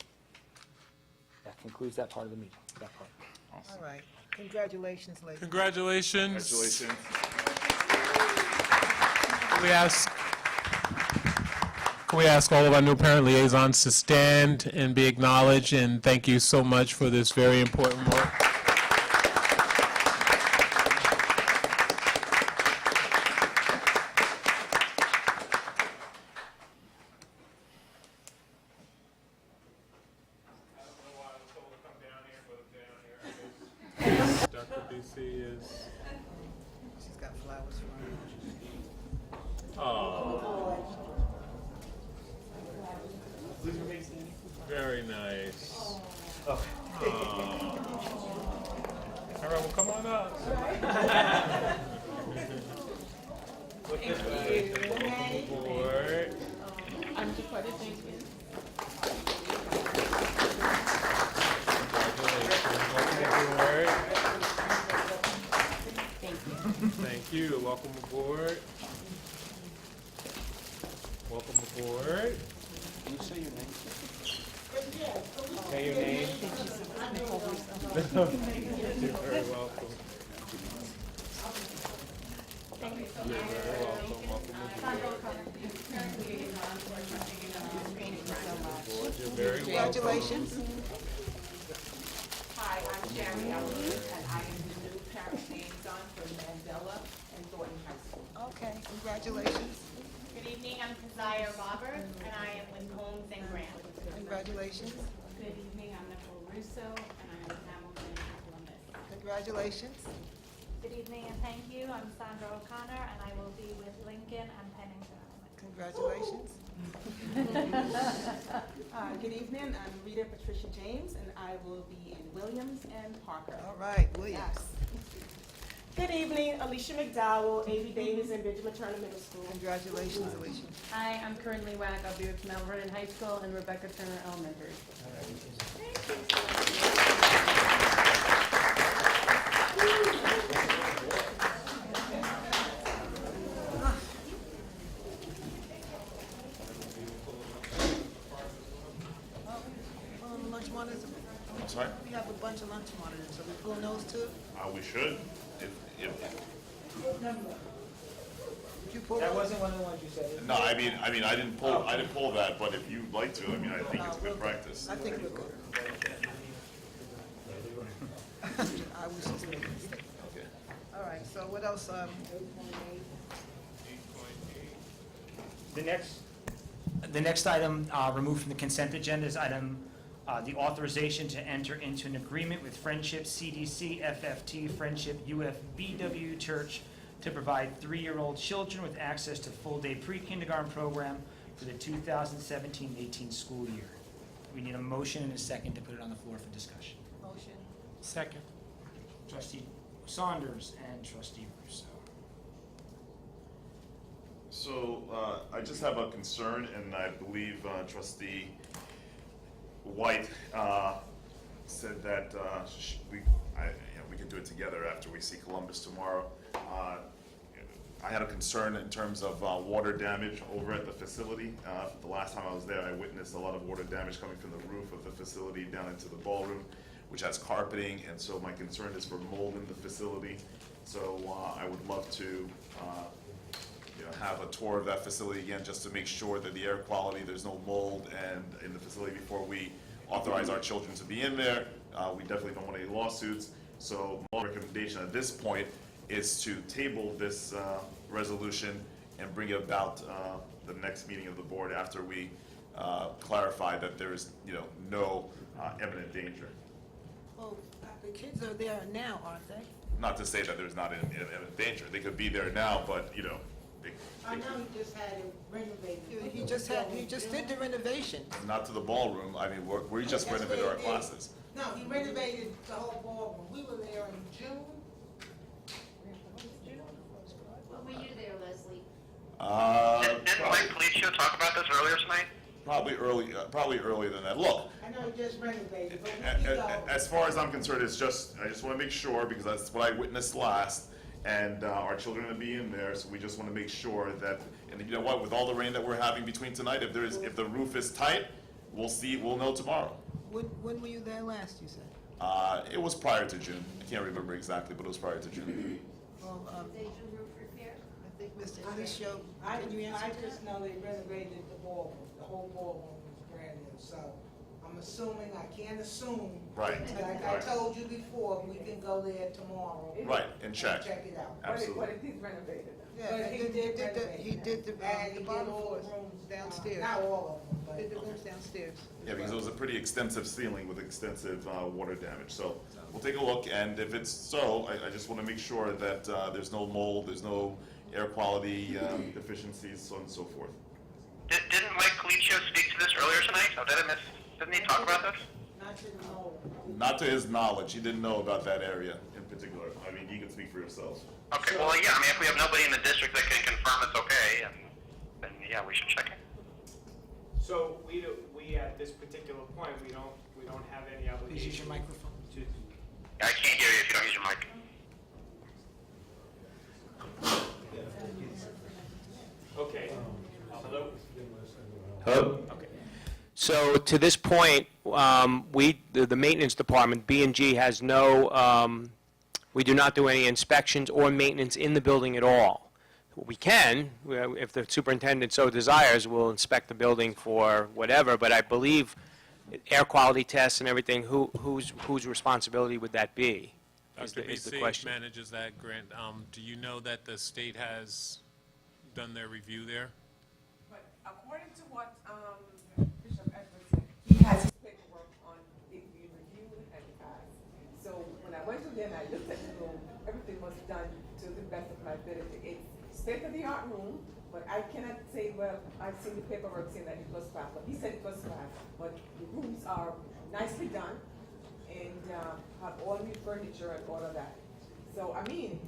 That concludes that part of the meeting, that part. All right. Congratulations, ladies. Congratulations. Congratulations. Can we ask all of our new parent liaisons to stand and be acknowledged, and thank you so much for this very important work. Dr. DC is. She's got flowers for her. Oh. Very nice. Oh. All right, well, come on up. Welcome aboard. I'm departed, thank you. Thank you. Welcome aboard. Welcome aboard. Can you say your name? Say your name. You're very welcome. You're very welcome. Welcome aboard. You're very welcome. Congratulations. Hi, I'm Sherry Ellis, and I am the new parent liaison for Mandela and Thornton High School. Okay, congratulations. Good evening, I'm Keziah Robert, and I am with Holmes and Grant. Congratulations. Good evening, I'm Nicole Russo, and I am with Hamilton and Columbus. Congratulations. Good evening, and thank you, I'm Sandra O'Connor, and I will be with Lincoln and Pennington. Congratulations. Good evening, I'm Rita Patricia James, and I will be in Williams and Parker. All right, Williams. Yes. Good evening, Alicia McDowell, A.B. Davis, and Benjamin Turner Middle School. Congratulations, Alicia. Hi, I'm currently Wack, I'll be with Mount Vernon High School and Rebecca Turner Elementary. Lunch monitors. I'm sorry? We have a bunch of lunch monitors. Are we pulling those too? We should. If Did you pull That those? wasn't one of the ones you said. no, I mean, I didn't pull that, but if you'd like to, I mean, I think it's good practice. I think we're good. I was just making a mistake. Okay. All right, so what else? The next item removed from the consent agenda is item, the authorization to enter into an agreement with Friendship CDC FFT Friendship UFBW Church to provide 3-year-old children with access to full-day pre-kindergarten program for the 2017-18 school year. We need a motion and a second to put it on the floor for discussion. Motion. Second. Trustee Saunders and Trustee Russo. So, I just have a concern, and I believe Trustee White said that we can do it together after we see Columbus tomorrow. I had a concern in terms of water damage over at the facility. The last time I was there, I witnessed a lot of water damage coming from the roof of the facility down into the ballroom, which has carpeting, and so my concern is for mold in the facility. So I would love to have a tour of that facility again, just to make sure that the air quality, there's no mold and in the facility before we authorize our children to be in there. We definitely don't want any lawsuits. So my recommendation at this point is to table this resolution and bring it about the next meeting of the board after we clarify that there is, no imminent danger. Well, the kids are there now, aren't they? Not to say that there's not imminent danger. They could be there now, but, I know he just had it renovated. He just did the renovation. not to the ballroom. I mean, we just That's renovated what our he did. classes. No, he renovated the whole ballroom. We were there in June. When were you there, Leslie? Didn't Mike Policio talk about this earlier tonight? Probably earlier than that. Look, I know he just renovated, but when you go, as far as I'm concerned, I just want to make sure, because that's what I witnessed last, and our children are going to be in there, so we just want to make sure that, and you know what, with all the rain that we're having between tonight, if the roof is tight, we'll know tomorrow. When were you there last, you said? It was prior to June. I can't remember exactly, but it was prior to June. Well, They do roof repair? I think Mr. Alicio, can you answer I that? just know they renovated the ballroom. The whole ballroom was brand new, so I'm assuming, I can't assume. Right, Like I right. told you before, we can go there tomorrow. Right, and check. Check it out. Absolutely. But it is renovated. Yeah, But and he then did he renovate did the And he did bottom all the floors rooms downstairs. Not all of them, but. Did the rooms downstairs. Yeah, because it was a pretty extensive ceiling with extensive water damage. So we'll take a look, and if it's so, I just want to make sure that there's no mold, there's no air quality deficiencies, so on and so forth. Didn't Mike Policio speak to this earlier tonight? Oh, did I miss? Didn't he talk about this? Not to know. Not to his knowledge, he didn't know about that area in particular. I mean, you can speak for yourselves. Okay, well, yeah, I mean, if we have nobody in the district that can confirm it's okay, then yeah, we should check it. So we at this particular point, we don't have any obligation. Please use your microphone. I can't hear you if you don't use your mic. Okay. Hello? Hello? Okay. So to this point, the maintenance department, B&G, has no, we do not do any inspections or maintenance in the building at all. We can, if the superintendent so desires, we'll inspect the building for whatever, but I believe air quality tests and everything, whose responsibility would that be? Is Dr. the BC question. manages that grant. Do you know that the state has done their review there? But according to what Bishop Edwards said, he has his paperwork on it being reviewed and passed. So when I went to them, I looked at the room, everything was done to the best of my ability. It's state-of-the-art room, but I cannot say, well, I've seen the paperwork saying that it was passed, but he said it was passed. But the rooms are nicely done and have all new furniture and all of that. So, I mean,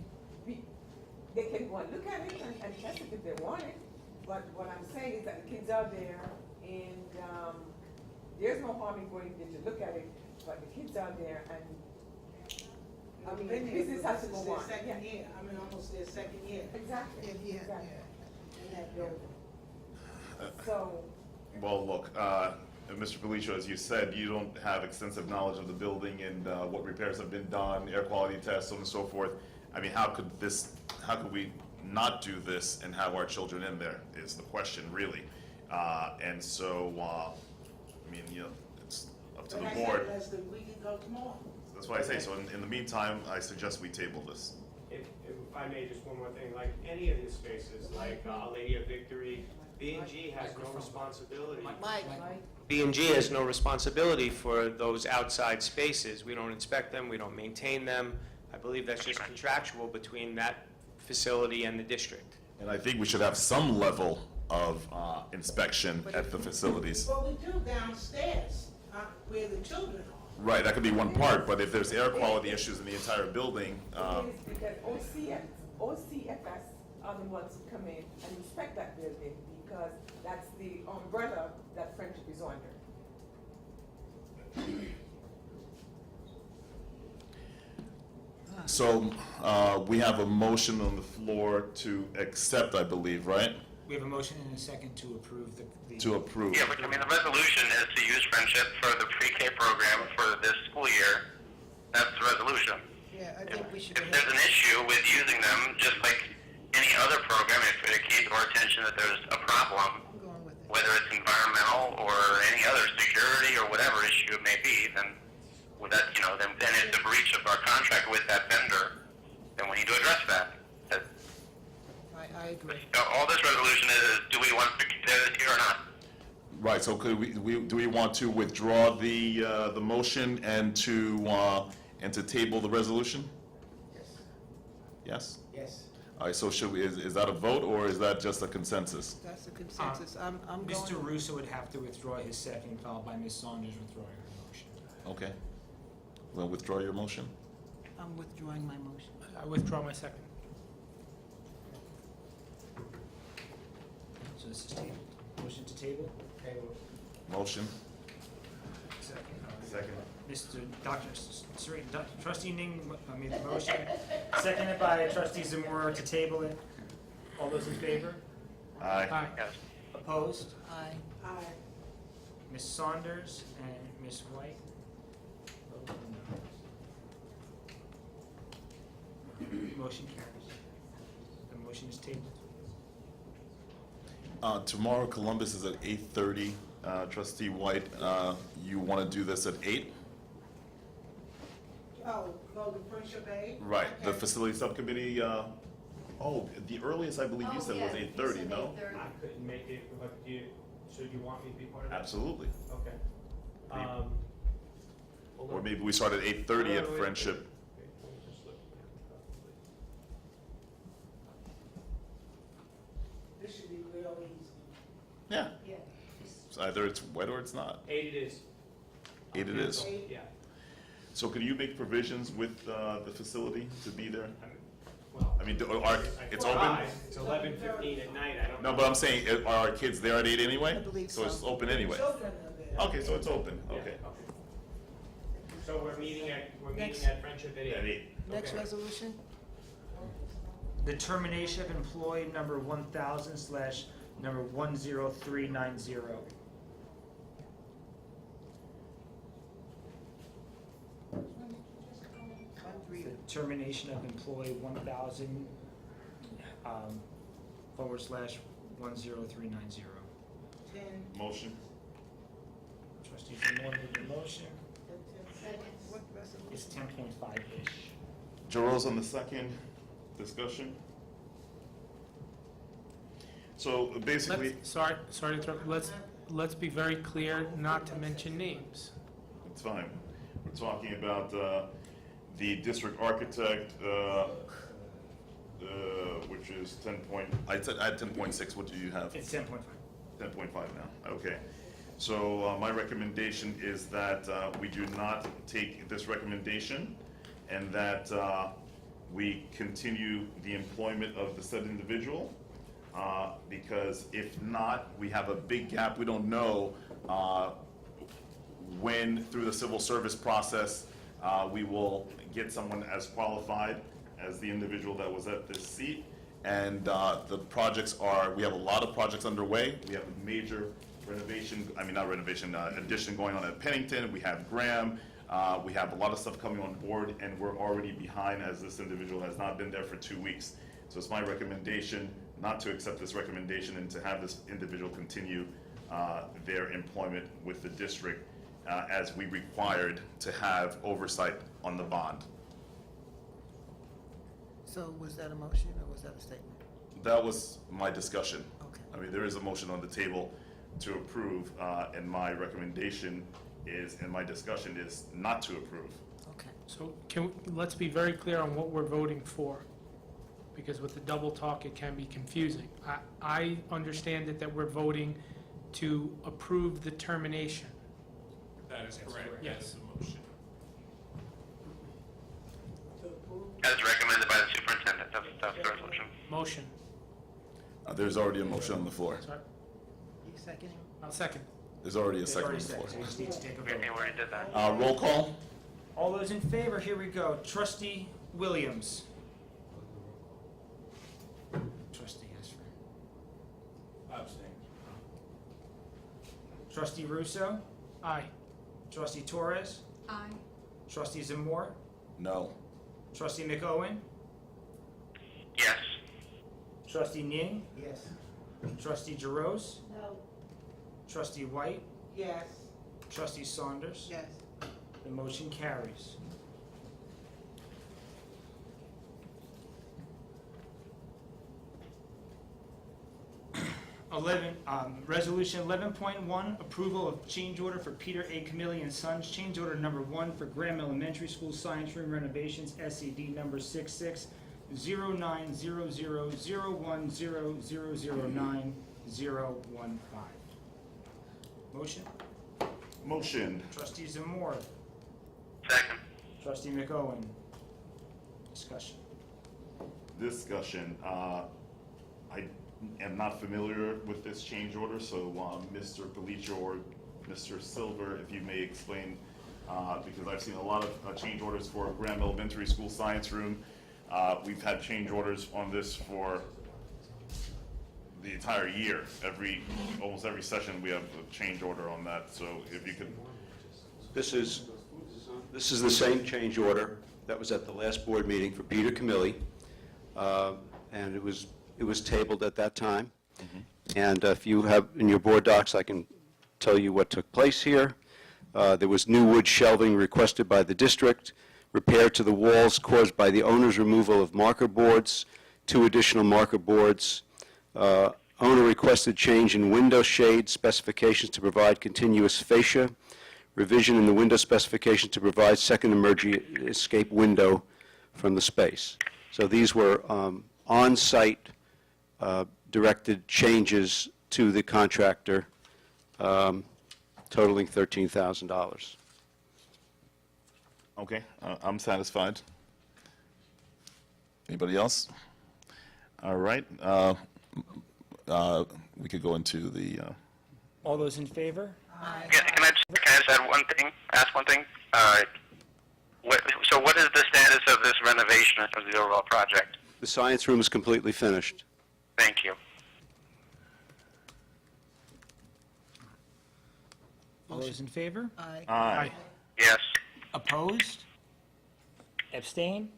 they can go and look at it and test it if they want it. But what I'm saying is that the kids are there, and there's no harm in going there to look at it, but the kids are there, and I mean, business has to go on. This is their second year, I mean, almost their second year. Exactly. Exactly. In that building. So, Well, look, Mr. Policio, as you said, you don't have extensive knowledge of the building and what repairs have been done, air quality tests, so on and so forth. I mean, how could we not do this and have our children in there is the question, really. And so, I mean, it's up to the But board. I said, Leslie, we can go tomorrow. That's why I say, so in the meantime, I suggest we table this. If I may, just one more thing, like any of these spaces, like Lady of Victory, B&G has no responsibility. B&G has no responsibility for those outside spaces. We don't inspect them, we don't maintain them. I believe that's just contractual between that facility and the district. And I think we should have some level of inspection at the facilities. But we do downstairs, where the children are. Right, that could be one part, but if there's air quality issues in the entire building, it is because OCFS are the ones who come in and inspect that building, because that's the umbrella that Friendship is under. So we have a motion on the floor to accept, I believe, right? We have a motion and a second to approve the... To approve. Yeah, but I mean, the resolution is to use Friendship for the pre-K program for this school year. That's the resolution. Yeah, I think we should. If there's an issue with using them, just like any other program, if it came to our attention that there's a problem, whether it's environmental or any other security or whatever issue it may be, then well, that, you know, then it's a breach of our contract with that vendor, then we need to address that. I agree. All this resolution is do we want to consider this here or not? Right, so could do we want to withdraw the motion and to table the resolution? Yes? Yes. All right, so is that a vote, or is that just a consensus? That's a consensus. I'm going. Mr. Russo would have to withdraw his second, followed by Ms. Saunders withdrawing her motion. Okay. Well, withdraw your motion? I'm withdrawing my motion. I withdraw my second. So this is tabled. Motion to table? Table. Motion? Second. Second. Trustee Ning made the motion, seconded by Trustee Zamora to table it. All those in favor? Aye. Aye. Opposed? Aye. Aye. Ms. Saunders and Ms. White? Motion carries. The motion is tabled. Tomorrow Columbus is at 8:30. Trustee White, you want to do this at 8? Oh, go to Friendship Day? Right, the facility subcommittee, the earliest I believe you said was 8:30, no? I couldn't make it, but so you want me to be part of that? Absolutely. Okay. Hold Or on. maybe we start at 8:30 at Wait, Friendship. wait, let me just look at This should be real easy. Yeah, Yeah. so either it's wet or it's not. 8 it is. 8 it is. Yeah. So could you make provisions with the facility to be there? Well, I mean, it's Well, open? It's 11:15 at night, I don't know. No, but I'm saying, are our kids there at 8 anyway? I believe So it's so. open anyway? Children are there. Okay, so it's open, Yeah, okay. So we're meeting Next. at Friendship at 8? At 8. Next Okay. resolution? The termination of employee number 1000/ number 10390. The termination of employee 1000 / 10390. Motion? Trustee Zamora made the motion. What resolution? It's 10.5-ish. Jerome's on the second. Discussion? So basically, Sorry to interrupt. Let's be very clear not to mention names. it's fine. We're talking about the district architect, which is 10 point, I had 10.6, what do you have? It's 10.5. 10.5 now, okay. So my recommendation is that we do not take this recommendation, and that we continue the employment of the said individual, because if not, we have a big gap. We don't know when, through the civil service process, we will get someone as qualified as the individual that was at this seat. And the projects we have a lot of projects underway. We have a major addition going on at Pennington. We have Graham. We have a lot of stuff coming on board, and we're already behind, as this individual has not been there for 2 weeks. So it's my recommendation not to accept this recommendation and to have this individual continue their employment with the district as we required to have oversight on the bond. So was that a motion or was that a statement? That was my discussion. Okay. I mean, there is a motion on the table to approve, and my recommendation is, and my discussion is not to approve. Okay. So let's be very clear on what we're voting for, because with the double talk, it can be confusing. I understand that we're voting to approve the termination. That is correct. Yes. That is the motion. As recommended by the superintendent, that's the resolution. Motion. There's already a motion on the floor. Sorry. You seconding? I'll second. There's already a It's second on already the floor. seconded, so we just need to take a Okay, vote. we already did that. Roll call? All those in favor, here we go. Trustee Williams. Trustee Esper. Abstain. Trustee Russo. Aye. Trustee Torres. Aye. Trustee Zamore. No. Trustee McOwen. Yes. Trustee Ning. Yes. Trustee Jaros. No. Trustee White. Yes. Trustee Saunders. Yes. The motion carries. Resolution 11.1, approval of change order for Peter A. Camilli and Sons, change order number 1 for Graham Elementary School Science Room renovations, SCD number 66090001000915. Motion? Motion. Trustee Zamore. Second. Trustee McOwen. Discussion. Discussion. I am not familiar with this change order, so Mr. Palicio or Mr. Silver, if you may explain, because I've seen a lot of change orders for Graham Elementary School Science Room. We've had change orders on this for the entire year. Almost every session we have a change order on that, so if you could. This is the same change order that was at the last board meeting for Peter Camilli, and it was tabled at that time. And if you have in your board docs, I can tell you what took place here. There was new wood shelving requested by the district, repair to the walls caused by the owner's removal of marker boards, 2 additional marker boards. Owner requested change in window shade specifications to provide continuous fascia, revision in the window specification to provide second emergency escape window from the space. So these were on-site directed changes to the contractor, totaling $13,000. Okay, I'm satisfied. Anybody else? All right, we could go into the, All those in favor? Can I just add one thing? Ask one thing? So what is the status of this renovation of the overall project? The science room is completely finished. Thank you. All those in favor? Aye. Aye. Yes. Opposed? Abstain?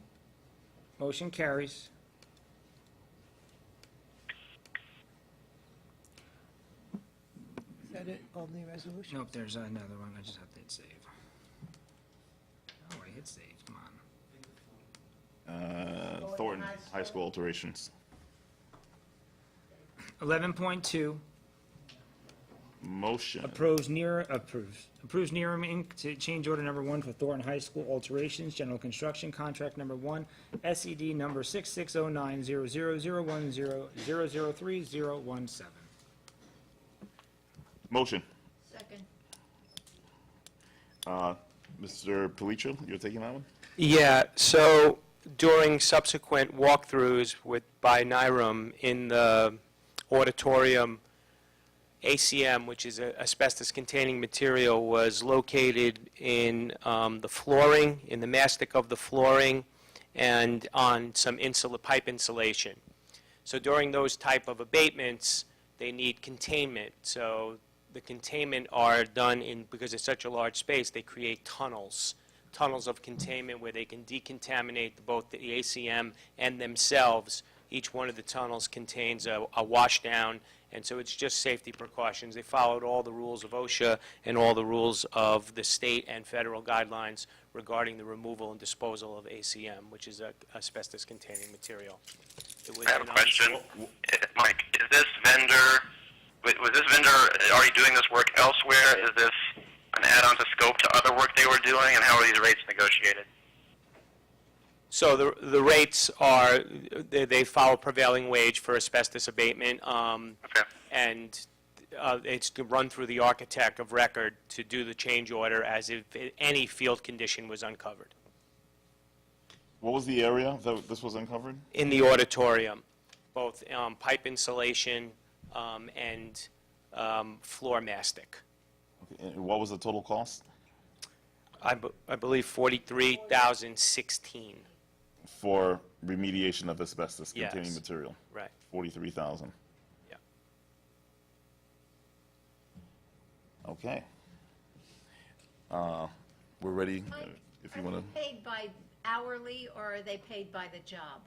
Motion carries. Is that it, all the resolutions? Nope, there's another one. I just have to hit save. Oh, I hit save. Come on. Thornton High School alterations. 11.2, Motion. approves Neram Inc. to change order number 1 for Thornton High School alterations, general construction contract number 1, SED number 66090001000317. Motion. Second. Mr. Palicio, you're taking that one? Yeah, so during subsequent walkthroughs by NIRM in the auditorium, ACM, which is asbestos-containing material, was located in the flooring, in the mastic of the flooring, and on some pipe insulation. So during those type of abatements, they need containment. So the containment are done because it's such a large space, they create tunnels of containment where they can decontaminate both the ACM and themselves. Each one of the tunnels contains a washdown, and so it's just safety precautions. They followed all the rules of OSHA and all the rules of the state and federal guidelines regarding the removal and disposal of ACM, which is asbestos-containing material. I have a question. Mike, is this vendor, was this vendor already doing this work elsewhere? Is this an add-on to scope to other work they were doing, and how are these rates negotiated? So the rates are, they follow prevailing wage for asbestos abatement, and it's to run through the architect of record to do the change order as if any field condition was uncovered. What was the area that this was uncovered? In the auditorium, both pipe insulation and floor mastic. Okay, and what was the total cost? I believe $43,016. for remediation of asbestos-containing Yes. material? Right. 43,000. Yeah. Okay. We're ready, if you want to. Are they paid by hourly, or are they paid by the job?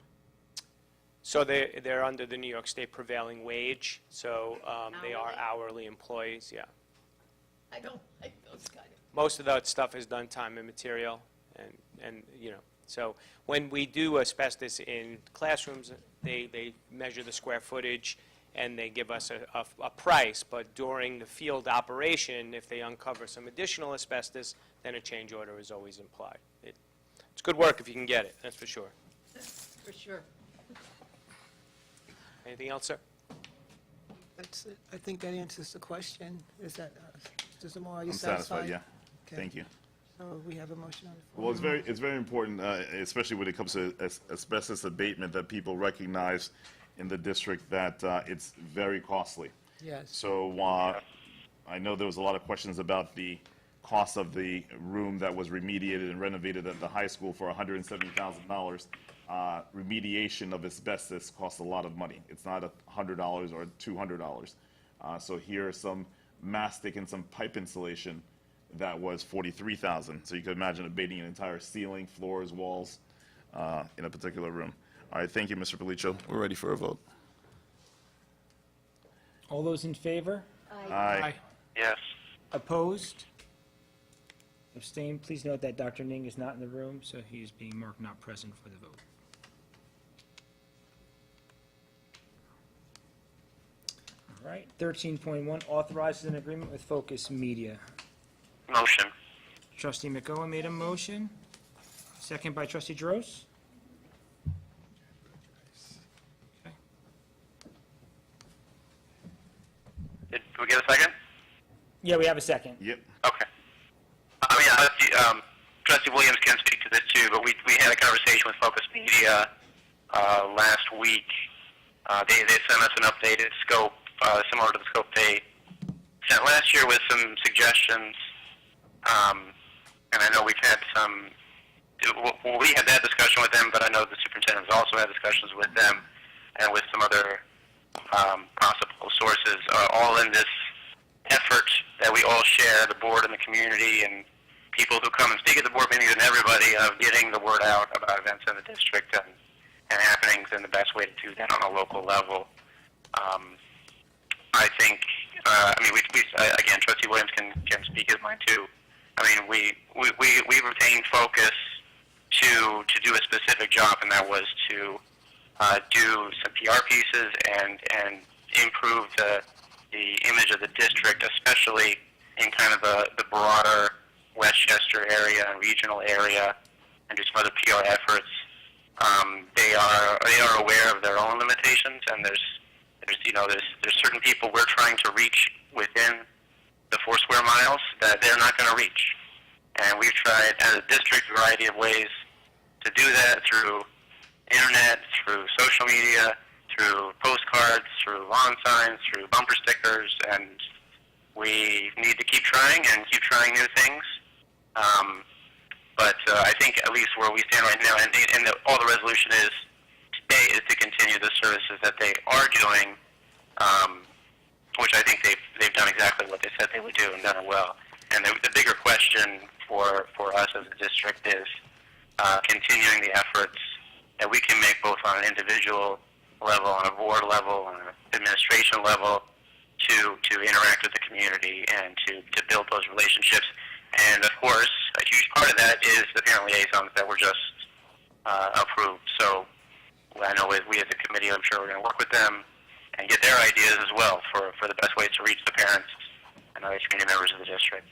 So they're under the New York State prevailing wage, so they are hourly employees, yeah. I don't like those kind of. Most of that stuff is done time and material, and so when we do asbestos in classrooms, they measure the square footage, and they give us a price, but during the field operation, if they uncover some additional asbestos, then a change order is always implied. It's good work if you can get it, that's for sure. For sure. Anything else, sir? That's it. I think that answers the question. Is that, Mr. Zamora, are you I'm satisfied? satisfied, yeah. Okay. Thank you. So we have a motion on the floor. Well, it's very important, especially when it comes to asbestos abatement, that people recognize in the district that it's very costly. Yes. So I know there was a lot of questions about the cost of the room that was remediated and renovated at the high school for $170,000. Remediation of asbestos costs a lot of money. It's not $100 or $200. So here are some mastic and some pipe insulation that was $43,000. So you could imagine abating an entire ceiling, floors, walls in a particular room. All right, thank you, Mr. Palicho. We're ready for a vote. All those in favor? Aye. Yes. Opposed? Abstained? Please note that Dr. Ning is not in the room, so he is being marked not present for the vote. All right, 13.1, authorizes an agreement with Focus Media. Motion. Trustee McOwen made a motion, second by Trustee Droz. Okay. Did we get a second? Yeah, we have a second. Yep. Okay. I mean, Trustee Williams can speak to this too, but we had a conversation with Focus Media last week. They sent us an updated scope, similar to the scope they sent last year, with some suggestions. And I know we've had some. Well, we had that discussion with them, but I know the superintendent has also had discussions with them and with some other possible sources, all in this effort that we all share, the board and the community and people who come and speak at the board meetings and everybody, of getting the word out about events in the district and happenings, and the best way to do that on a local level. I think, I mean, again, Trustee Williams can speak his mind too. I mean, we retained Focus to do a specific job, and that was to do some PR pieces and improve the image of the district, especially in kind of the broader Westchester area and regional area, and do some other PR efforts. They are aware of their own limitations, and there's certain people we're trying to reach within the 4 square miles that they're not going to reach. And we've tried, as a district, a variety of ways to do that, through internet, through social media, through postcards, through lawn signs, through bumper stickers, and we need to keep trying and keep trying new things. But I think at least where we stand right now, and all the resolution is today, is to continue the services that they are doing, which I think they've done exactly what they said they would do and done it well. And the bigger question for us as a district is continuing the efforts that we can make, both on an individual level, on a board level, on an administration level, to interact with the community and to build those relationships. And of course, a huge part of that is the parent liaisons that were just approved. So I know we as a committee, I'm sure we're going to work with them and get their ideas as well for the best ways to reach the parents and other community members of the district.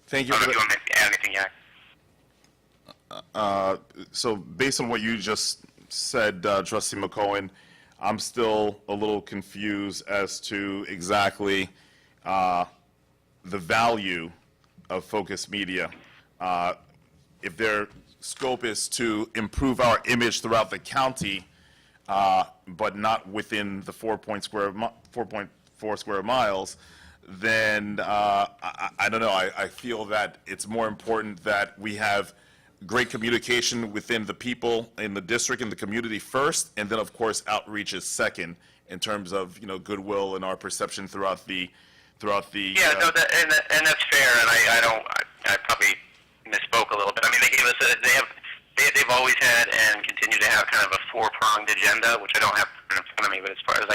Thank you. I don't know if you want to add anything yet. So based on what you just said, Trustee McCohen, I'm still a little confused as to exactly the value of Focus Media. If their scope is to improve our image throughout the county, but not within the 4.4 square miles, then I don't know. I feel that it's more important that we have great communication within the people in the district and the community first, and then, of course, outreach is second in terms of, goodwill and our perception throughout the. Yeah, no, and that's fair, and I probably misspoke a little bit. I mean, they gave us they've always had and continue to have kind of a four-pronged agenda, which I don't have in front of me, but as best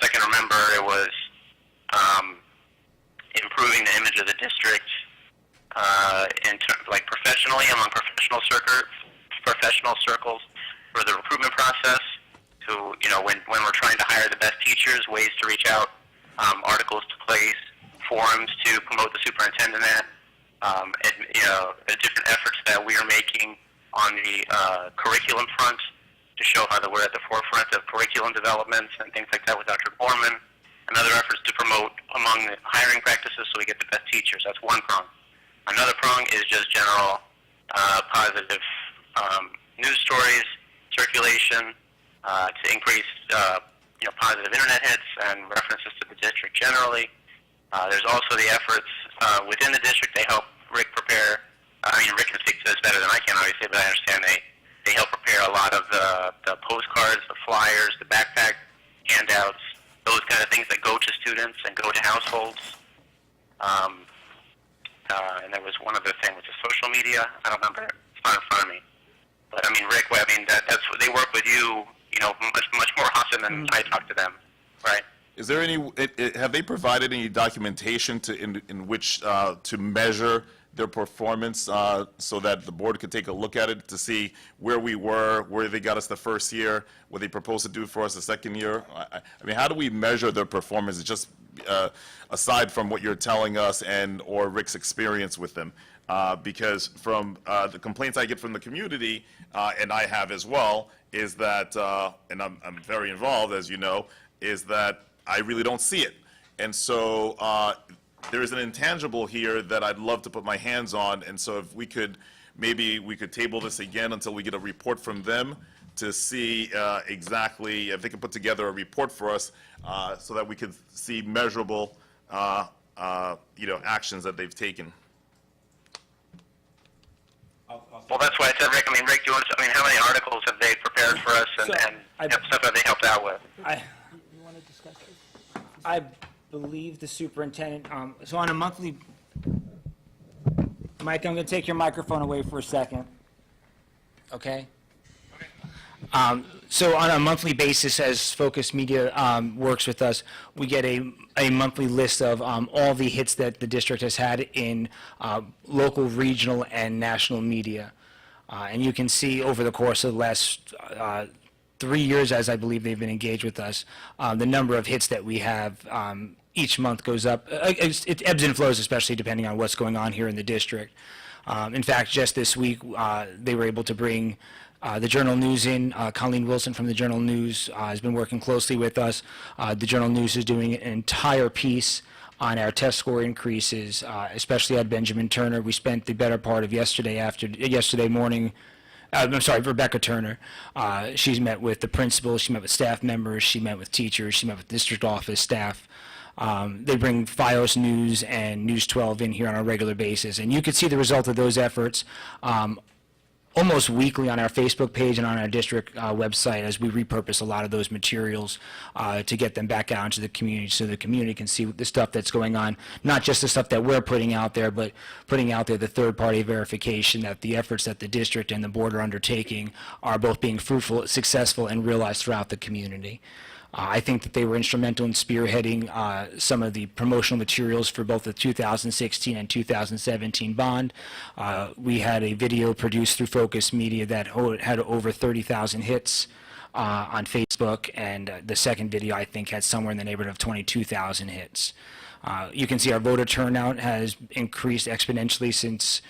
I can remember, it was improving the image of the district, like professionally among professional circles for the recruitment process. To when we're trying to hire the best teachers, ways to reach out, articles to place, forums to promote the superintendent at, the different efforts that we are making on the curriculum front to show how that we're at the forefront of curriculum developments and things like that with Dr. Borman, and other efforts to promote among the hiring practices so we get the best teachers. That's one prong. Another prong is just general positive news stories, circulation, to increase positive internet hits and references to the district generally. There's also the efforts within the district. They help Rick prepare. Rick can speak to this better than I can, obviously, but I understand they help prepare a lot of the postcards, the flyers, the backpack handouts, those kind of things that go to students and go to households. And there was one other thing, which is social media. I don't remember. It's not in front of me. But Rick, that's what they work with you, much more often than I talk to them, right? Is there have they provided any documentation in which to measure their performance so that the board could take a look at it to see where we were, where they got us the first year, what they proposed to do for us the second year? How do we measure their performance, just aside from what you're telling us or Rick's experience with them? Because from the complaints I get from the community, and I have as well, is that, and I'm very involved, as you know, is that I really don't see it. And so there is an intangible here that I'd love to put my hands on, and so if we could, maybe we could table this again until we get a report from them to see exactly if they can put together a report for us so that we could see measurable, actions that they've taken. Well, that's why I said, Rick, Rick, do you want to, how many articles have they prepared for us and stuff that they helped out with? You want to discuss this? I believe the superintendent, so on a monthly, Mike, I'm going to take your microphone away for a second. Okay? So on a monthly basis, as Focus Media works with us, we get a monthly list of all the hits that the district has had in local, regional, and national media. And you can see over the course of the last 3 years, as I believe they've been engaged with us, the number of hits that we have each month goes up. It ebbs and flows, especially depending on what's going on here in the district. In fact, just this week, they were able to bring the Journal News in. Colleen Wilson from the Journal News has been working closely with us. The Journal News is doing an entire piece on our test score increases, especially at Benjamin Turner. We spent the better part of yesterday morning. Rebecca Turner. She's met with the principal, she met with staff members, she met with teachers, she met with district office staff. They bring FiOS News and News 12 in here on a regular basis, and you could see the result of those efforts almost weekly on our Facebook page and on our district website as we repurpose a lot of those materials to get them back out into the community so the community can see the stuff that's going on, not just the stuff that we're putting out there, but putting out there the third-party verification that the efforts that the district and the board are undertaking are both being fruitful, successful, and realized throughout the community. I think that they were instrumental in spearheading some of the promotional materials for both the 2016 and 2017 bond. We had a video produced through Focus Media that had over 30,000 hits on Facebook, and the second video, I think, had somewhere in the neighborhood of 22,000 hits. You can see our voter turnout has increased exponentially since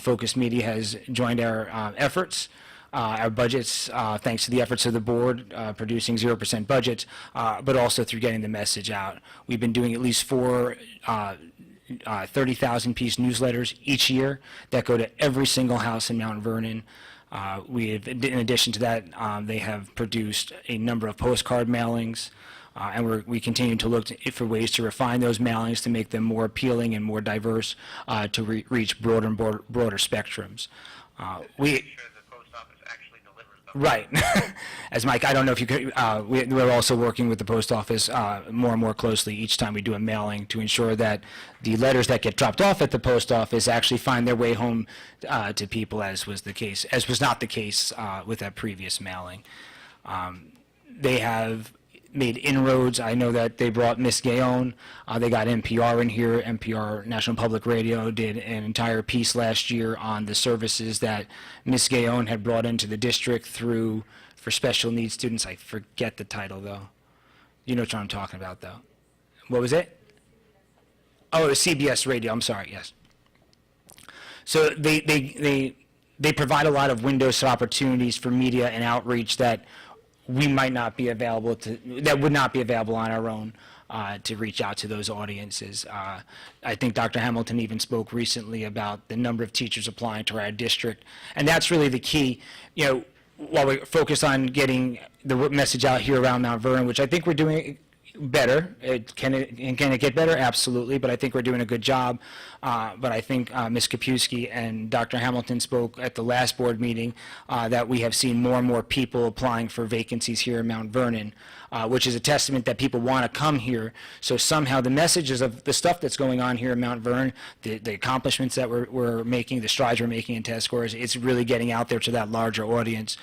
Focus Media has joined our efforts. Our budgets, thanks to the efforts of the board, producing 0% budgets, but also through getting the message out. We've been doing at least 4 30,000-piece newsletters each year that go to every single house in Mount Vernon. In addition to that, they have produced a number of postcard mailings, and we continue to look for ways to refine those mailings to make them more appealing and more diverse to reach broader and broader spectrums. We, right. As Mike, I don't know if you could, we're also working with the post office more and more closely each time we do a mailing to ensure that the letters that get dropped off at the post office actually find their way home to people, as was not the case with that previous mailing. They have made inroads. I know that they brought Miss Gayon. They got NPR in here. NPR, National Public Radio, did an entire piece last year on the services that Miss Gayon had brought into the district for special needs students. I forget the title, though. You know what I'm talking about, though. What was it? Oh, it was CBS Radio. I'm sorry, yes. So they provide a lot of windows to opportunities for media and outreach that we might not be available to, that would not be available on our own to reach out to those audiences. I think Dr. Hamilton even spoke recently about the number of teachers applying to our district, and that's really the key. You know, while we focus on getting the message out here around Mount Vernon, which I think we're doing better. Can it get better? Absolutely, but I think we're doing a good job. But I think Ms. Kapusky and Dr. Hamilton spoke at the last board meeting that we have seen more and more people applying for vacancies here in Mount Vernon, which is a testament that people want to come here. So somehow the messages of the stuff that's going on here in Mount Vernon, the accomplishments that we're making, the strides we're making in test scores, it's really getting out there to that larger audience,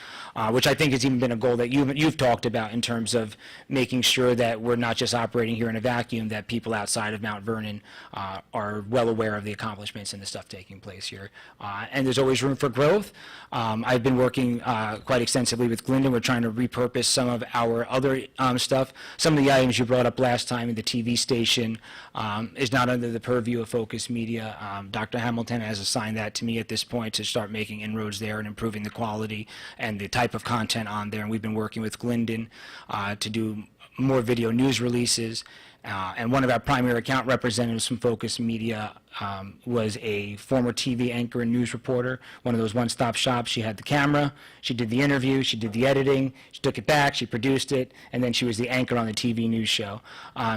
which I think has even been a goal that you've talked about in terms of making sure that we're not just operating here in a vacuum, that people outside of Mount Vernon are well aware of the accomplishments and the stuff taking place here. And there's always room for growth. I've been working quite extensively with Glendon. We're trying to repurpose some of our other stuff. Some of the items you brought up last time in the TV station is not under the purview of Focus Media. Dr. Hamilton has assigned that to me at this point to start making inroads there and improving the quality and the type of content on there. And we've been working with Glendon to do more video news releases. And one of our primary account representatives from Focus Media was a former TV anchor and news reporter, one of those one-stop shops. She had the camera, she did the interview, she did the editing, she took it back, she produced it, and then she was the anchor on the TV news show.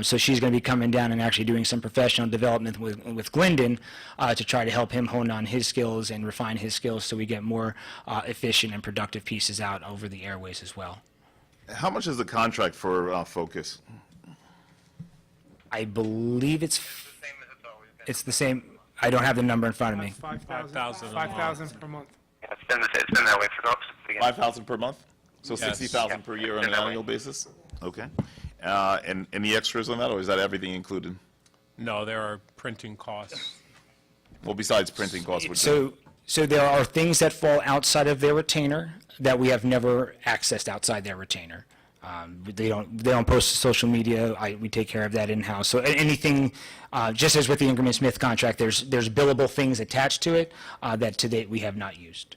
So she's going to be coming down and actually doing some professional development with Glendon to try to help him hone on his skills and refine his skills so we get more efficient and productive pieces out over the airways as well. How much is the contract for Focus? I believe it's the same. I don't have the number in front of me. 5,000 per month. Yeah, it's been that way for the beginning. 5,000 per month? So Yes. 60,000 per year on an annual basis? Okay. And any extras on that, or is that everything included? No, there are printing costs. Well, besides printing costs, which So there are things that fall outside of their retainer that we have never accessed outside their retainer. They don't post to social media. We take care of that in-house. So anything, just as with the Ingram & Smith contract, there's billable things attached to it that to date we have not used.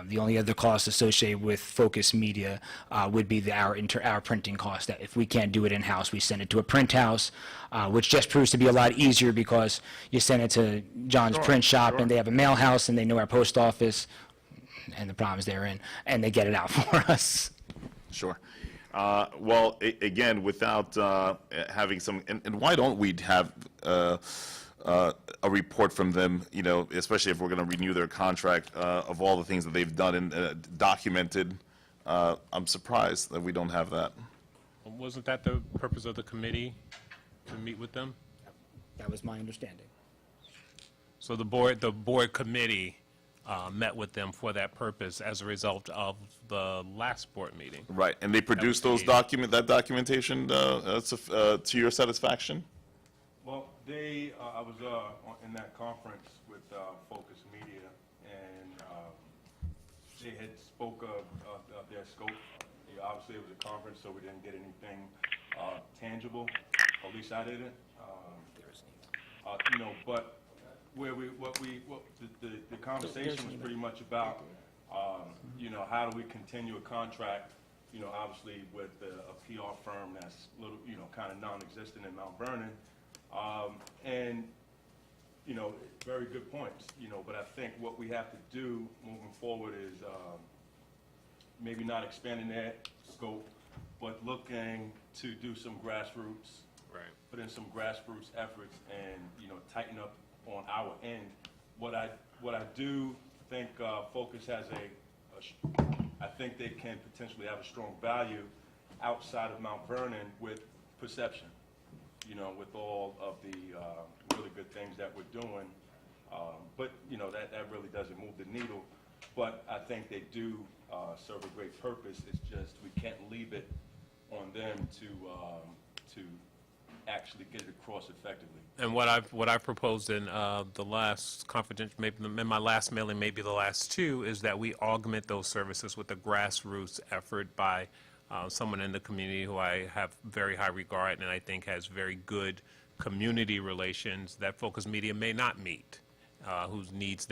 The only other cost associated with Focus Media would be our printing cost. That if we can't do it in-house, we send it to a print house, which just proves to be a lot easier because you send it to John's print shop and they have a mail house and they know our post office and the problems they're in, and they get it out for us. Sure. Well, again, without having some, and why don't we have a report from them, you know, especially if we're going to renew their contract, of all the things that they've done and documented? I'm surprised that we don't have that. Wasn't that the purpose of the committee, to meet with them? That was my understanding. So the board committee met with them for that purpose as a result of the last board meeting. Right, and they produced that documentation to your satisfaction? Well, I was in that conference with Focus Media, and they had spoke of their scope. Obviously, it was a conference, so we didn't get anything tangible. At least I didn't. You know, but the conversation was pretty much about, you know, how do we continue a contract, you know, obviously with a PR firm that's little, you know, kind of non-existent in Mount Vernon. And, you know, very good points, you know, but I think what we have to do moving forward is maybe not expanding that scope, but looking to do some grassroots, put in some grassroots efforts and, you know, tighten up on our end. What I do think Focus has I think they can potentially have a strong value outside of Mount Vernon with perception, you know, with all of the really good things that we're doing. But, you know, that really doesn't move the needle. But I think they do serve a great purpose. It's just we can't leave it on them to actually get it across effectively. And what I've proposed in the last confidential, maybe in my last mailing, maybe the last two, is that we augment those services with a grassroots effort by someone in the community who I have very high regard and I think has very good community relations that Focus Media may not meet, whose needs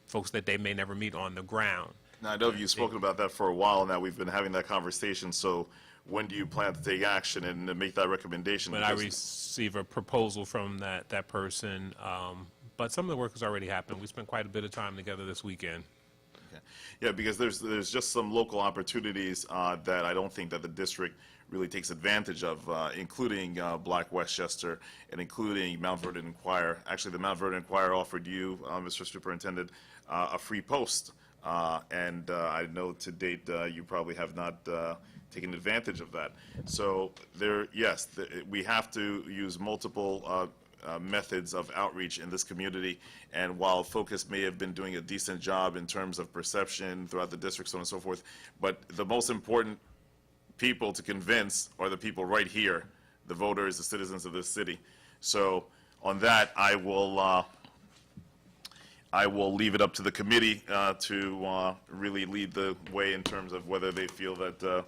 folks that they may never meet on the ground. Now, I know you've spoken about that for a while now. We've been having that conversation. So when do you plan to take action and make that recommendation? When I receive a proposal from that person, but some of the work has already happened. We spent quite a bit of time together this weekend. Okay. Yeah, because there's just some local opportunities that I don't think that the district really takes advantage of, including Black Westchester and including Mount Vernon Enquirer. Actually, the Mount Vernon Enquirer offered you, Mr. Superintendent, a free post. And I know to date you probably have not taken advantage of that. So yes, we have to use multiple methods of outreach in this community. And while Focus may have been doing a decent job in terms of perception throughout the district, so on and so forth, but the most important people to convince are the people right here, the voters, the citizens of this city. So on that, I will leave it up to the committee to really lead the way in terms of whether they feel that,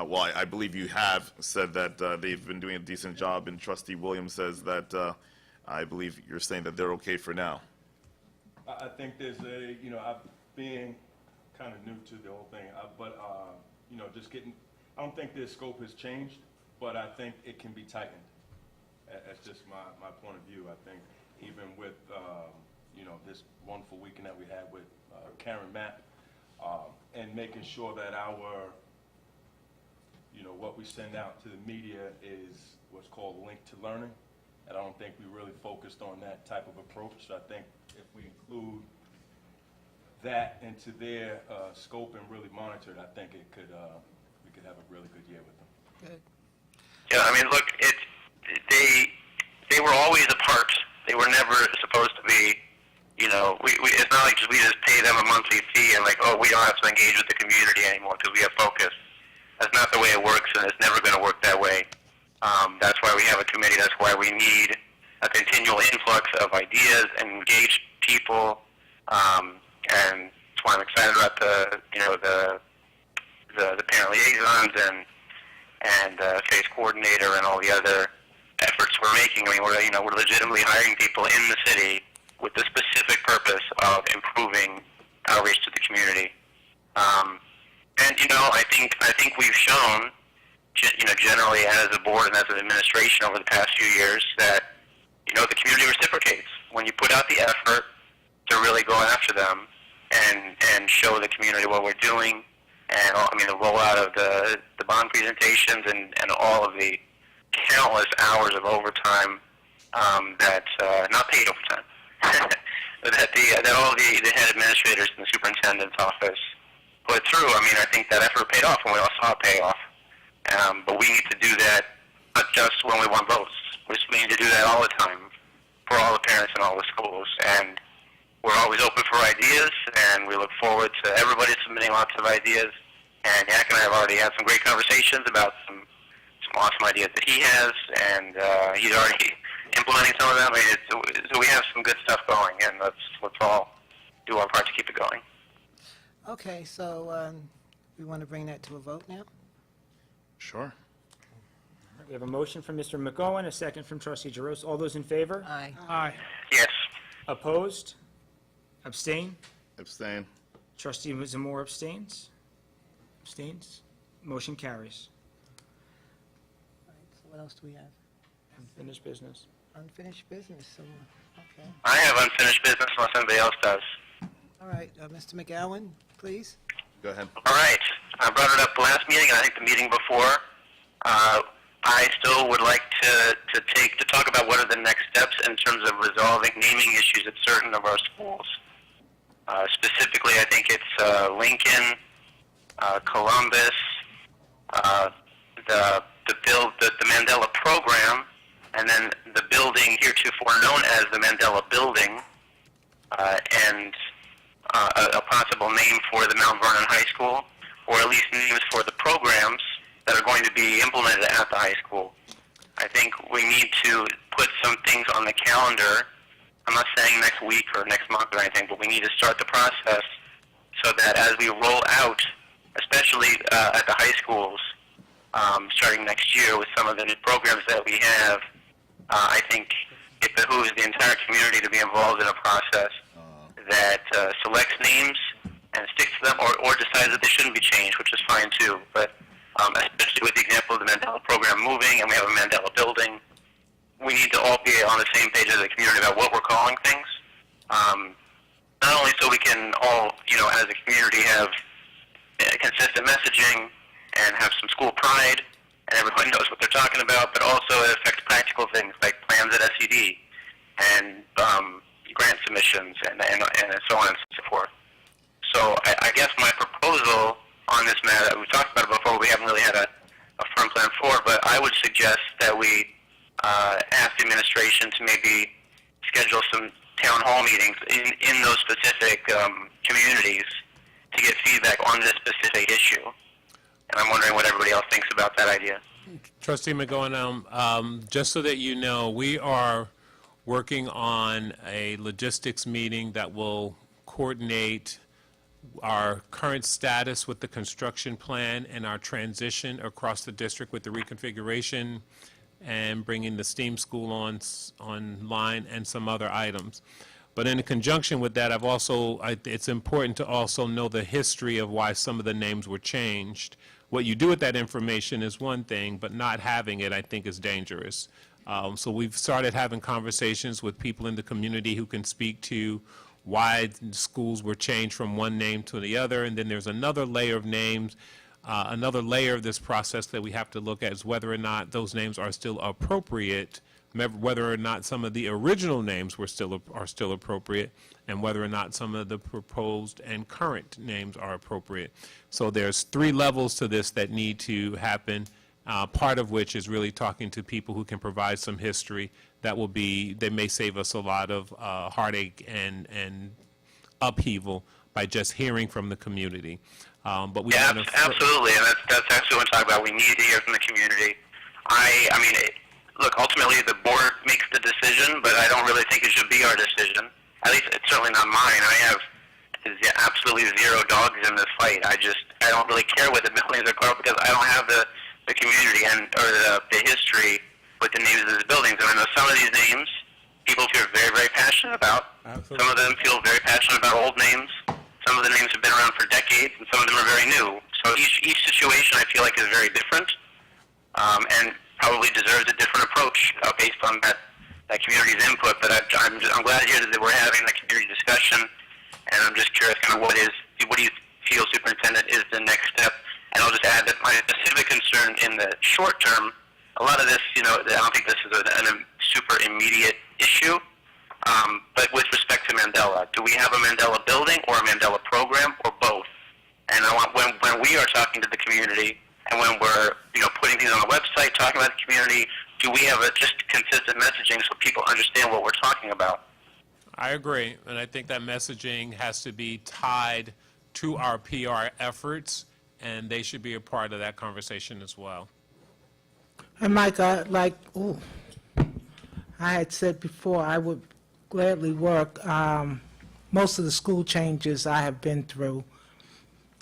well, I believe you have said that they've been doing a decent job, and Trustee Williams says that, I believe you're saying that they're okay for now. I think there's I'm being kind of new to the whole thing, but, I don't think their scope has changed, but I think it can be tightened. That's just my point of view. I think even with, this wonderful weekend that we had with Karen Mapp, and making sure that what we send out to the media is what's called linked to learning. And I don't think we really focused on that type of approach. So I think if we include that into their scope and really monitor it, I think we could have a really good year with them. Good. Yeah, I mean, look, they were always a part. They were never supposed to be, it's not like we just pay them a monthly fee and like, oh, we don't have to engage with the community anymore because we have Focus. That's not the way it works, and it's never going to work that way. That's why we have a committee. That's why we need a continual influx of ideas and engaged people. And that's why I'm excited about the parent liaisons and FACE coordinator and all the other efforts we're making. I mean, we're legitimately hiring people in the city with the specific purpose of improving outreach to the community. I think we've shown, generally as a board and as an administration over the past few years that, the community reciprocates. When you put out the effort to really go after them and show the community what we're doing, and the rollout of the bond presentations and all of the countless hours of overtime not paid overtime, that all the head administrators in the superintendent's office put through. I think that effort paid off, and we all saw it pay off. But we need to do that not just when we want votes. We need to do that all the time for all the parents in all the schools. And we're always open for ideas, and we look forward to everybody submitting lots of ideas. And Yak and I have already had some great conversations about some awesome ideas that he has, and he's already implementing some of them. So we have some good stuff going, and let's all do our part to keep it going. Okay, so we want to bring that to a vote now? Sure. We have a motion from Mr. McGowan, a second from Trustee Jaros. All those in favor? Aye. Aye. Yes. Opposed? Abstain? Abstain. Trustee Zamora abstains? Abstains? Motion carries. All right, so what else do we have? Unfinished business. Unfinished business, so, okay. I have unfinished business unless anybody else does. All right, Mr. McGowan, please. Go ahead. All right. I brought it up the last meeting, and I think the meeting before. I still would like to talk about what are the next steps in terms of resolving naming issues at certain of our schools. Specifically, I think it's Lincoln, Columbus, the Mandela program, and then the building heretofore known as the Mandela Building, and a possible name for the Mount Vernon High School, or at least names for the programs that are going to be implemented at the high school. I think we need to put some things on the calendar. I'm not saying next week or next month or anything, but we need to start the process so that as we roll out, especially at the high schools, starting next year with some of the new programs that we have, I think it behooves the entire community to be involved in a process that selects names and sticks to them, or decides that they shouldn't be changed, which is fine too. But especially with the example of the Mandela program moving, and we have a Mandela building, we need to all be on the same page as a community about what we're calling things. Not only so we can all, as a community, have consistent messaging and have some school pride, and everyone knows what they're talking about, but also it affects practical things like plans at SED and grant submissions and so on and so forth. So I guess my proposal on this matter, we talked about it before, we haven't really had a firm plan for, but I would suggest that we ask the administration to maybe schedule some town hall meetings in those specific communities to get feedback on this specific issue. And I'm wondering what everybody else thinks about that idea. Trustee McGowan, just so that you know, we are working on a logistics meeting that will coordinate our current status with the construction plan and our transition across the district with the reconfiguration and bringing the STEAM school online and some other items. But in conjunction with that, it's important to also know the history of why some of the names were changed. What you do with that information is one thing, but not having it, I think, is dangerous. So we've started having conversations with people in the community who can speak to why schools were changed from one name to the other, and then there's another layer of names. Another layer of this process that we have to look at is whether or not those names are still appropriate, whether or not some of the original names are still appropriate, and whether or not some of the proposed and current names are appropriate. So there's 3 levels to this that need to happen, part of which is really talking to people who can provide some history that may save us a lot of heartache and upheaval by just hearing from the community. But we absolutely, and that's actually what I'm talking about. We need to hear from the community. I mean, look, ultimately the board makes the decision, but I don't really think it should be our decision. At least it's certainly not mine. I have absolutely 0 dogs in this fight. I don't really care what the buildings are called because I don't have the community or the history with the names of these buildings. And I know some of these names people feel very, very passionate about. Absolutely. Some of them feel very passionate about old names. Some of the names have been around for decades, and some of them are very new. So each situation, I feel like, is very different, and probably deserves a different approach based on that community's input. But I'm glad to hear that we're having the community discussion, and I'm just curious, kind of what do you feel, Superintendent, is the next step? And I'll just add that my specific concern in the short term, a lot of this, I don't think this is a super immediate issue. But with respect to Mandela, do we have a Mandela building or a Mandela program or both? And I want when we are talking to the community and when we're putting things on the website, talking about the community, do we have just consistent messaging so people understand what we're talking about? I agree, and I think that messaging has to be tied to our PR efforts, and they should be a part of that conversation as well. And Mike, I had said before, I would gladly work. Most of the school changes I have been through,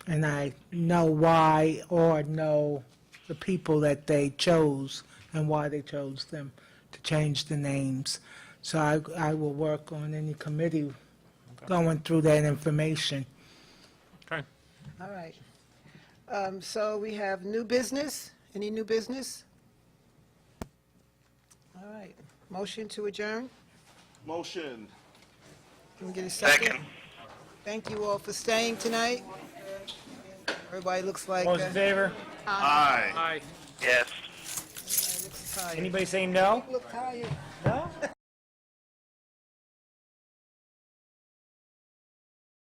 and I know why or know the people that they chose and why they chose them to change the names. So I will work on any committee going through that information. Okay. All right. So we have new business. Any new business? All right. Motion to adjourn? Motion. Can we get a second? Thank you all for staying tonight. Everybody looks like... All those in favor? Aye. Aye. Yes. Everybody looks tired. Anybody saying no? Look tired.